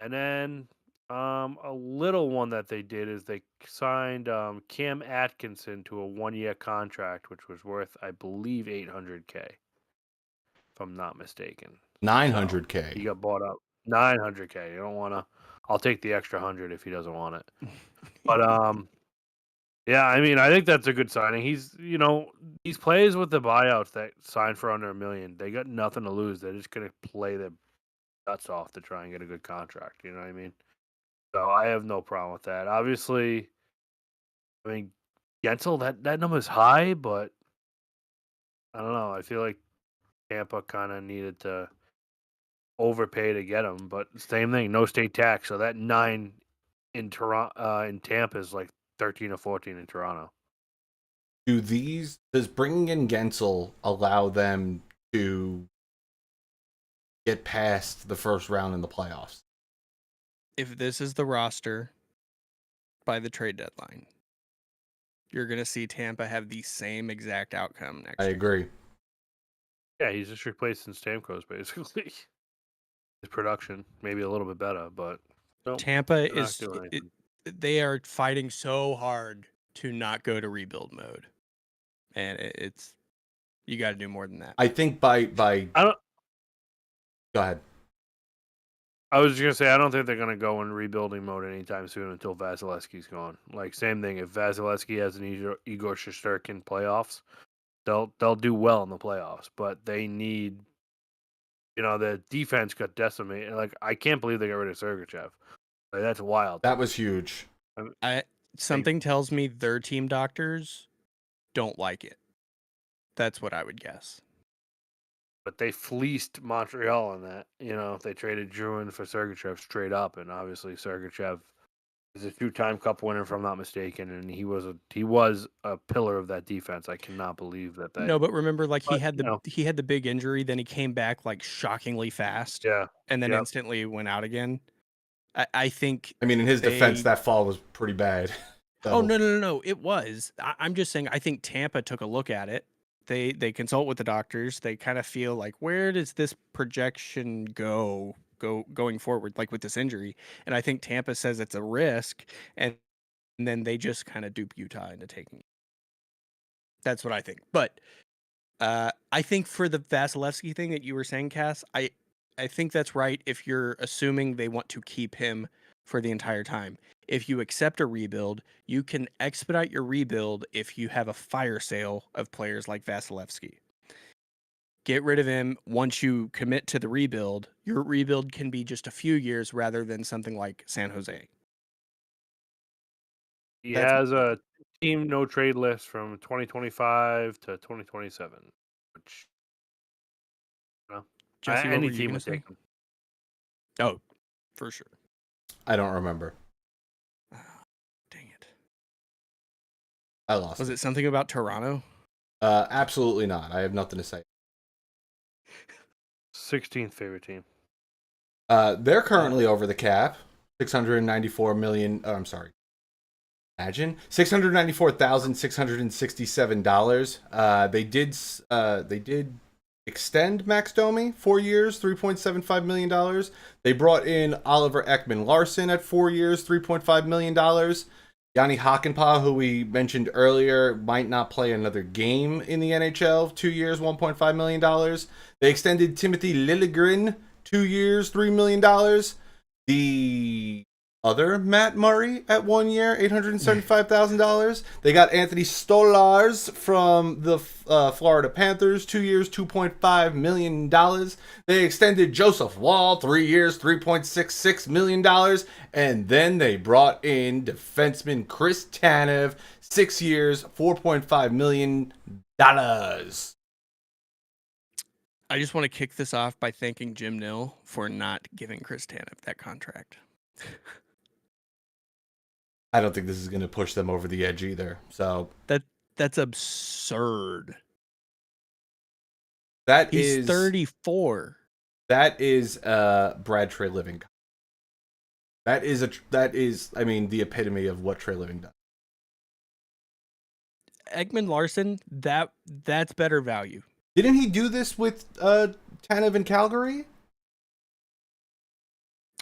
And then a little one that they did is they signed Cam Atkinson to a 1-year contract, which was worth, I believe, $800K, if I'm not mistaken. 900K. He got bought up. 900K. You don't want to. I'll take the extra 100 if he doesn't want it. But yeah, I mean, I think that's a good signing. He's, these players with the buyouts that sign for under $1 million, they got nothing to lose. They're just gonna play their guts off to try and get a good contract. You know what I mean? So I have no problem with that. Obviously, I mean, Gensel, that number's high, but I don't know. I feel like Tampa kind of needed to overpay to get him, but same thing, no state tax. So that 9 in Toronto, in Tampa is like 13 or 14 in Toronto. Does bringing in Gensel allow them to get past the first round in the playoffs? If this is the roster by the trade deadline, you're going to see Tampa have the same exact outcome next I year. agree. Yeah, he's just replacing Stamkos basically. His production maybe a little bit better, but nope, Tampa they're not is doing anything. they are fighting so hard to not go to rebuild mode, and it's you got to do more than that. I think by I don't. Go ahead. I was just gonna say I don't think they're gonna go in rebuilding mode anytime soon until Vasilevsky's gone. Like same thing, if Vasilevsky has an Igor Shesterkin playoffs, they'll do well in the playoffs, but they need. The defense got decimated. Like I can't believe they got rid of Sergachev. Like, that's wild. That was huge. Something tells me their team doctors don't like it. That's what I would guess. But they fleeced Montreal on that. They traded Druin for Sergachev straight up, and obviously Sergachev is a 2-time Cup winner, if I'm not mistaken, and he was a pillar of that defense. I cannot believe that. No, but remember, like he had But, he had the big injury, then he came back like shockingly fast, Yeah, and then Yep. instantly went out again. I think. I mean, in his defense, that fall was pretty bad. Oh no, it was. I'm just saying. I think Tampa took a look at it. they consult with the doctors. They kind of feel like, where does this projection going forward, like with this injury? And I think Tampa says it's a risk, and then they just kind of dupe Utah into taking it. That's what I think. But I think for the Vasilevsky thing that you were saying, Cass, I think that's right if you're assuming they want to keep him for the entire time. If you accept a rebuild, you can expedite your rebuild if you have a fire sale of players like Vasilevsky. Get rid of him once you commit to the rebuild. Your rebuild can be just a few years rather than something like San Jose. He That's has a team no trade list from 2025 to 2027, which Jesse, what any were you team gonna would say? take him. Oh, for sure. I don't remember. Dang it. I lost. Was it something about Toronto? Absolutely not. I have nothing to say. 16th favorite team. They're currently over the cap, 694 million. Oh, I'm sorry. Imagine $694,667. They did extend Max Domi 4 years, $3.75 million. They brought in Oliver Ekman-Larsson at 4 years, $3.5 million. Yanni Hakanpää, who we mentioned earlier, might not play another game in the NHL. 2 years, $1.5 million. They extended Timothy Liljegren 2 years, $3 million. The other Matt Murray at 1 year, $875,000. They got Anthony Stolarz from the Florida Panthers, 2 years, $2.5 million. They extended Joseph Wall, 3 years, $3.66 million. And then they brought in defenseman Chris Tanev, 6 years, $4.5 million. I just want to kick this off by thanking Jim Nill for not giving Chris Tanev that contract. I don't think this is going to push them over the edge either. So that's absurd. He's 34. That is Brad Treliving. That is I mean the epitome of what Treliving does. Ekman-Larsson, that's better value. Didn't he do this with Tanev in Calgary?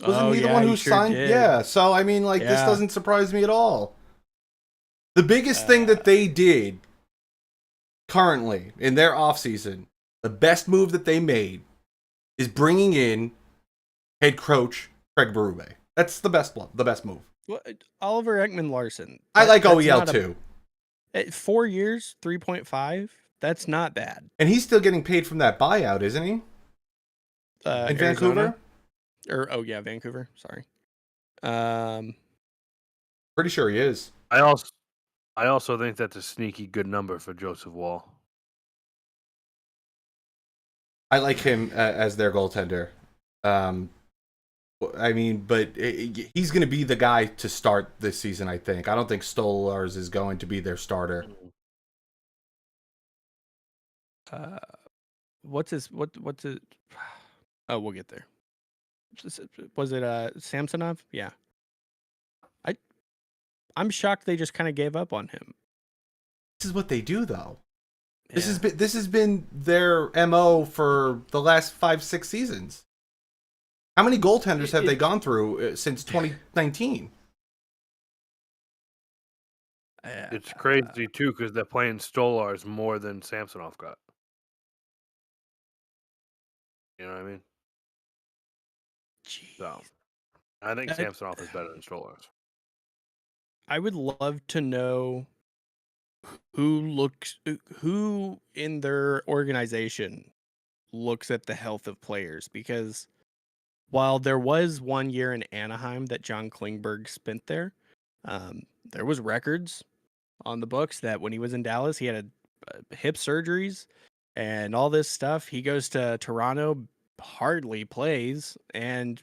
Wasn't he the one who signed? Did. Yeah. So I mean, like, this doesn't surprise me at all. The biggest thing that they did currently in their offseason, the best move that they made, is bringing in head coach Craig Berube. That's the best move. Well, Oliver Ekman-Larsson. I like OEL too. 4 years, 3.5. That's not bad. And he's still getting paid from that buyout, isn't he? In Vancouver? Vancouver. Sorry. Pretty sure he is. I also think that's a sneaky good number for Joseph Wall. I like him as their goaltender. I mean, but he's going to be the guy to start this season, I think. I don't think Stolarz is going to be their starter. What's his? Oh, we'll get there. Was it Samsonov? Yeah. I'm shocked they just kind of gave up on him. This is what they do, though. Yeah. This has been their MO for the last 5-6 seasons. How many goaltenders have they gone through since 2019? It's crazy too because they're playing Stolarz more than Samsonov got. You know what I mean? Jeez. So I think Samsonov is better than Stolarz. I would love to know who in their organization looks at the health of players, because while there was 1 year in Anaheim that John Klingberg spent there, there was records on the books that when he was in Dallas, he had hip surgeries and all this stuff. He goes to Toronto, hardly plays, and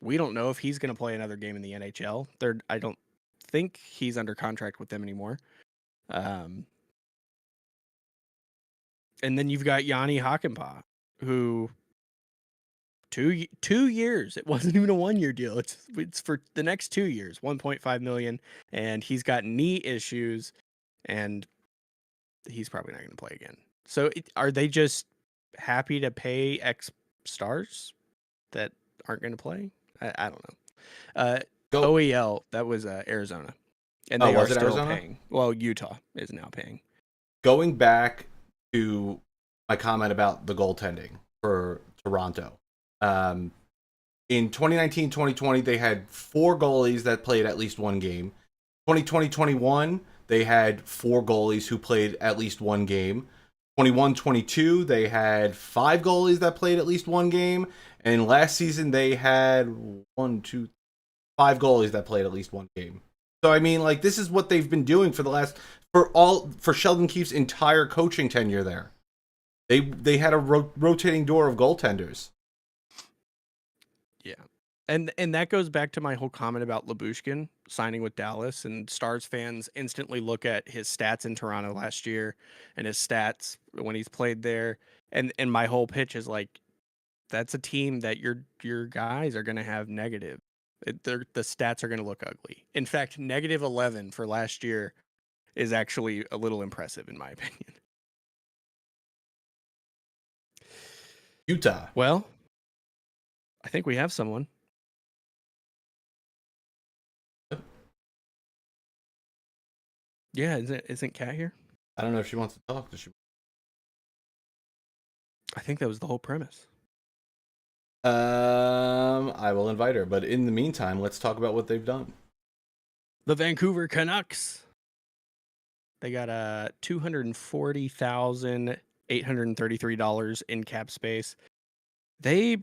we don't know if he's going to play another game in the NHL. I don't think he's under contract with them anymore. And then you've got Yanni Hakanpää, who 2 years. It wasn't even a 1 year deal. It's for the next 2 years, $1.5 million, and he's got knee issues, and he's probably not going to play again. So are they just happy to pay X stars that aren't going to play? I don't know. Go. OEL, that was Arizona, and Oh, they are was it still Arizona? paying. Well, Utah is now paying. Going back to my comment about the goaltending for Toronto. In 2019-2020, they had 4 goalies that played at least one game. 2020-21, they had 4 goalies who played at least one game. 21-22, they had 5 goalies that played at least one game. And last season, they had 5 goalies that played at least one game. So I mean, like, this is what they've been doing for Sheldon Keefe's entire coaching tenure there. They had a rotating door of goaltenders. Yeah. And that goes back to my whole comment about Lyubushkin signing with Dallas, and Stars fans instantly look at his stats in Toronto last year and his stats when he's played there, and my whole pitch is like, that's a team that your guys are going to have negative. The stats are going to look ugly. In fact, -11 for last year is actually a little impressive in my opinion. Utah. Well, I think we have someone. Yeah, isn't Kat here? I don't know if she wants to talk. Does she? I think that was the whole premise. I will invite her. But in the meantime, let's talk about what they've done. The Vancouver Canucks. They got $240,833 in cap space. They,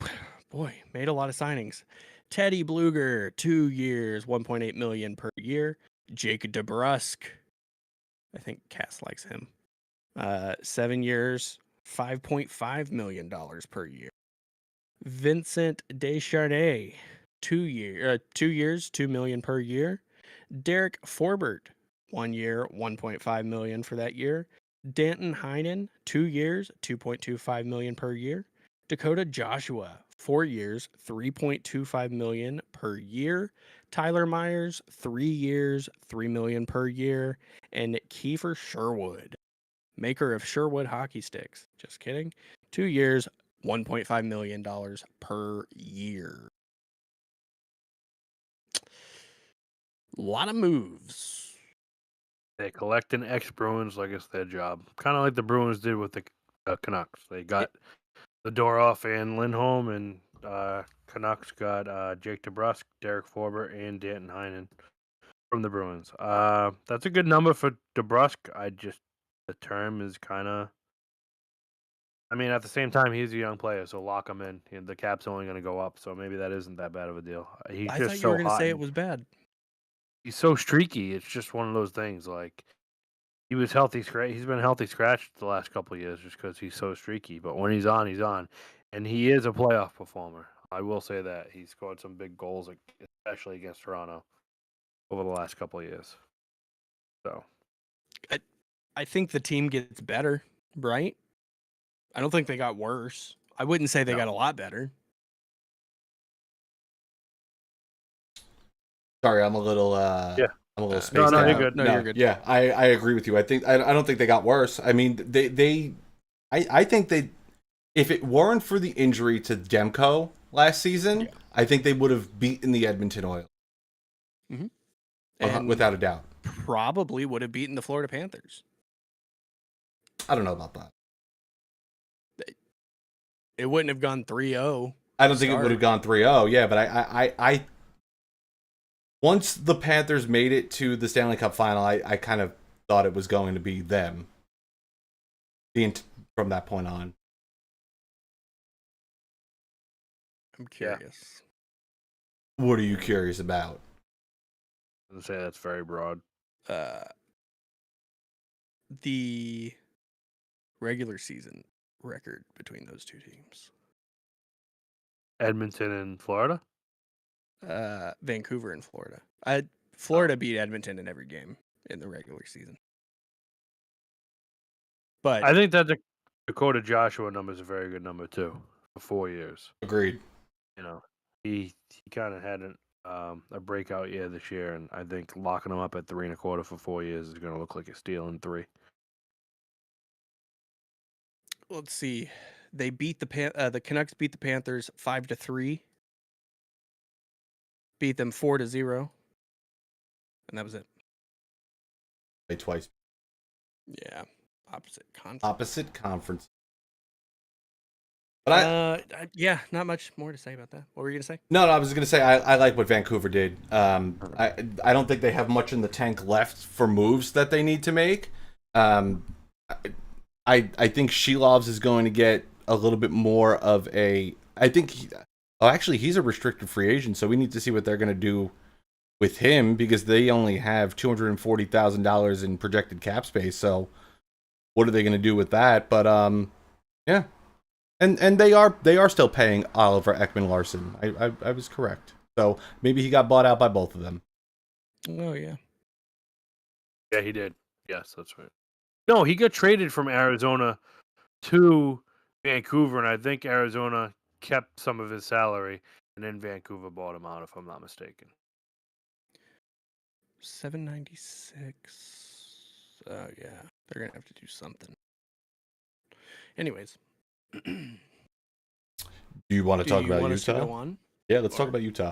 made a lot of signings. Teddy Bluger, 2 years, $1.8 million per year. Jake DeBrusk, I think Cass likes him. 7 years, $5.5 million per year. Vincent Descharnais, 2 years, $2 million per year. Derek Forbert, 1 year, $1.5 million for that year. Danton Heinen, 2 years, $2.25 million per year. Dakota Joshua, 4 years, $3.25 million per year. Tyler Myers, 3 years, $3 million per year. And Kiefer Sherwood, maker of Sherwood hockey sticks. Just kidding. 2 years, $1.5 million per year. A lot of moves. They collecting ex-Bruins like it's their job. Kind of like the Bruins did with the Canucks. They got Zadorov and Lindholm, and Canucks got Jake DeBrusk, Derek Forbert, and Danton Heinen from the Bruins. That's a good number for DeBrusk. The term is kind of. I mean, at the same time, he's a young player, so lock him in. The cap's only going to go up, so maybe that isn't that bad of a deal. He's I just thought you so were going to hot. say it was bad. He's so streaky. It's just one of those things. Like, he was healthy. He's been healthy scratched the last couple of years just because he's so streaky. But when he's on, he's on, and he is a playoff performer. I will say that he scored some big goals, especially against Toronto, over the last couple of years. So, I think the team gets better, right? I don't think they got worse. I wouldn't say they got a lot better. Sorry, I'm a little Yeah. I'm a little spaced No, out. you're good. No, you're good. Yeah, I agree with you. I don't think they got worse. I mean, I think they, if it weren't for the injury to Demko last season, Yeah. I think they would have beaten the Edmonton Oilers. And Without a doubt. probably would have beaten the Florida Panthers. I don't know about that. It wouldn't have gone 3-0. I don't think it would have gone 3-0. Yeah, but I once the Panthers made it to the Stanley Cup final, I kind of thought it was going to be them. From that point on. I'm curious. What are you curious about? I would say that's very broad. The regular season record between those two teams. Edmonton and Florida? Vancouver and Florida. Florida beat Edmonton in every game in the regular season. But I think that the Dakota Joshua number is a very good number too for 4 years. Agreed. He kind of had a breakout year this year, and I think locking him up at 3.25 for 4 years is going to look like a steal in 3. let's see. They beat the Canucks beat the Panthers 5-3. Beat them 4-0. And that was it. Play twice. Yeah. Opposite conference. But yeah, not much more to say about that. What were you gonna say? No, I was gonna say I like what Vancouver did. I don't think they have much in the tank left for moves that they need to make. I think Shelovs is going to get a little bit more of a. I think. Actually, he's a restricted free agent, so we need to see what they're going to do with him because they only have $240,000 in projected cap space. So, what are they going to do with that? But yeah. And they are still paying Oliver Ekman-Larsson. I was correct. So maybe he got bought out by both of them. Oh yeah. Yeah, he did. Yes, that's right. No, he got traded from Arizona to Vancouver, and I think Arizona kept some of his salary, and then Vancouver bought him out, if I'm not mistaken. 796. Oh yeah, they're gonna have to do something. Anyways. Do you want to talk about Utah? Yeah, let's talk about Utah.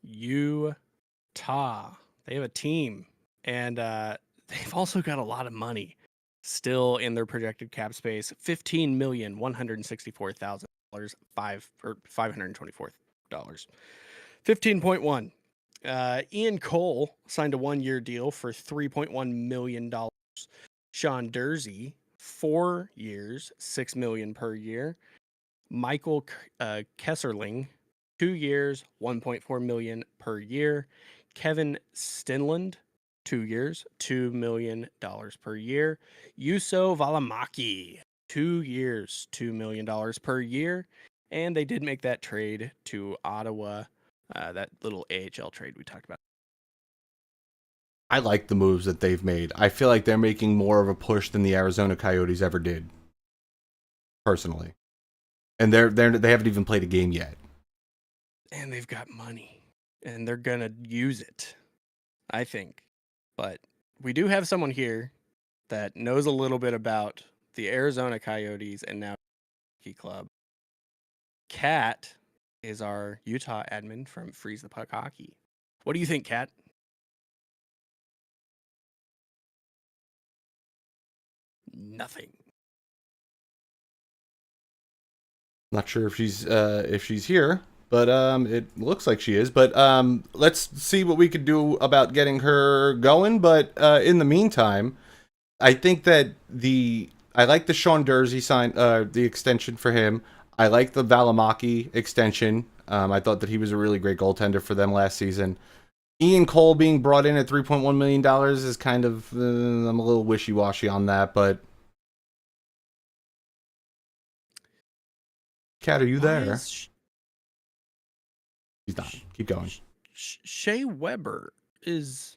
Utah. They have a team, and they've also got a lot of money still in their projected cap space. $15,164,000, $524. 15.1. Ian Cole signed a 1-year deal for $3.1 million. Sean Durzi, 4 years, $6 million per year. Michael Kesserling, 2 years, $1.4 million per year. Kevin Stenlund, 2 years, $2 million per year. Juuso Valimaki, 2 years, $2 million per year. And they did make that trade to Ottawa, that little AHL trade we talked about. I like the moves that they've made. I feel like they're making more of a push than the Arizona Coyotes ever did, personally. And they haven't even played a game yet. And they've got money, and they're gonna use it, I think. But we do have someone here that knows a little bit about the Arizona Coyotes and now Hockey Club. Kat is our Utah admin from Freeze the Puck Hockey. What do you think, Kat? Nothing. Not sure if she's here, but it looks like she is. But let's see what we could do about getting her going. But in the meantime, I think that I like the Sean Durzi sign, the extension for him. I like the Valimaki extension. I thought that he was a really great goaltender for them last season. Ian Cole being brought in at $3.1 million is kind of I'm a little wishy-washy on that, but Kat, are you there? He's not. Keep going. Shea Weber is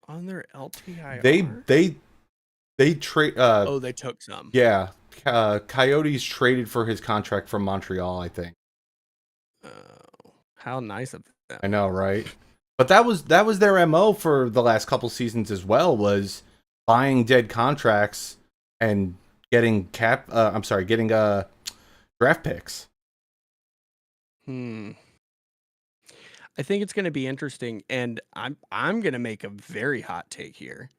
on their LTIR. They trade. Oh, they took some. Yeah, Coyotes traded for his contract from Montreal, I think. Oh, how nice of them! I know, right? But that was their MO for the last couple seasons as well, was buying dead contracts and getting draft picks. I think it's going to be interesting, and I'm going to make a very hot take here.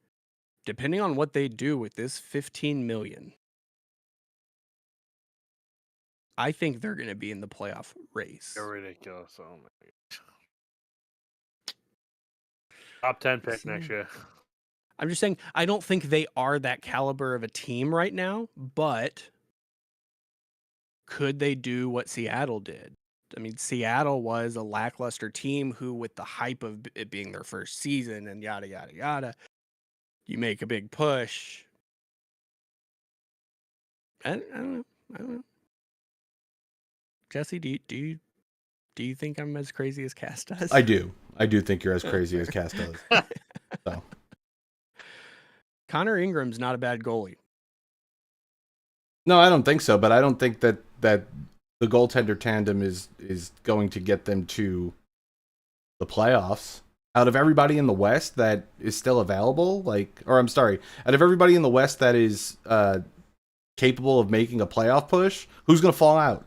Depending on what they do with this $15 million, I think they're going to be in the playoff race. They're ridiculous. Oh my God. Top 10 pick next year. I'm just saying, I don't think they are that caliber of a team right now, but could they do what Seattle did? I mean, Seattle was a lackluster team who, with the hype of it being their first season and yada, yada, yada, you make a big push. I don't know. Jesse, do you think I'm as crazy as Cass does? I do think you're as crazy as Cass does. So. Connor Ingram's not a bad goalie. No, I don't think so, but I don't think that the goaltender tandem is going to get them to the playoffs. Out of everybody in the West that is still available, out of everybody in the West that is capable of making a playoff push, who's going to fall out?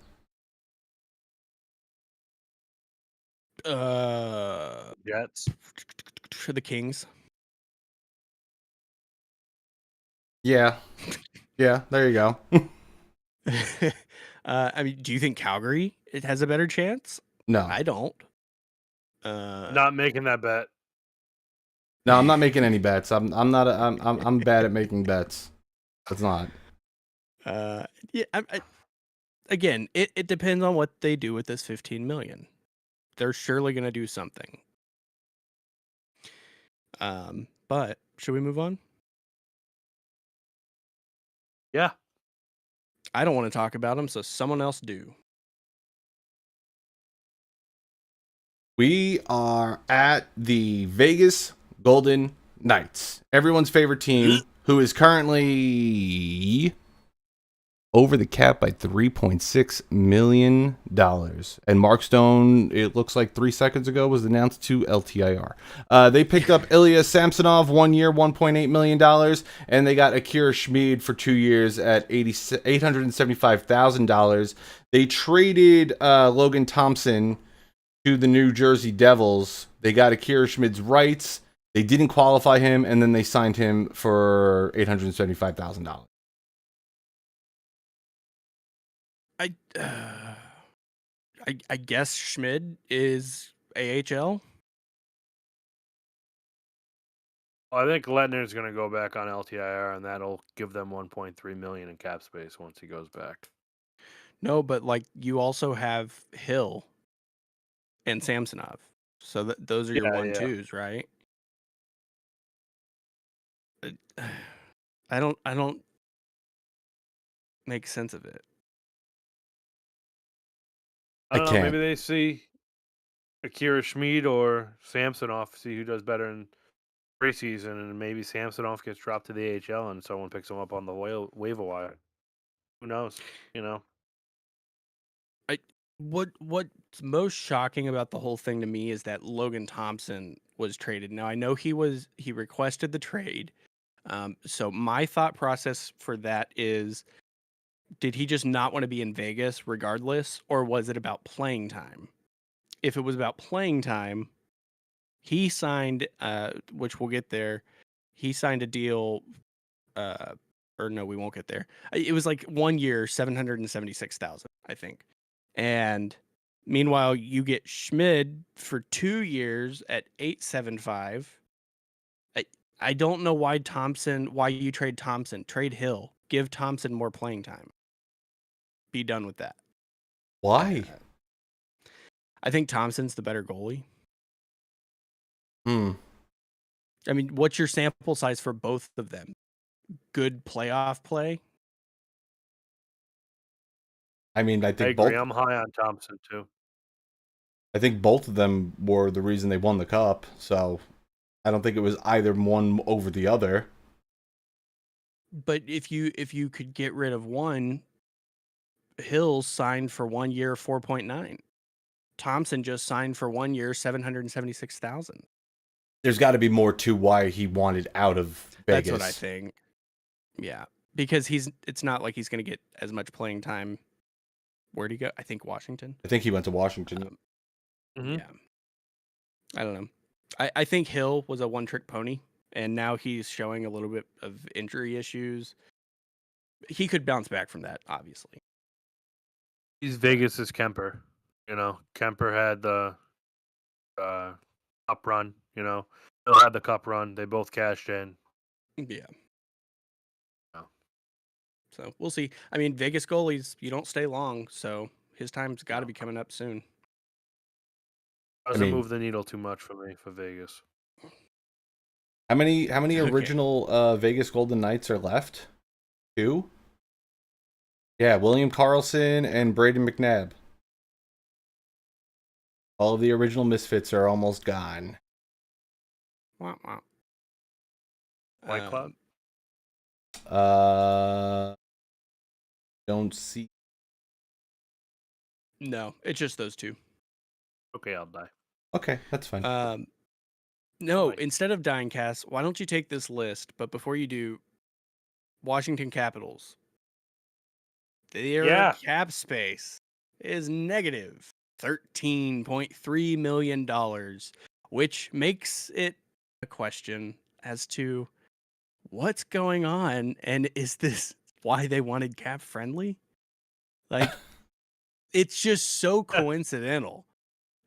Jets. For the Kings. Yeah. Yeah, there you go. I mean, do you think Calgary it has a better chance? No. I don't. Not making that bet. No, I'm not making any bets. I'm bad at making bets. That's not. Yeah. Again, it depends on what they do with this 15 million. They're surely going to do something. But should we move on? Yeah. I don't want to talk about them, so someone else do. We are at the Vegas Golden Knights, everyone's favorite team, who is currently over the cap by $3.6 million. And Mark Stone, it looks like 3 seconds ago, was announced to LTIR. They picked up Ilya Samsonov 1 year, $1.8 million, and they got Akira Schmid for 2 years at $875,000. They traded Logan Thompson to the New Jersey Devils. They got Akira Schmid's rights. They didn't qualify him, and then they signed him for $875,000. I guess Schmid is AHL. I think Lettner's going to go back on LTIR, and that'll give them 1.3 million in cap space once he goes back. No, but like you also have Hill and Samsonov, so those are your 1-2s, right? I don't make sense of it. I don't know. can't. Maybe they see Akira Schmid or Samsonov, see who does better in preseason, and maybe Samsonov gets dropped to the AHL and someone picks him up on the waiver wire. Who knows? You know. What's most shocking about the whole thing to me is that Logan Thompson was traded. Now I know he requested the trade. So my thought process for that is, did he just not want to be in Vegas regardless, or was it about playing time? If it was about playing time, he signed, which we'll get there. He signed a deal, or no, we won't get there. It was like 1 year, 776,000, I think. And meanwhile, you get Schmid for 2 years at 875. I don't know why you trade Thompson. Trade Hill. Give Thompson more playing time. Be done with that. Why? I think Thompson's the better goalie. I mean, what's your sample size for both of them? Good playoff play? I mean, I I think agree. both. I'm high on Thompson too. I think both of them were the reason they won the cup. So I don't think it was either one over the other. But if you could get rid of one, Hill signed for 1 year 4.9. Thompson just signed for 1 year 776,000. There's got to be more to why he wanted out of Vegas. That's what I think. Yeah, because it's not like he's going to get as much playing time. Where'd he go? I think Washington. I think he went to Washington. Yeah. I don't know. I think Hill was a one-trick pony, and now he's showing a little bit of injury issues. He could bounce back from that, obviously. He's Vegas's Kemper. You know, Kemper had the cup run. You know, Hill had the cup run. They both cashed in. Yeah. Oh. So we'll see. I mean, Vegas goalies, you don't stay long, so his time's got to be coming up soon. Doesn't move the needle too much for me for Vegas. How many Okay. original Vegas Golden Knights are left? 2? Yeah, William Karlsson and Braden McNabb. All of the original Misfits are almost gone. Wah, wah. White Cloud? Don't see. No, it's just those two. Okay, I'll die. Okay, that's fine. No, Like- instead of dying cast, why don't you take this list? But before you do, Washington Capitals. Their Yeah. cap space is negative $13.3 million, which makes it a question as to what's going on and is this why they wanted cap friendly? Like, it's just so coincidental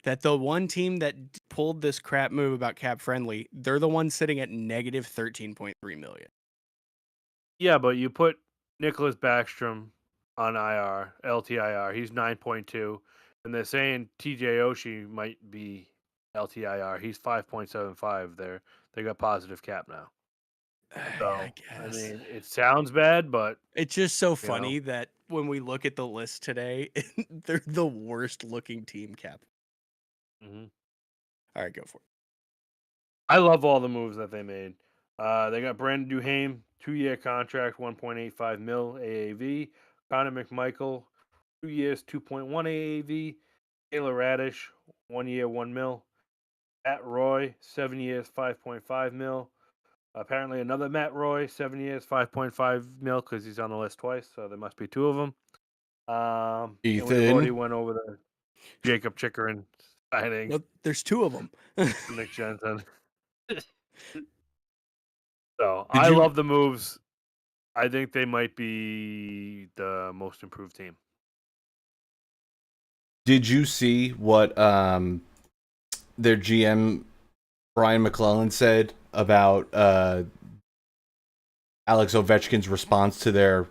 that the one team that pulled this crap move about cap friendly, they're the one sitting at negative 13.3 million. Yeah, but you put Nicholas Backstrom on IR, LTIR. He's 9.2, and they're saying TJ Oshie might be LTIR. He's 5.75. They got positive cap now. So I guess. mean, it sounds bad, but It's just so know. funny that when we look at the list today, they're the worst looking team cap. mhm. All right, go for it. I love all the moves that they made. They got Brandon Duhaime, 2-year contract, 1.85 mil AAV. Connor McMichael, 2 years, 2.1 AAV. Taylor Radish, 1 year, 1 mil. Matt Roy, 7 years, 5.5 mil. Apparently another Matt Roy, 7 years, 5.5 mil, because he's on the list twice, so there must be two of them. And we've already Ethan. went over the Jacob Chikrin signing. Well, there's two of them. Nick Jensen. So Did I you- love the moves. I think they might be the most improved team. Did you see what their GM Brian McClellan said about Alex Ovechkin's response to their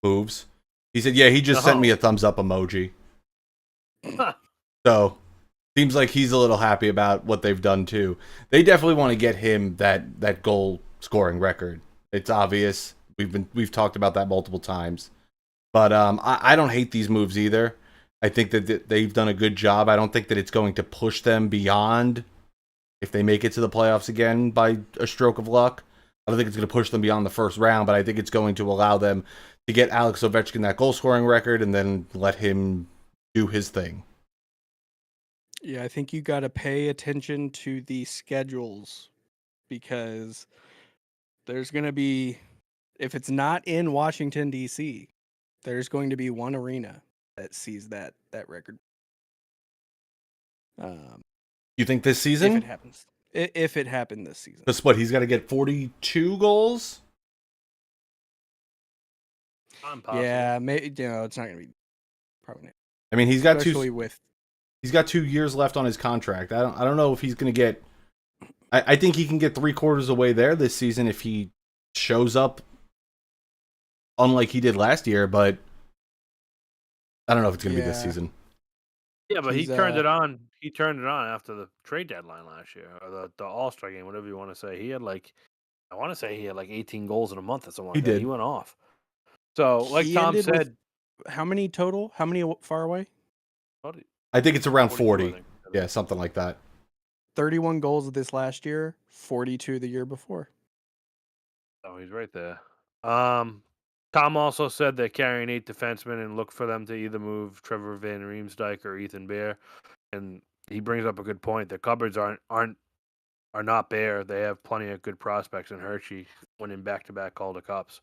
moves? He said, "Yeah, he just sent me a thumbs up emoji." So seems like he's a little happy about what they've done too. They definitely want to get him that goal scoring record. It's obvious. We've talked about that multiple times. But I don't hate these moves either. I think that they've done a good job. I don't think that it's going to push them beyond if they make it to the playoffs again by a stroke of luck. I don't think it's going to push them beyond the first round, but I think it's going to allow them to get Alex Ovechkin that goal scoring record and then let him do his thing. Yeah, I think you got to pay attention to the schedules because there's going to be, if it's not in Washington, D.C., there's going to be one arena that sees that record. You think this If season? it happens. If it happened this season. That's what he's got to get 42 goals. Impossible. Yeah, maybe, it's not going to be probably not. I mean, he's got Especially with 2 years left on his contract. I don't know if he's going to get. I think he can get 3/4 of the way there this season if he shows up, unlike he did last year. But I don't know if it's going to be this Yeah. season. Yeah, but he He's, turned it on. He turned it on after the trade deadline last year, or the All-Star game, whatever you want to say. He had I want to say he had 18 goals in a month or something like He that. did. He went off. So, like He Tom ended with said, how many total? How many far away? I think it's around 42, 40. I think. Yeah, something like that. 31 goals this last year, 42 the year before. Oh, he's right there. Tom also said they're carrying 8 defensemen and look for them to either move Trevor Van Riemsdyk or Ethan Bear. And he brings up a good point. The cupboards are not bare. They have plenty of good prospects in Hershey winning back-to-back Calder Cups.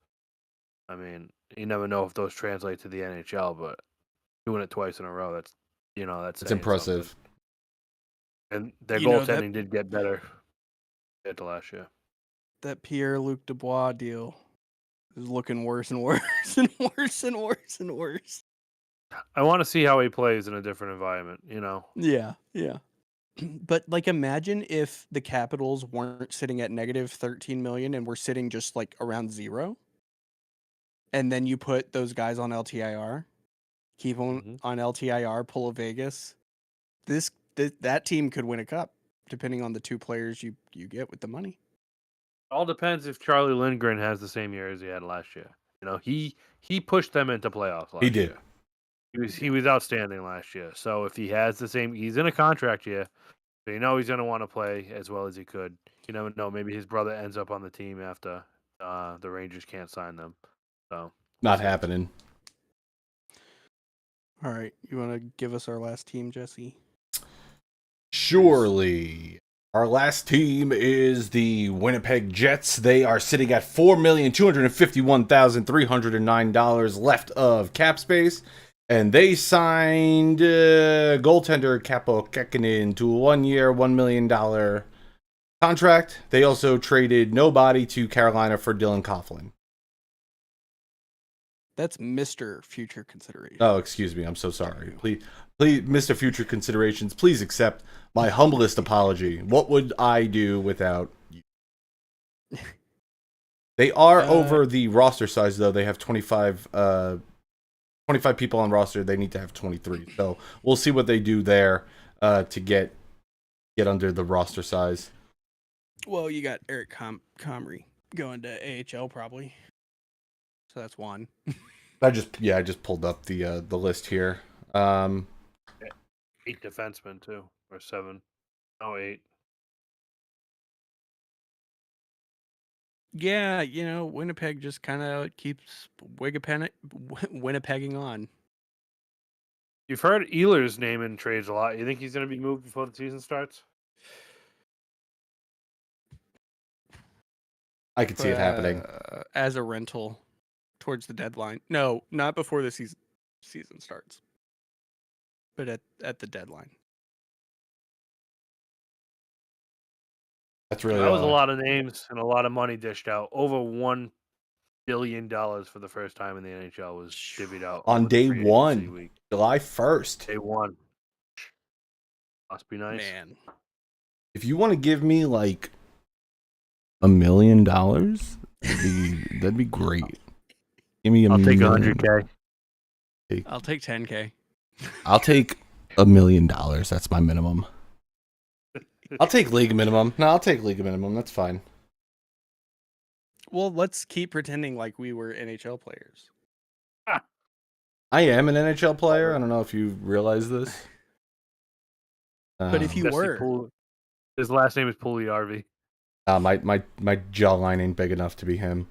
I mean, you never know if those translate to the NHL, but doing it twice in a row, that's It's saying impressive. something. And their You know, goaltending did get better compared to last year. That Pierre-Luc Dubois deal is looking worse and worse and worse and worse and worse. I want to see how he plays in a different environment, Yeah. But imagine if the Capitals weren't sitting at negative 13 million and were sitting just around 0. And then you put those guys on LTIR, keep them on LTIR, pull a Vegas. That team could win a cup, depending on the two players you get with the money. All depends if Charlie Lindgren has the same year as he had last year. He pushed them into playoffs last He did. year. He was outstanding last year. So if he has the same, he's in a contract year. So he's going to want to play as well as he could. You never know. Maybe his brother ends up on the team after the Rangers can't sign them. So Not happening. All right, you want to give us our last team, Jesse? Surely. Our last team is the Winnipeg Jets. They are sitting at $4,251,309 left of cap space. And they signed goaltender Capo Kekkonen to a 1-year, $1 million contract. They also traded nobody to Carolina for Dylan Coughlin. That's Mr. Future Consideration. Oh, excuse me. I'm so sorry. Please, Mr. Future Considerations, please accept my humblest apology. What would I do without you? They are over the roster size, though. They have 25 people on roster. They need to have 23. So we'll see what they do there to get under the roster size. Well, you got Eric Comrie going to AHL probably. So that's one. I just pulled up the list here. 8 defensemen too, or 7. No, 8. Yeah, Winnipeg just kind of keeps Winnipegging on. You've heard Ehlers' name in trades a lot. You think he's going to be moved before the season starts? I could see it happening. As a rental towards the deadline. No, not before the season starts. But at the deadline. That's really that was a lot of names and a lot of money dished out. Over $1 billion for the first time in the NHL was divvied out on day one, week. July 1st. Day one. Must be nice. Man. If you want to give me like $1 million, that'd be great. Give me I'll take $100K. I'll take $10K. I'll take $1 million. That's my minimum. I'll take league minimum. No, I'll take league minimum. That's fine. Well, let's keep pretending like we were NHL players. I am an NHL player. I don't know if you realize this. But if you were, his last name is Puljujärvi. My jawline ain't big enough to be him.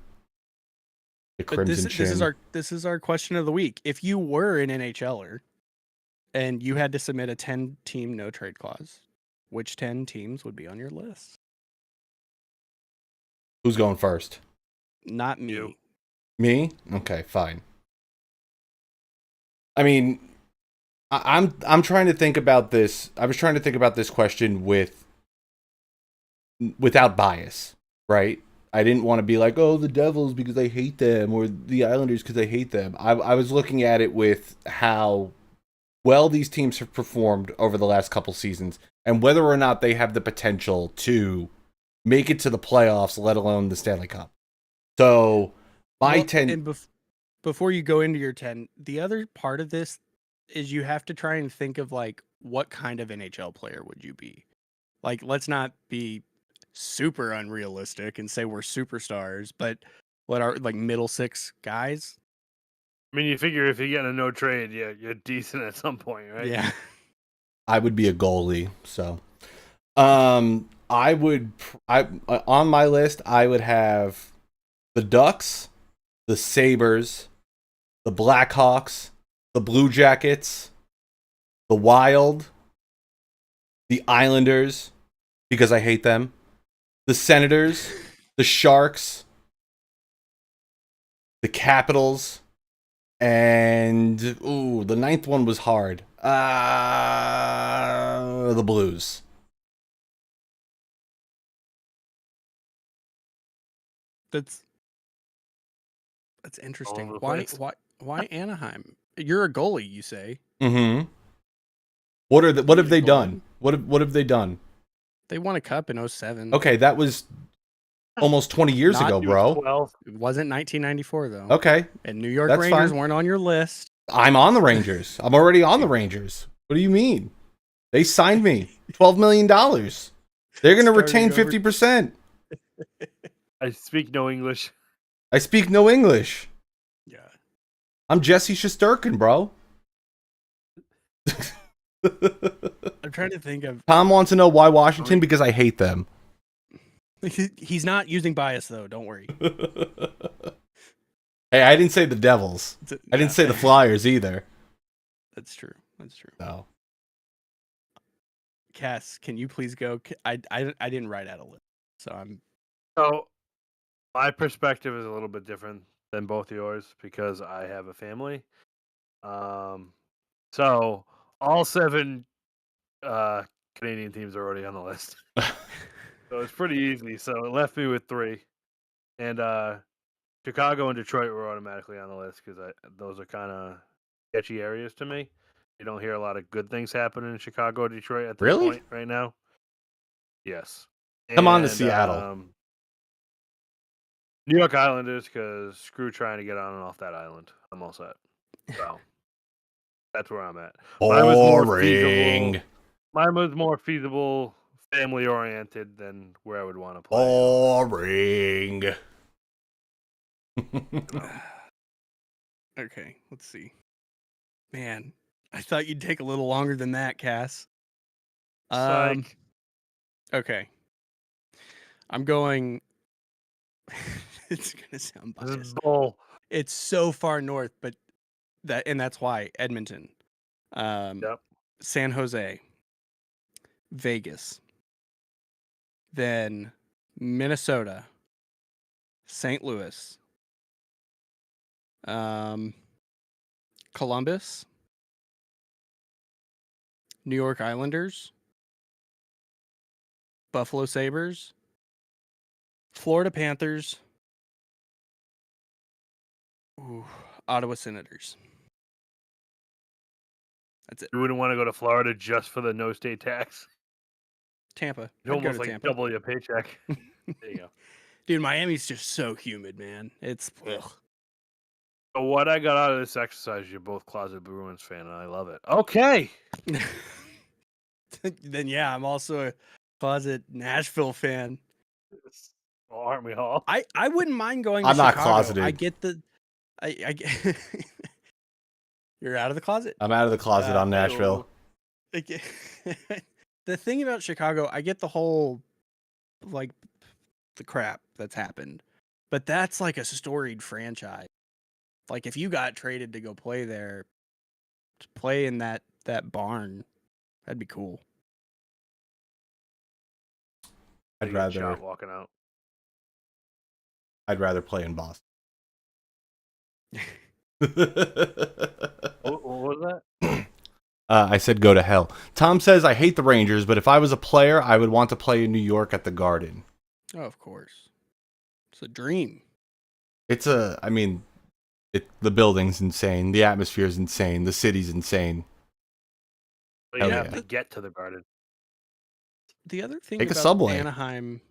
The Crimson Chin. This is our question of the week. If you were an NHLer and you had to submit a 10-team no trade clause, which 10 teams would be on your list? Who's going first? Not me. You. Me? Okay, fine. I mean, I'm trying to think about this. I was trying to think about this question without bias, right? I didn't want to be like, oh, the Devils because I hate them, or the Islanders because I hate them. I was looking at it with how well these teams have performed over the last couple seasons, and whether or not they have the potential to make it to the playoffs, let alone the Stanley Cup. So, my 10... And before you go into your 10, the other part of this is you have to try and think of, like, what kind of NHL player would you be? Like, let's not be super unrealistic and say we're superstars, but what are, like, middle six guys? I mean, you figure if you get a no trade, yeah, you're decent at some point, right? Yeah. I would be a goalie, so... on my list, I would have the Ducks, the Sabres, the Blackhawks, the Blue Jackets, the Wild, the Islanders, because I hate them, the Senators, the Sharks, the Capitals, and the ninth one was hard. The Blues. That's interesting. Why Anaheim? You're a goalie, you say. Mm-hmm. What have they done? What have they done? They won a cup in 2007. Okay, that was almost 20 years ago, bro. It wasn't 1994 though. Okay. And New York Rangers weren't on your list. I'm on the Rangers. I'm already on the Rangers. What do you mean? They signed me $12 million. They're going to retain 50%. I speak no English. I speak no English. Yeah. I'm Jesse Shesterkin, bro. I'm trying to think of... Tom wants to know why Washington, because I hate them. He's not using bias, though. Don't worry. Hey, I didn't say the Devils. I didn't say the Flyers either. That's true. No. Cass, can you please go? I didn't write out a list, so I'm So my perspective is a little bit different than both yours because I have a family. So all 7 Canadian teams are already on the list. So it's pretty easy. So it left me with 3. And Chicago and Detroit were automatically on the list because those are kind of sketchy areas to me. You don't hear a lot of good things happening in Chicago or Detroit at this Really? point right now. Yes. Come on to And, Seattle. New York Islanders, because screw trying to get on and off that island. I'm all set. So that's where I'm at. Mine was more feasible. Boring. Mine was more feasible, family oriented than where I would want to play. Boring. okay. Let's see. Man, I thought you'd take a little longer than that, Cass. Psych. Okay. I'm going. It's gonna sound This is biased. bull. It's so far north, but that's why Edmonton, Yep. San Jose, Vegas, then Minnesota, St. Louis, Columbus, New York Islanders, Buffalo Sabres, Florida Panthers, Ottawa Senators. That's it. You wouldn't want to go to Florida just for the no state tax. Tampa. It's I'd go almost to like Tampa. double your paycheck. There you go. Dude, Miami's just so humid, man. It's ugh. So what I got out of this exercise, you're both closet Bruins fan, and I love it. Okay. Then yeah, I'm also a closet Nashville fan. Well, aren't we all? I wouldn't mind going to I'm not Chicago. closeted. I get the I get You're out of the closet? I'm out of the closet on Nashville. The thing about Chicago, I get the whole like the crap that's happened. But that's like a storied franchise. Like if you got traded to go play there, to play in that barn, that'd be cool. I'd You get rather shot walking out. I'd rather play in Boston. What was that? I said go to hell. Tom says I hate the Rangers, but if I was a player, I would want to play in New York at the Garden. Oh, of course. It's a dream. The building's insane. The atmosphere's insane. The city's insane. But you Hell have yeah. to get to the Garden. The other thing Take a about subway. Anaheim,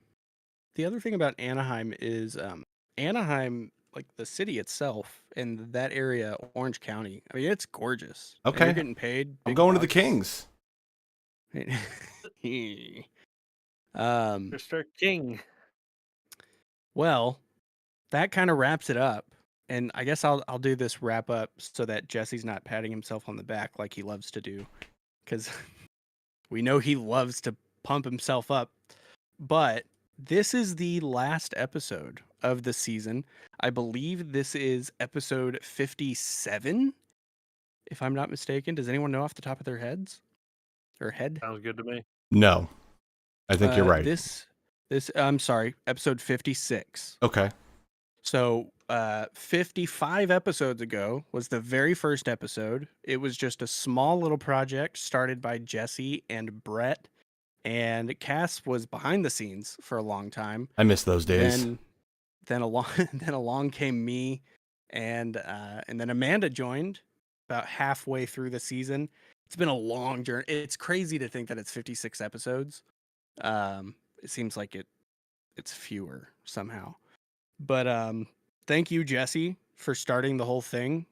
the other thing about Anaheim is Anaheim, like the city itself and that area, Orange County. I mean, it's gorgeous. And Okay. you're getting paid. I'm big going to the bucks. Kings. Mr. King. Well, that kind of wraps it up. And I guess I'll do this wrap up so that Jesse's not patting himself on the back like he loves to do, because we know he loves to pump himself up. But this is the last episode of the season. I believe this is episode 57, if I'm not mistaken. Does anyone know off the top of their heads or head? Sounds good to me. No. I think you're right. This I'm sorry, episode 56. Okay. So 55 episodes ago was the very first episode. It was just a small little project started by Jesse and Brett, and Cass was behind the scenes for a long time. I miss those days. Then along came me, and then Amanda joined about halfway through the season. It's been a long journey. It's crazy to think that it's 56 episodes. It seems like it's fewer somehow. But thank you, Jesse, for starting the whole thing,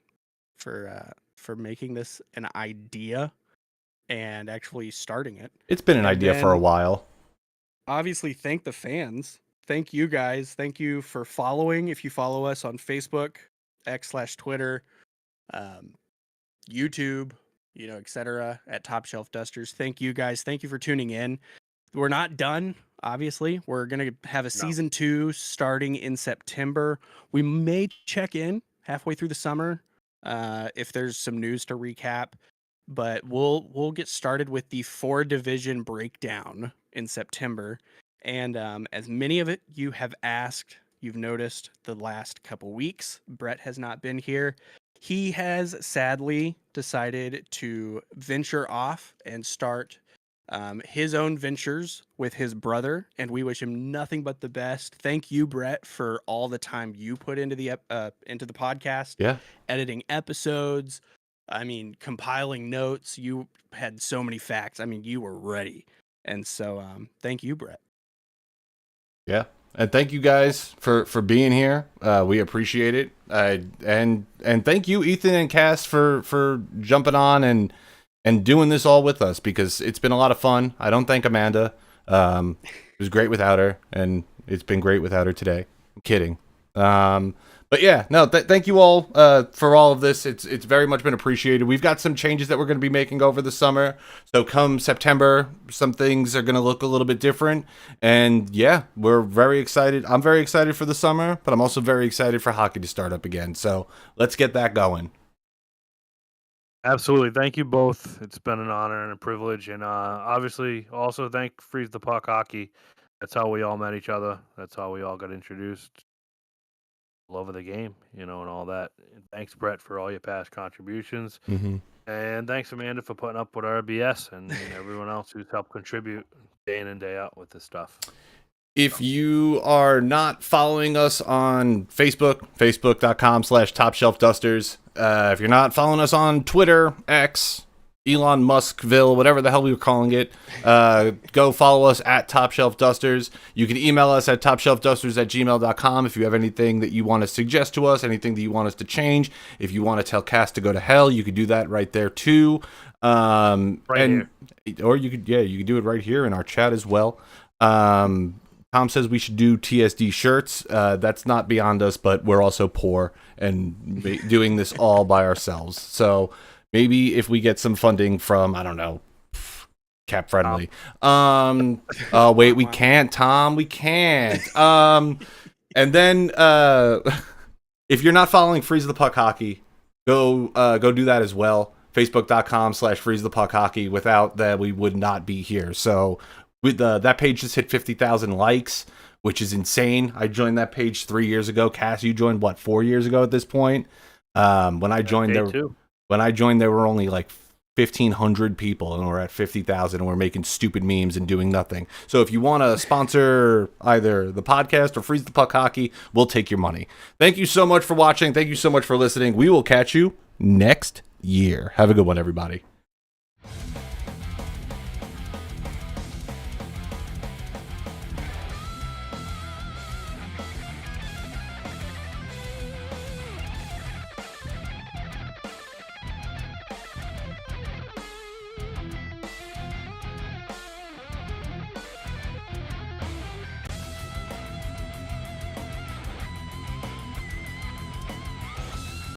for making this an idea and actually starting it. It's been an And idea for a then- while. Obviously, thank the fans. Thank you guys. Thank you for following. If you follow us on Facebook, X/Twitter, YouTube, etc. at Top Shelf Dusters. Thank you guys. Thank you for tuning in. We're not done. Obviously, we're going to have a season 2 starting in September. We may check in halfway through the summer if there's some news to recap. but we'll get started with the 4 division breakdown in September. And as many of it you have asked, you've noticed the last couple weeks, Brett has not been here. He has sadly decided to venture off and start his own ventures with his brother, and we wish him nothing but the best. Thank you, Brett, for all the time you put into the podcast, Yeah. editing episodes. I mean, compiling notes. You had so many facts. I mean, you were ready, and so thank you, Brett. Yeah. And thank you guys for being here. We appreciate it. And thank you, Ethan and Cass, for jumping on and doing this all with us, because it's been a lot of fun. I don't thank Amanda. It was great without her, and it's been great without her today. I'm kidding. But yeah, no, thank you all for all of this. It's very much been appreciated. We've got some changes that we're going to be making over the summer. So come September, some things are going to look a little bit different. And yeah, we're very excited. I'm very excited for the summer, but I'm also very excited for hockey to start up again. So let's get that going. Absolutely. Thank you both. It's been an honor and a privilege. And obviously, also thank Freeze the Puck Hockey. That's how we all met each other. That's how we all got introduced. Love of the game, and all that. And thanks, Brett, for all your past contributions. Mm-hmm. And thanks, Amanda, for putting up with our BS and everyone else who's helped contribute day in and day out with this stuff. If you are not following us on Facebook, facebook.com/TopShelfDusters. If you're not following us on Twitter, X, Elon Muskville, whatever the hell we were calling it, go follow us at Top Shelf Dusters. You can email us at topshelfdusters@gmail.com if you have anything that you want to suggest to us, anything that you want us to change. If you want to tell Cass to go to hell, you could do that right there too. Here. Or you could do it right here in our chat as well. Tom says we should do TSD shirts. That's not beyond us, but we're also poor and doing this all by ourselves. So maybe if we get some funding from, I don't know, Cap Friendly. Oh wait, we can't, Tom. We can't. And then if you're not following Freeze the Puck Hockey, go do that as well. Facebook.com/Freeze the Puck Hockey. Without that, we would not be here. So with that page just hit 50,000 likes, which is insane. I joined that page 3 years ago. Cass, you joined 4 years ago at this point? When I joined there were only like 1,500 people, and we're at 50,000, and we're making stupid memes and doing nothing. So if you want to sponsor either the podcast or Freeze the Puck Hockey, we'll take your money. Thank you so much for watching. Thank you so much for listening. We will catch you next year. Have a good one, everybody.